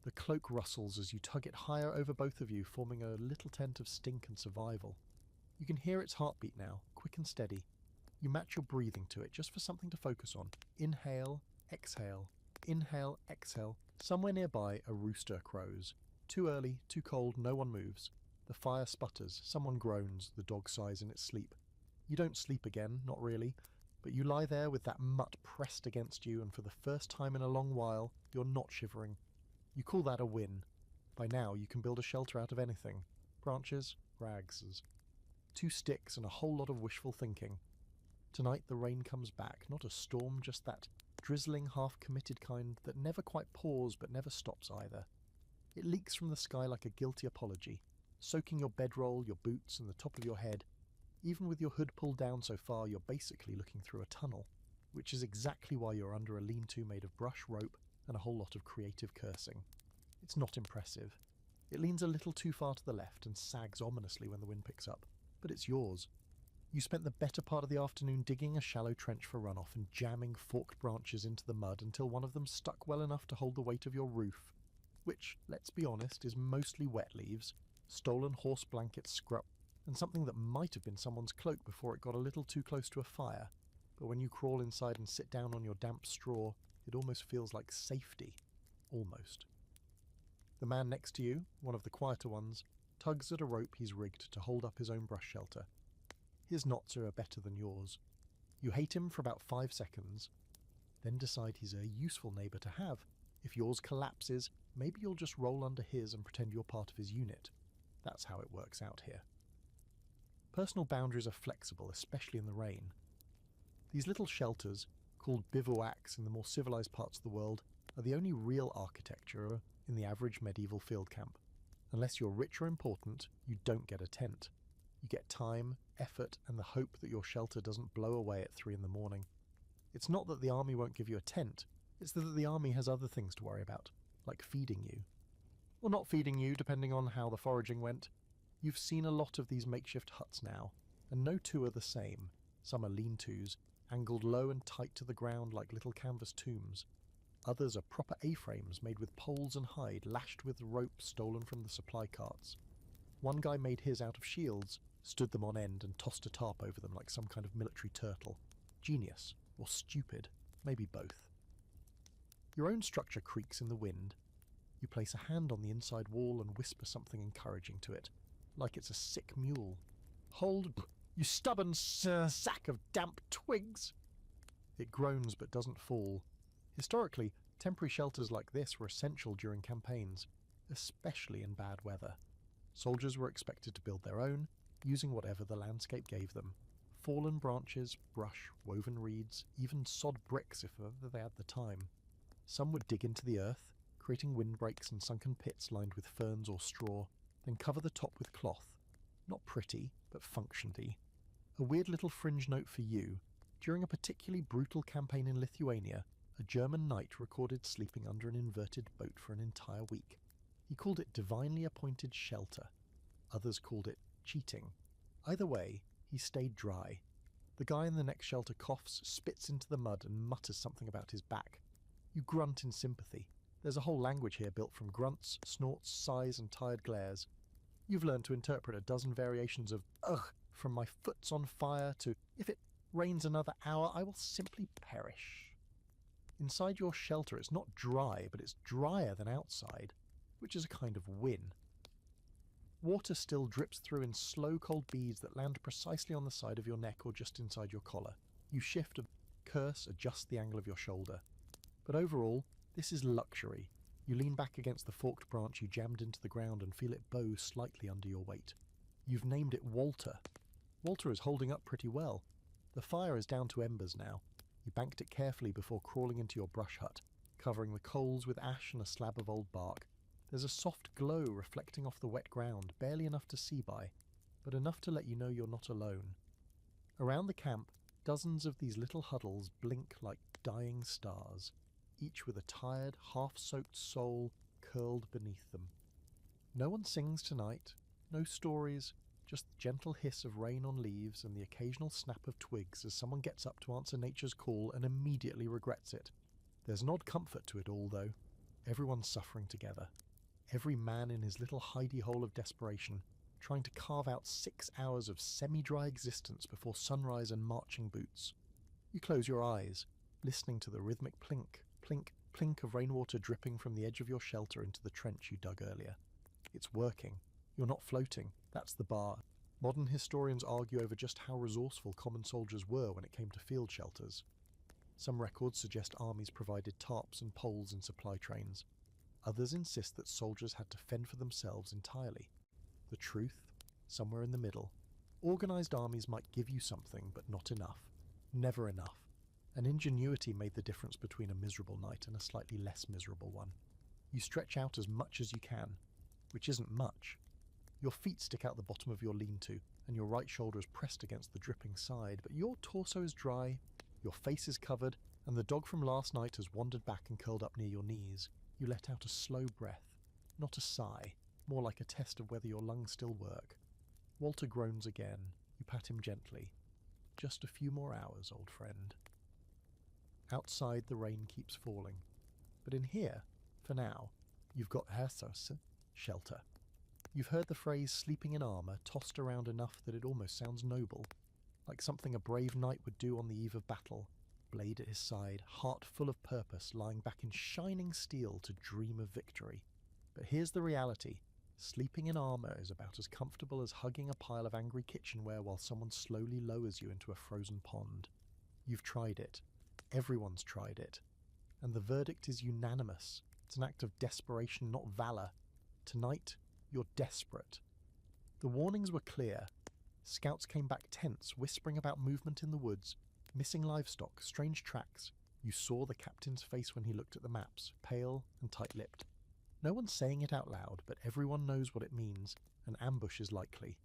The cloak rustles as you tug it higher over both of you, forming a little tent of stink and survival. You can hear its heartbeat now, quick and steady. You match your breathing to it, just for something to focus on. Inhale, exhale. Inhale, exhale. Somewhere nearby, a rooster crows. Too early, too cold, no one moves. The fire sputters, someone groans, the dog sighs in its sleep. You don't sleep again, not really, but you lie there with that mutt pressed against you, and for the first time in a long while, you're not shivering. You call that a win. By now, you can build a shelter out of anything. Branches, rags. 2 sticks and a whole lot of wishful thinking. Tonight the rain comes back, not a storm, just that drizzling, half-committed kind that never quite pours but never stops either. It leaks from the sky like a guilty apology, soaking your bedroll, your boots, and the top of your head. Even with your hood pulled down so far, you're basically looking through a tunnel, which is exactly why you're under a lean-to made of brush, rope, and a whole lot of creative cursing. It's not impressive. It leans a little too far to the left and sags ominously when the wind picks up, but it's yours. You spent the better part of the afternoon digging a shallow trench for runoff and jamming forked branches into the mud until one of them stuck well enough to hold the weight of your roof, which, let's be honest, is mostly wet leaves, stolen horse blankets, scrub, and something that might have been someone's cloak before it got a little too close to a fire. But when you crawl inside and sit down on your damp straw, it almost feels like safety. Almost. The man next to you, one of the quieter ones, tugs at a rope he's rigged to hold up his own brush shelter. His knots are better than yours. You hate him for about 5 seconds, then decide he's a useful neighbour to have. If yours collapses, maybe you'll just roll under his and pretend you're part of his unit. That's how it works out here. Personal boundaries are flexible, especially in the rain. These little shelters, called bivouacs in the more civilized parts of the world, are the only real architecture in the average medieval field camp. Unless you're rich or important, you don't get a tent. You get time, effort, and the hope that your shelter doesn't blow away at 3 in the morning. It's not that the army won't give you a tent, it's that the army has other things to worry about, like feeding you. Or not feeding you, depending on how the foraging went. You've seen a lot of these makeshift huts now, and no two are the same. Some are lean-tos, angled low and tight to the ground like little canvas tombs. Others are proper A-frames made with poles and hide, lashed with rope stolen from the supply carts. One guy made his out of shields, stood them on end and tossed a tarp over them like some kind of military turtle. Genius, or stupid, maybe both. Your own structure creaks in the wind. You place a hand on the inside wall and whisper something encouraging to it, like it's a sick mule. "Hold, you stubborn sack of damp twigs!" It groans but doesn't fall. Historically, temporary shelters like this were essential during campaigns, especially in bad weather. Soldiers were expected to build their own, using whatever the landscape gave them. Fallen branches, brush, woven reeds, even sod bricks if ever they had the time. Some would dig into the earth, creating windbreaks and sunken pits lined with ferns or straw, then cover the top with cloth. Not pretty, but functionally. A weird little fringe note for you. During a particularly brutal campaign in Lithuania, a German knight recorded sleeping under an inverted boat for an entire week. He called it divinely appointed shelter. Others called it cheating. Either way, he stayed dry. The guy in the next shelter coughs, spits into the mud, and mutters something about his back. You grunt in sympathy. There's a whole language here built from grunts, snorts, sighs, and tired glares. You've learned to interpret a dozen variations of ugh, from my foot's on fire to if it rains another hour, I will simply perish. Inside your shelter, it's not dry, but it's drier than outside, which is a kind of win. Water still drips through in slow, cold beads that land precisely on the side of your neck or just inside your collar. You shift, curse, adjust the angle of your shoulder. But overall, this is luxury. You lean back against the forked branch you jammed into the ground and feel it bow slightly under your weight. You've named it Walter. Walter is holding up pretty well. The fire is down to embers now. You banked it carefully before crawling into your brush hut, covering the coals with ash and a slab of old bark. There's a soft glow reflecting off the wet ground, barely enough to see by, but enough to let you know you're not alone. Around the camp, dozens of these little huddles blink like dying stars, each with a tired, half-soaked soul curled beneath them. No one sings tonight, no stories, just the gentle hiss of rain on leaves and the occasional snap of twigs as someone gets up to answer nature's call and immediately regrets it. There's an odd comfort to it all, though. Everyone's suffering together. Every man in his little hidey hole of desperation, trying to carve out 6 hours of semi-dry existence before sunrise and marching boots. You close your eyes, listening to the rhythmic plink, plink, plink of rainwater dripping from the edge of your shelter into the trench you dug earlier. It's working. You're not floating. That's the bar. Modern historians argue over just how resourceful common soldiers were when it came to field shelters. Some records suggest armies provided tarps and poles in supply trains. Others insist that soldiers had to fend for themselves entirely. The truth? Somewhere in the middle. Organised armies might give you something, but not enough. Never enough. And ingenuity made the difference between a miserable night and a slightly less miserable one. You stretch out as much as you can, which isn't much. Your feet stick out the bottom of your lean-to, and your right shoulder is pressed against the dripping side, but your torso is dry, your face is covered, and the dog from last night has wandered back and curled up near your knees. You let out a slow breath, not a sigh, more like a test of whether your lungs still work. Walter groans again. You pat him gently. Just a few more hours, old friend. Outside, the rain keeps falling. But in here, for now, you've got Herthos, shelter. You've heard the phrase sleeping in armour tossed around enough that it almost sounds noble, like something a brave knight would do on the eve of battle, blade at his side, heart full of purpose, lying back in shining steel to dream of victory. But here's the reality. Sleeping in armour is about as comfortable as hugging a pile of angry kitchenware while someone slowly lowers you into a frozen pond. You've tried it. Everyone's tried it. And the verdict is unanimous. It's an act of desperation, not valour. Tonight, you're desperate. The warnings were clear. Scouts came back tense, whispering about movement in the woods, missing livestock, strange tracks. You saw the captain's face when he looked at the maps, pale and tight-lipped. No one's saying it out loud, but everyone knows what it means. An ambush is likely.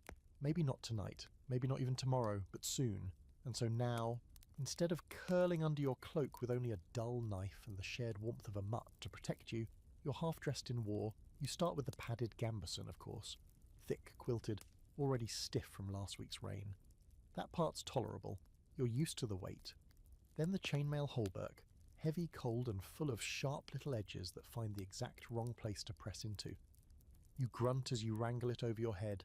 Maybe not tonight, maybe not even tomorrow, but soon. And so now, instead of curling under your cloak with only a dull knife and the shared warmth of a mutt to protect you, you're half-dressed in war. You start with the padded gambeson, of course. Thick, quilted, already stiff from last week's rain. That part's tolerable. You're used to the weight. Then the chainmail hauberk, heavy, cold, and full of sharp little edges that find the exact wrong place to press into. You grunt as you wrangle it over your head,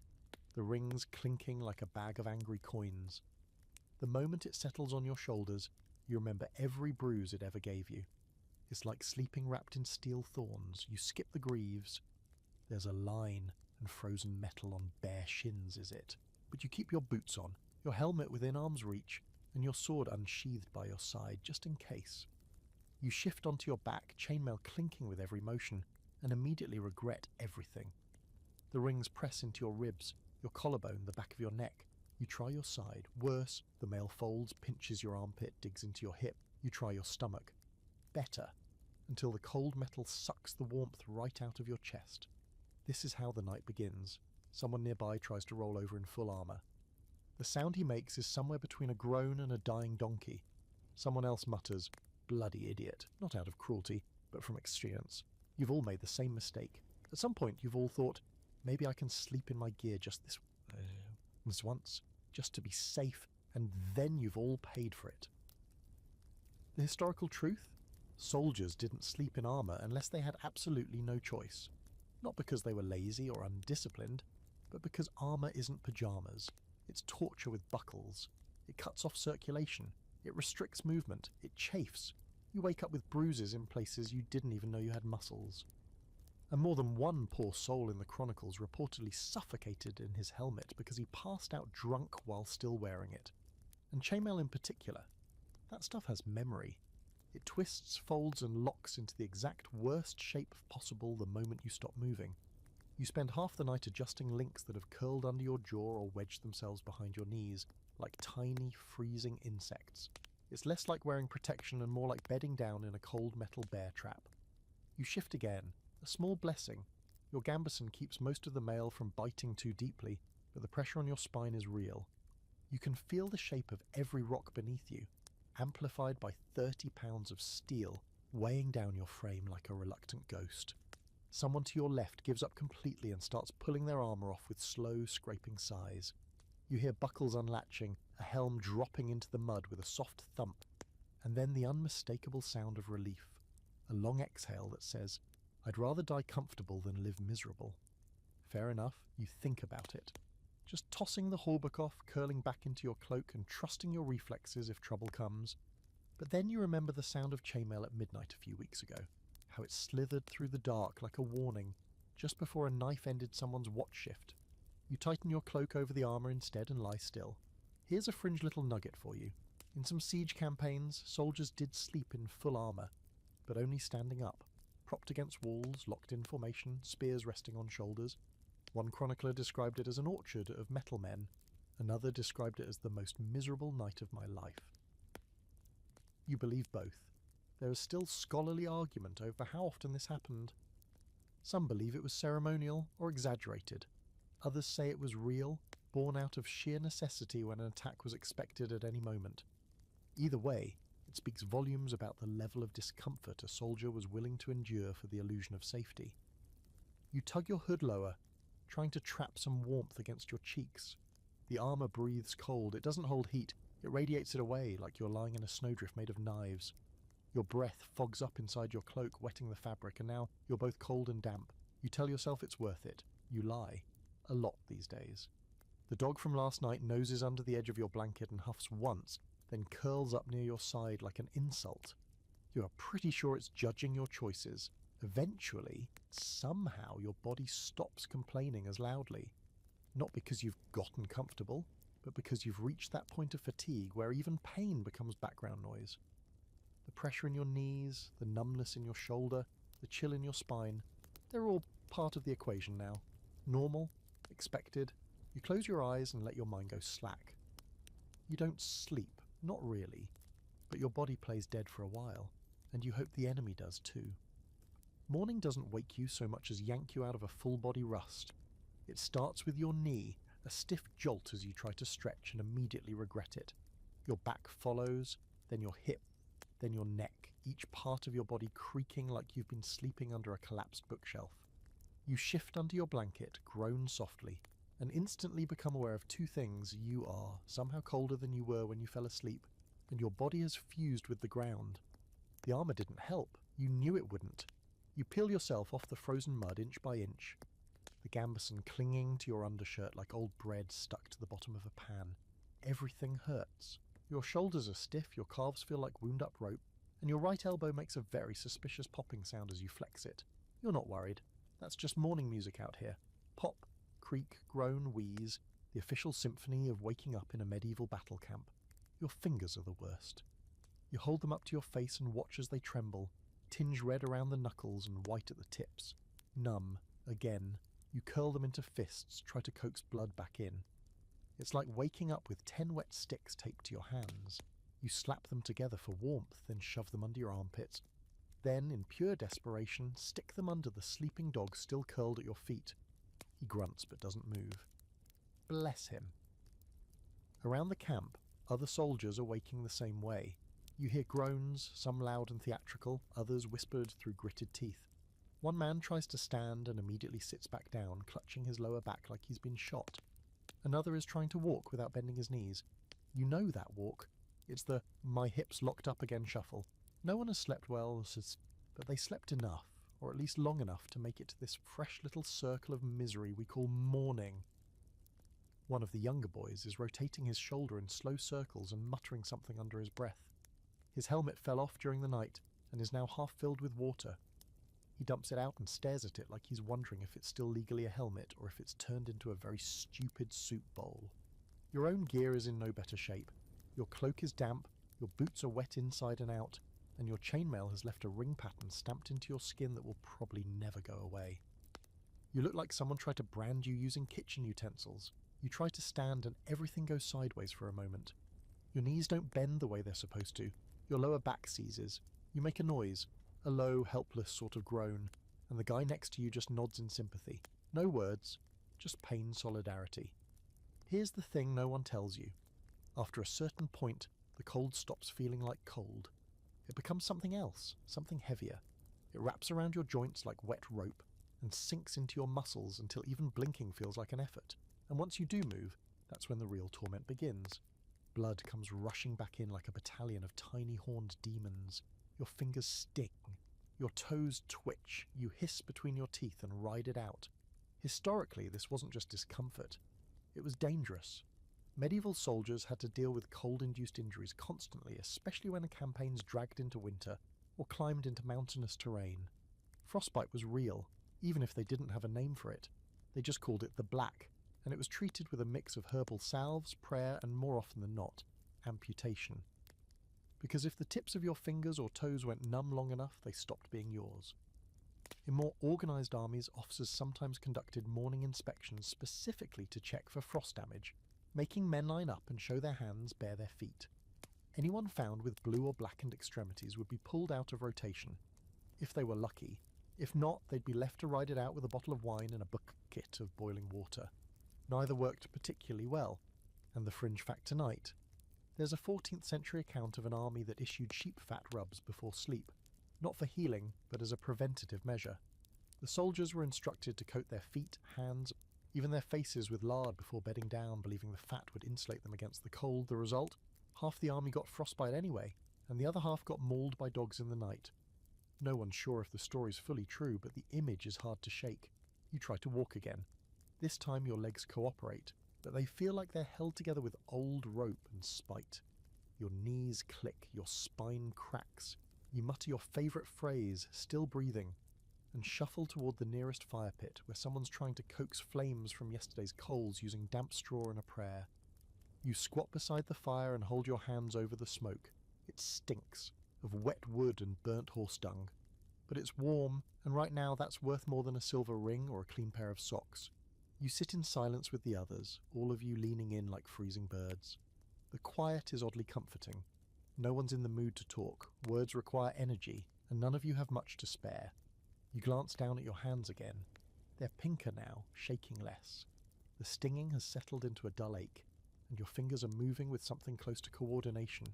the rings clinking like a bag of angry coins. The moment it settles on your shoulders, you remember every bruise it ever gave you. It's like sleeping wrapped in steel thorns. You skip the greaves. There's a line and frozen metal on bare shins, is it? But you keep your boots on, your helmet within arm's reach, and your sword unsheathed by your side, just in case. You shift onto your back, chainmail clinking with every motion, and immediately regret everything. The rings press into your ribs, your collarbone, the back of your neck. You try your side. Worse, the mail folds, pinches your armpit, digs into your hip. You try your stomach. Better, until the cold metal sucks the warmth right out of your chest. This is how the night begins. Someone nearby tries to roll over in full armour. The sound he makes is somewhere between a groan and a dying donkey. Someone else mutters, "Bloody idiot," not out of cruelty, but from experience. You've all made the same mistake. At some point you've all thought, maybe I can sleep in my gear just this once, just to be safe, and then you've all paid for it. The historical truth? Soldiers didn't sleep in armour unless they had absolutely no choice. Not because they were lazy or undisciplined, but because armour isn't pyjamas. It's torture with buckles. It cuts off circulation. It restricts movement. It chafes. You wake up with bruises in places you didn't even know you had muscles. And more than one poor soul in the chronicles reportedly suffocated in his helmet because he passed out drunk while still wearing it. And chainmail in particular. That stuff has memory. It twists, folds and locks into the exact worst shape possible the moment you stop moving. You spend half the night adjusting links that have curled under your jaw or wedged themselves behind your knees, like tiny, freezing insects. It's less like wearing protection and more like bedding down in a cold metal bear trap. You shift again, a small blessing. Your gambeson keeps most of the mail from biting too deeply, but the pressure on your spine is real. You can feel the shape of every rock beneath you, amplified by 30 pounds of steel, weighing down your frame like a reluctant ghost. Someone to your left gives up completely and starts pulling their armour off with slow, scraping sighs. You hear buckles unlatching, a helm dropping into the mud with a soft thump, and then the unmistakable sound of relief, a long exhale that says, "I'd rather die comfortable than live miserable." Fair enough, you think about it. Just tossing the hauberk off, curling back into your cloak and trusting your reflexes if trouble comes. But then you remember the sound of chainmail at midnight a few weeks ago, how it slithered through the dark like a warning, just before a knife ended someone's watch shift. You tighten your cloak over the armour instead and lie still. Here's a fringe little nugget for you. In some siege campaigns, soldiers did sleep in full armour, but only standing up, propped against walls, locked in formation, spears resting on shoulders. One chronicler described it as an orchard of metal men. Another described it as the most miserable night of my life. You believe both. There is still scholarly argument over how often this happened. Some believe it was ceremonial or exaggerated. Others say it was real, born out of sheer necessity when an attack was expected at any moment. Either way, it speaks volumes about the level of discomfort a soldier was willing to endure for the illusion of safety. You tug your hood lower, trying to trap some warmth against your cheeks. The armour breathes cold. It doesn't hold heat. It radiates it away like you're lying in a snowdrift made of knives. Your breath fogs up inside your cloak, wetting the fabric, and now you're both cold and damp. You tell yourself it's worth it. You lie. A lot these days. The dog from last night noses under the edge of your blanket and huffs once, then curls up near your side like an insult. You are pretty sure it's judging your choices. Eventually, somehow your body stops complaining as loudly. Not because you've gotten comfortable, but because you've reached that point of fatigue where even pain becomes background noise. The pressure in your knees, the numbness in your shoulder, the chill in your spine, they're all part of the equation now. Normal, expected. You close your eyes and let your mind go slack. You don't sleep, not really, but your body plays dead for a while, and you hope the enemy does too. Morning doesn't wake you so much as yank you out of a full-body rust. It starts with your knee, a stiff jolt as you try to stretch and immediately regret it. Your back follows, then your hip, then your neck, each part of your body creaking like you've been sleeping under a collapsed bookshelf. You shift under your blanket, groan softly, and instantly become aware of two things. You are somehow colder than you were when you fell asleep, and your body has fused with the ground. The armour didn't help. You knew it wouldn't. You peel yourself off the frozen mud inch by inch, the gambeson clinging to your undershirt like old bread stuck to the bottom of a pan. Everything hurts. Your shoulders are stiff, your calves feel like wound-up rope, and your right elbow makes a very suspicious popping sound as you flex it. You're not worried. That's just morning music out here. Pop, creak, groan, wheeze, the official symphony of waking up in a medieval battle camp. Your fingers are the worst. You hold them up to your face and watch as they tremble, tinge red around the knuckles and white at the tips. Numb, again, you curl them into fists, try to coax blood back in. It's like waking up with 10 wet sticks taped to your hands. You slap them together for warmth, then shove them under your armpits. Then, in pure desperation, stick them under the sleeping dog still curled at your feet. He grunts but doesn't move. Bless him. Around the camp, other soldiers are waking the same way. You hear groans, some loud and theatrical, others whispered through gritted teeth. One man tries to stand and immediately sits back down, clutching his lower back like he's been shot. Another is trying to walk without bending his knees. You know that walk. It's the "my hips locked up again" shuffle. No one has slept well, but they slept enough, or at least long enough to make it to this fresh little circle of misery we call morning. One of the younger boys is rotating his shoulder in slow circles and muttering something under his breath. His helmet fell off during the night and is now half filled with water. He dumps it out and stares at it like he's wondering if it's still legally a helmet or if it's turned into a very stupid soup bowl. Your own gear is in no better shape. Your cloak is damp, your boots are wet inside and out, and your chainmail has left a ring pattern stamped into your skin that will probably never go away. You look like someone tried to brand you using kitchen utensils. You try to stand and everything goes sideways for a moment. Your knees don't bend the way they're supposed to. Your lower back seizes. You make a noise, a low, helpless sort of groan, and the guy next to you just nods in sympathy. No words, just pain solidarity. Here's the thing no one tells you. After a certain point, the cold stops feeling like cold. It becomes something else, something heavier. It wraps around your joints like wet rope and sinks into your muscles until even blinking feels like an effort. And once you do move, that's when the real torment begins. Blood comes rushing back in like a battalion of tiny horned demons. Your fingers sting. Your toes twitch. You hiss between your teeth and ride it out. Historically, this wasn't just discomfort. It was dangerous. Medieval soldiers had to deal with cold-induced injuries constantly, especially when campaigns dragged into winter or climbed into mountainous terrain. Frostbite was real, even if they didn't have a name for it. They just called it the Black, and it was treated with a mix of herbal salves, prayer, and more often than not, amputation. Because if the tips of your fingers or toes went numb long enough, they stopped being yours. In more organised armies, officers sometimes conducted morning inspections specifically to check for frost damage, making men line up and show their hands, bare their feet. Anyone found with blue or blackened extremities would be pulled out of rotation, if they were lucky. If not, they'd be left to ride it out with a bottle of wine and a bucket of boiling water. Neither worked particularly well, and the fringe fact tonight. There's a 14th century account of an army that issued sheep fat rubs before sleep, not for healing, but as a preventative measure. The soldiers were instructed to coat their feet, hands, even their faces with lard before bedding down, believing the fat would insulate them against the cold. The result? Half the army got frostbite anyway, and the other half got mauled by dogs in the night. No one's sure if the story's fully true, but the image is hard to shake. You try to walk again. This time your legs cooperate, but they feel like they're held together with old rope and spite. Your knees click, your spine cracks. You mutter your favourite phrase, still breathing, and shuffle toward the nearest fire pit where someone's trying to coax flames from yesterday's coals using damp straw and a prayer. You squat beside the fire and hold your hands over the smoke. It stinks of wet wood and burnt horse dung. But it's warm, and right now that's worth more than a silver ring or a clean pair of socks. You sit in silence with the others, all of you leaning in like freezing birds. The quiet is oddly comforting. No one's in the mood to talk, words require energy, and none of you have much to spare. You glance down at your hands again. They're pinker now, shaking less. The stinging has settled into a dull ache, and your fingers are moving with something close to coordination.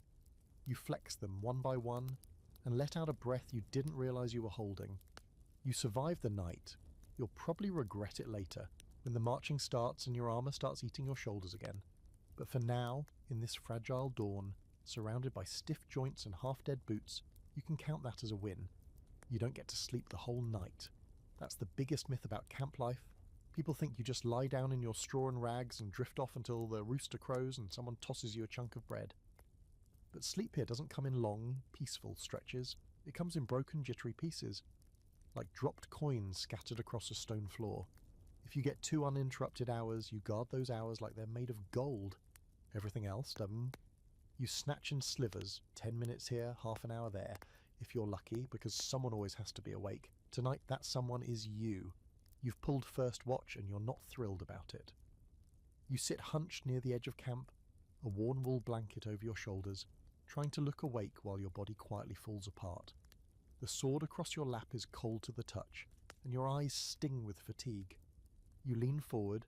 You flex them one by one, and let out a breath you didn't realize you were holding. You survive the night. You'll probably regret it later, when the marching starts and your armor starts eating your shoulders again. But for now, in this fragile dawn, surrounded by stiff joints and half-dead boots, you can count that as a win. You don't get to sleep the whole night. That's the biggest myth about camp life. People think you just lie down in your straw and rags and drift off until the rooster crows and someone tosses you a chunk of bread. But sleep here doesn't come in long, peaceful stretches. It comes in broken, jittery pieces, like dropped coins scattered across a stone floor. If you get 2 uninterrupted hours, you guard those hours like they're made of gold. Everything else, you snatch in slivers, 10 minutes here, half an hour there, if you're lucky, because someone always has to be awake. Tonight, that someone is you. You've pulled first watch and you're not thrilled about it. You sit hunched near the edge of camp, a worn wool blanket over your shoulders, trying to look awake while your body quietly falls apart. The sword across your lap is cold to the touch, and your eyes sting with fatigue. You lean forward,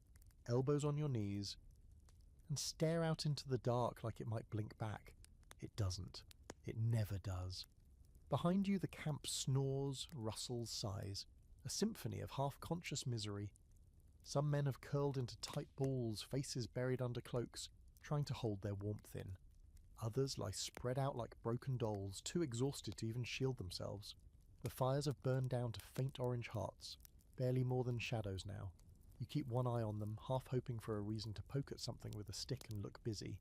elbows on your knees, and stare out into the dark like it might blink back. It doesn't. It never does. Behind you the camp snores, rustles, sighs, a symphony of half-conscious misery. Some men have curled into tight balls, faces buried under cloaks, trying to hold their warmth in. Others lie spread out like broken dolls, too exhausted to even shield themselves. The fires have burned down to faint orange hearts, barely more than shadows now. You keep one eye on them, half hoping for a reason to poke at something with a stick and look busy.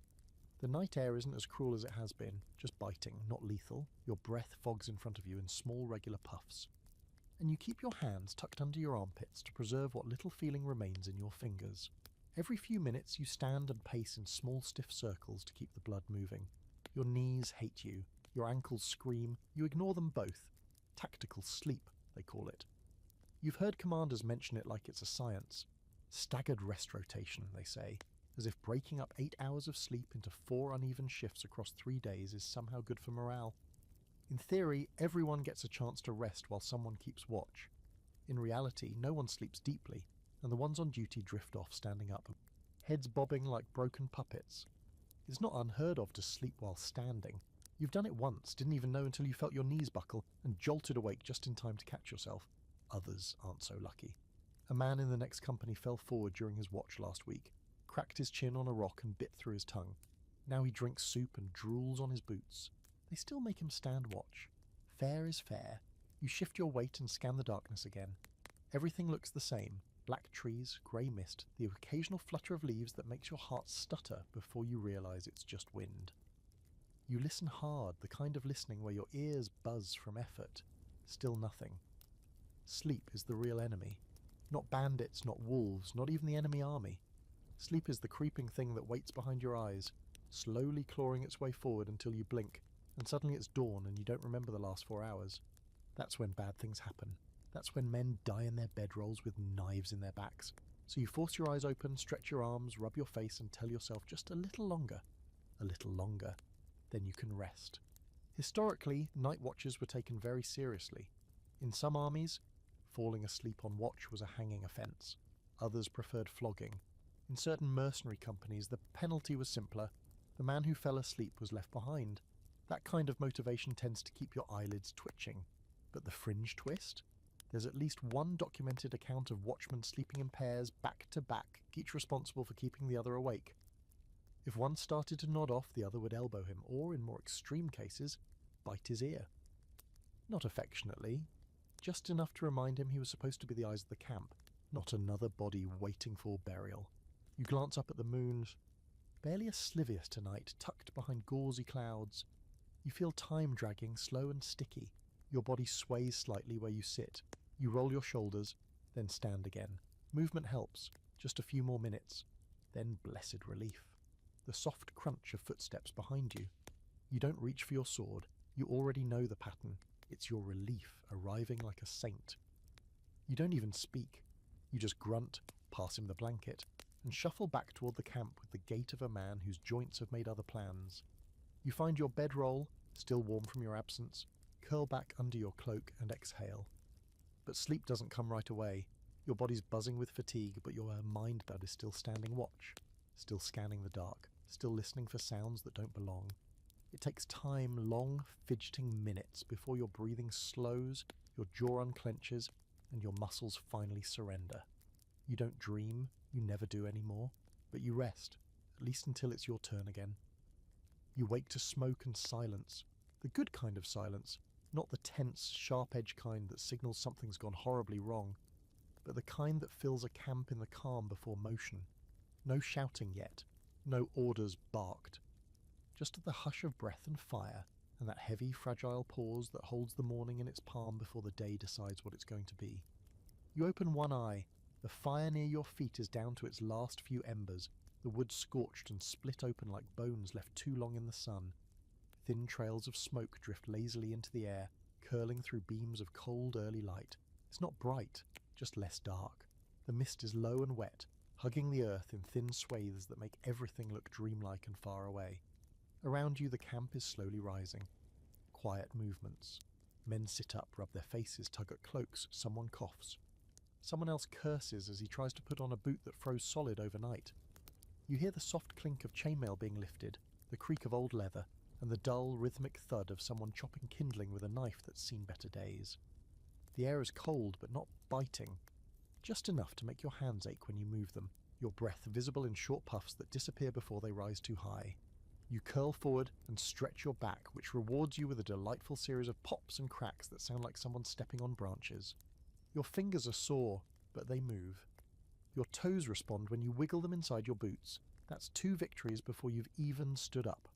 The night air isn't as cruel as it has been, just biting, not lethal. Your breath fogs in front of you in small regular puffs. And you keep your hands tucked under your armpits to preserve what little feeling remains in your fingers. Every few minutes you stand and pace in small stiff circles to keep the blood moving. Your knees hate you, your ankles scream, you ignore them both. Tactical sleep, they call it. You've heard commanders mention it like it's a science. Staggered rest rotation, they say, as if breaking up 8 hours of sleep into 4 uneven shifts across 3 days is somehow good for morale. In theory, everyone gets a chance to rest while someone keeps watch. In reality, no one sleeps deeply, and the ones on duty drift off standing up, heads bobbing like broken puppets. It's not unheard of to sleep while standing. You've done it once, didn't even know until you felt your knees buckle, and jolted awake just in time to catch yourself. Others aren't so lucky. A man in the next company fell forward during his watch last week, cracked his chin on a rock and bit through his tongue. Now he drinks soup and drools on his boots. They still make him stand watch. Fair is fair. You shift your weight and scan the darkness again. Everything looks the same. Black trees, grey mist, the occasional flutter of leaves that makes your heart stutter before you realise it's just wind. You listen hard, the kind of listening where your ears buzz from effort. Still nothing. Sleep is the real enemy. Not bandits, not wolves, not even the enemy army. Sleep is the creeping thing that waits behind your eyes, slowly clawing its way forward until you blink, and suddenly it's dawn and you don't remember the last 4 hours. That's when bad things happen. That's when men die in their bedrolls with knives in their backs. So you force your eyes open, stretch your arms, rub your face and tell yourself just a little longer. A little longer. Then you can rest. Historically, night watches were taken very seriously. In some armies, falling asleep on watch was a hanging offence. Others preferred flogging. In certain mercenary companies, the penalty was simpler. The man who fell asleep was left behind. That kind of motivation tends to keep your eyelids twitching. But the fringe twist? There's at least one documented account of watchmen sleeping in pairs back to back, each responsible for keeping the other awake. If one started to nod off, the other would elbow him, or, in more extreme cases, bite his ear. Not affectionately, just enough to remind him he was supposed to be the eyes of the camp, not another body waiting for burial. You glance up at the moon, barely a slivius tonight, tucked behind gauzy clouds. You feel time dragging, slow and sticky. Your body sways slightly where you sit. You roll your shoulders, then stand again. Movement helps, just a few more minutes. Then blessed relief. The soft crunch of footsteps behind you. You don't reach for your sword. You already know the pattern. It's your relief, arriving like a saint. You don't even speak. You just grunt, pass him the blanket, and shuffle back toward the camp with the gait of a man whose joints have made other plans. You find your bedroll, still warm from your absence, curl back under your cloak and exhale. But sleep doesn't come right away. Your body's buzzing with fatigue, but your mind bud is still standing watch, still scanning the dark, still listening for sounds that don't belong. It takes time, long, fidgeting minutes before your breathing slows, your jaw unclenches, and your muscles finally surrender. You don't dream, you never do anymore, but you rest, at least until it's your turn again. You wake to smoke and silence, the good kind of silence, not the tense, sharp-edged kind that signals something's gone horribly wrong, but the kind that fills a camp in the calm before motion. No shouting yet, no orders barked. Just the hush of breath and fire, and that heavy, fragile pause that holds the morning in its palm before the day decides what it's going to be. You open one eye. The fire near your feet is down to its last few embers, the wood scorched and split open like bones left too long in the sun. Thin trails of smoke drift lazily into the air, curling through beams of cold early light. It's not bright, just less dark. The mist is low and wet, hugging the earth in thin swathes that make everything look dreamlike and far away. Around you the camp is slowly rising. Quiet movements. Men sit up, rub their faces, tug at cloaks, someone coughs. Someone else curses as he tries to put on a boot that froze solid overnight. You hear the soft clink of chainmail being lifted, the creak of old leather, and the dull, rhythmic thud of someone chopping kindling with a knife that's seen better days. The air is cold, but not biting. Just enough to make your hands ache when you move them, your breath visible in short puffs that disappear before they rise too high. You curl forward and stretch your back, which rewards you with a delightful series of pops and cracks that sound like someone stepping on branches. Your fingers are sore, but they move. Your toes respond when you wiggle them inside your boots. That's 2 victories before you've even stood up.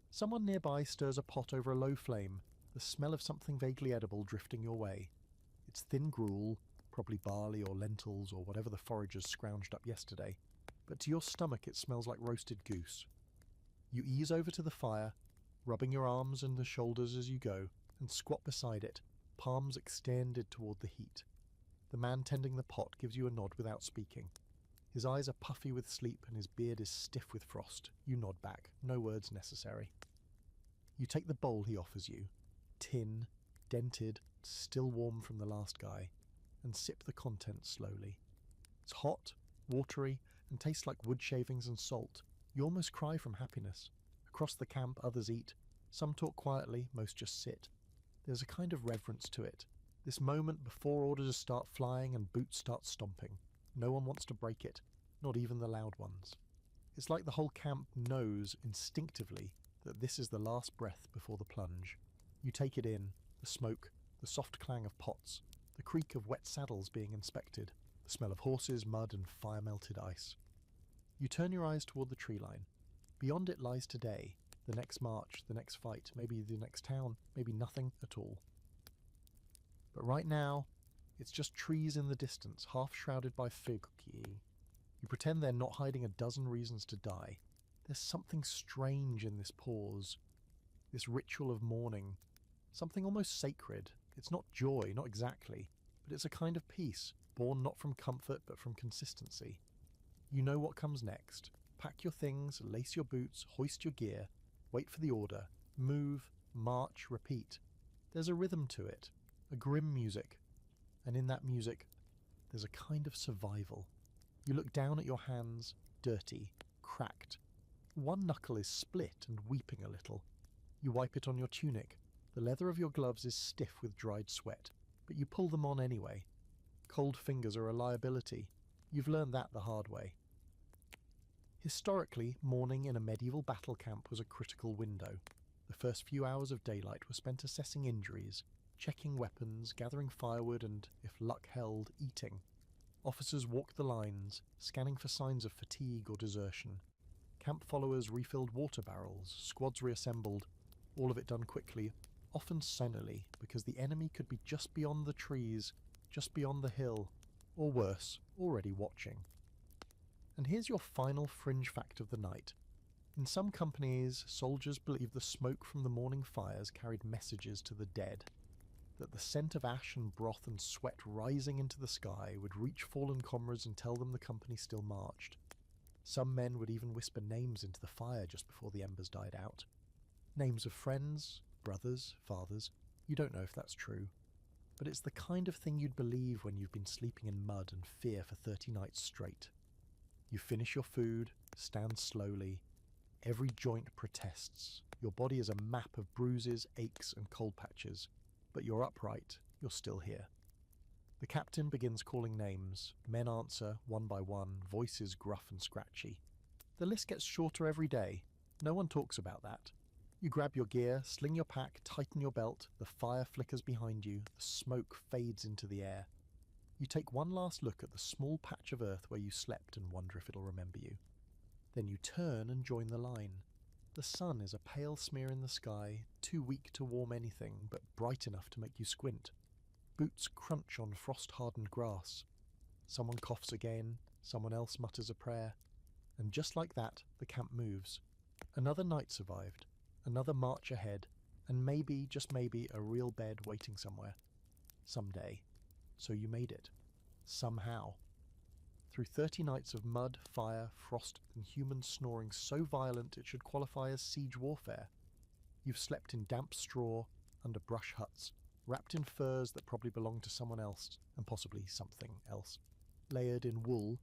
Someone nearby stirs a pot over a low flame, the smell of something vaguely edible drifting your way. It's thin gruel, probably barley or lentils or whatever the foragers scrounged up yesterday, but to your stomach it smells like roasted goose. You ease over to the fire, rubbing your arms and the shoulders as you go, and squat beside it, palms extended toward the heat. The man tending the pot gives you a nod without speaking. His eyes are puffy with sleep and his beard is stiff with frost. You nod back, no words necessary. You take the bowl he offers you, tin, dented, still warm from the last guy, and sip the contents slowly. It's hot, watery, and tastes like wood shavings and salt. You almost cry from happiness. Across the camp others eat. Some talk quietly, most just sit. There's a kind of reverence to it. This moment before orders start flying and boots start stomping. No one wants to break it, not even the loud ones. It's like the whole camp knows instinctively that this is the last breath before the plunge. You take it in, the smoke, the soft clang of pots, the creak of wet saddles being inspected, the smell of horses, mud and fire-melted ice. You turn your eyes toward the tree line. Beyond it lies today, the next march, the next fight, maybe the next town, maybe nothing at all. But right now, it's just trees in the distance, half shrouded by fig. You pretend they're not hiding a dozen reasons to die. There's something strange in this pause, this ritual of mourning, something almost sacred. It's not joy, not exactly, but it's a kind of peace, born not from comfort but from consistency. You know what comes next. Pack your things, lace your boots, hoist your gear, wait for the order, move, march, repeat. There's a rhythm to it, a grim music, and in that music, there's a kind of survival. You look down at your hands, dirty, cracked. One knuckle is split and weeping a little. You wipe it on your tunic. The leather of your gloves is stiff with dried sweat, but you pull them on anyway. Cold fingers are a liability. You've learned that the hard way. Historically, morning in a medieval battle camp was a critical window. The first few hours of daylight were spent assessing injuries, checking weapons, gathering firewood and, if luck held, eating. Officers walked the lines, scanning for signs of fatigue or desertion. Camp followers refilled water barrels, squads reassembled, all of it done quickly, often sunnily, because the enemy could be just beyond the trees, just beyond the hill, or worse, already watching. And here's your final fringe fact of the night. In some companies, soldiers believed the smoke from the morning fires carried messages to the dead, that the scent of ash and broth and sweat rising into the sky would reach fallen comrades and tell them the company still marched. Some men would even whisper names into the fire just before the embers died out. Names of friends, brothers, fathers. You don't know if that's true. But it's the kind of thing you'd believe when you've been sleeping in mud and fear for 30 nights straight. You finish your food, stand slowly. Every joint protests. Your body is a map of bruises, aches and cold patches. But you're upright. You're still here. The captain begins calling names. Men answer, one by one, voices gruff and scratchy. The list gets shorter every day. No one talks about that. You grab your gear, sling your pack, tighten your belt, the fire flickers behind you, the smoke fades into the air. You take one last look at the small patch of earth where you slept and wonder if it'll remember you. Then you turn and join the line. The sun is a pale smear in the sky, too weak to warm anything, but bright enough to make you squint. Boots crunch on frost-hardened grass. Someone coughs again, someone else mutters a prayer. And just like that, the camp moves. Another night survived, another march ahead, and maybe, just maybe, a real bed waiting somewhere. Someday. So you made it. Somehow. Through 30 nights of mud, fire, frost, and human snoring so violent it should qualify as siege warfare. You've slept in damp straw, under brush huts, wrapped in furs that probably belonged to someone else, and possibly something else. Layered in wool,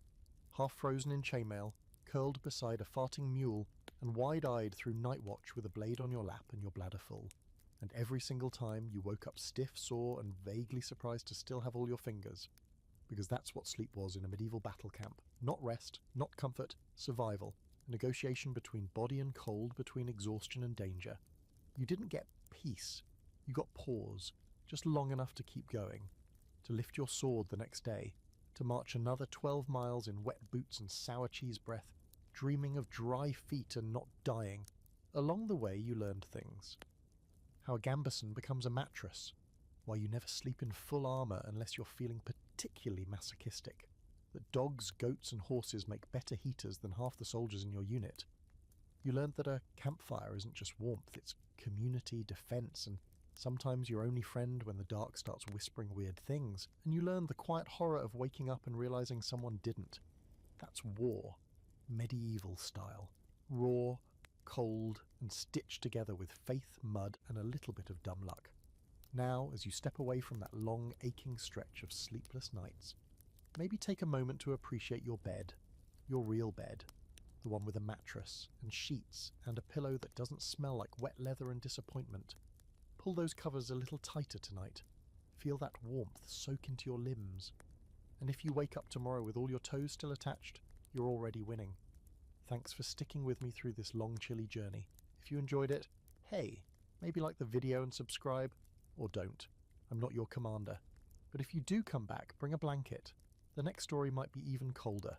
half frozen in chainmail, curled beside a farting mule, and wide-eyed through night watch with a blade on your lap and your bladder full. And every single time you woke up stiff, sore, and vaguely surprised to still have all your fingers. Because that's what sleep was in a medieval battle camp. Not rest, not comfort, survival. a negotiation between body and cold, between exhaustion and danger. You didn't get peace, you got pause, just long enough to keep going, to lift your sword the next day, to march another 12 miles in wet boots and sour cheese breath, dreaming of dry feet and not dying. Along the way you learned things. How a gambeson becomes a mattress, why you never sleep in full armour unless you're feeling particularly masochistic, that dogs, goats and horses make better heaters than half the soldiers in your unit. You learned that a campfire isn't just warmth, it's community, defence, and sometimes your only friend when the dark starts whispering weird things, and you learned the quiet horror of waking up and realising someone didn't. That's war, medieval style, raw, cold, and stitched together with faith, mud, and a little bit of dumb luck. Now, as you step away from that long, aching stretch of sleepless nights, maybe take a moment to appreciate your bed, your real bed, the one with a mattress and sheets and a pillow that doesn't smell like wet leather and disappointment. Pull those covers a little tighter tonight. Feel that warmth soak into your limbs. And if you wake up tomorrow with all your toes still attached, you're already winning. Thanks for sticking with me through this long, chilly journey. If you enjoyed it, hey, maybe like the video and subscribe, or don't. I'm not your commander. But if you do come back, bring a blanket. The next story might be even colder.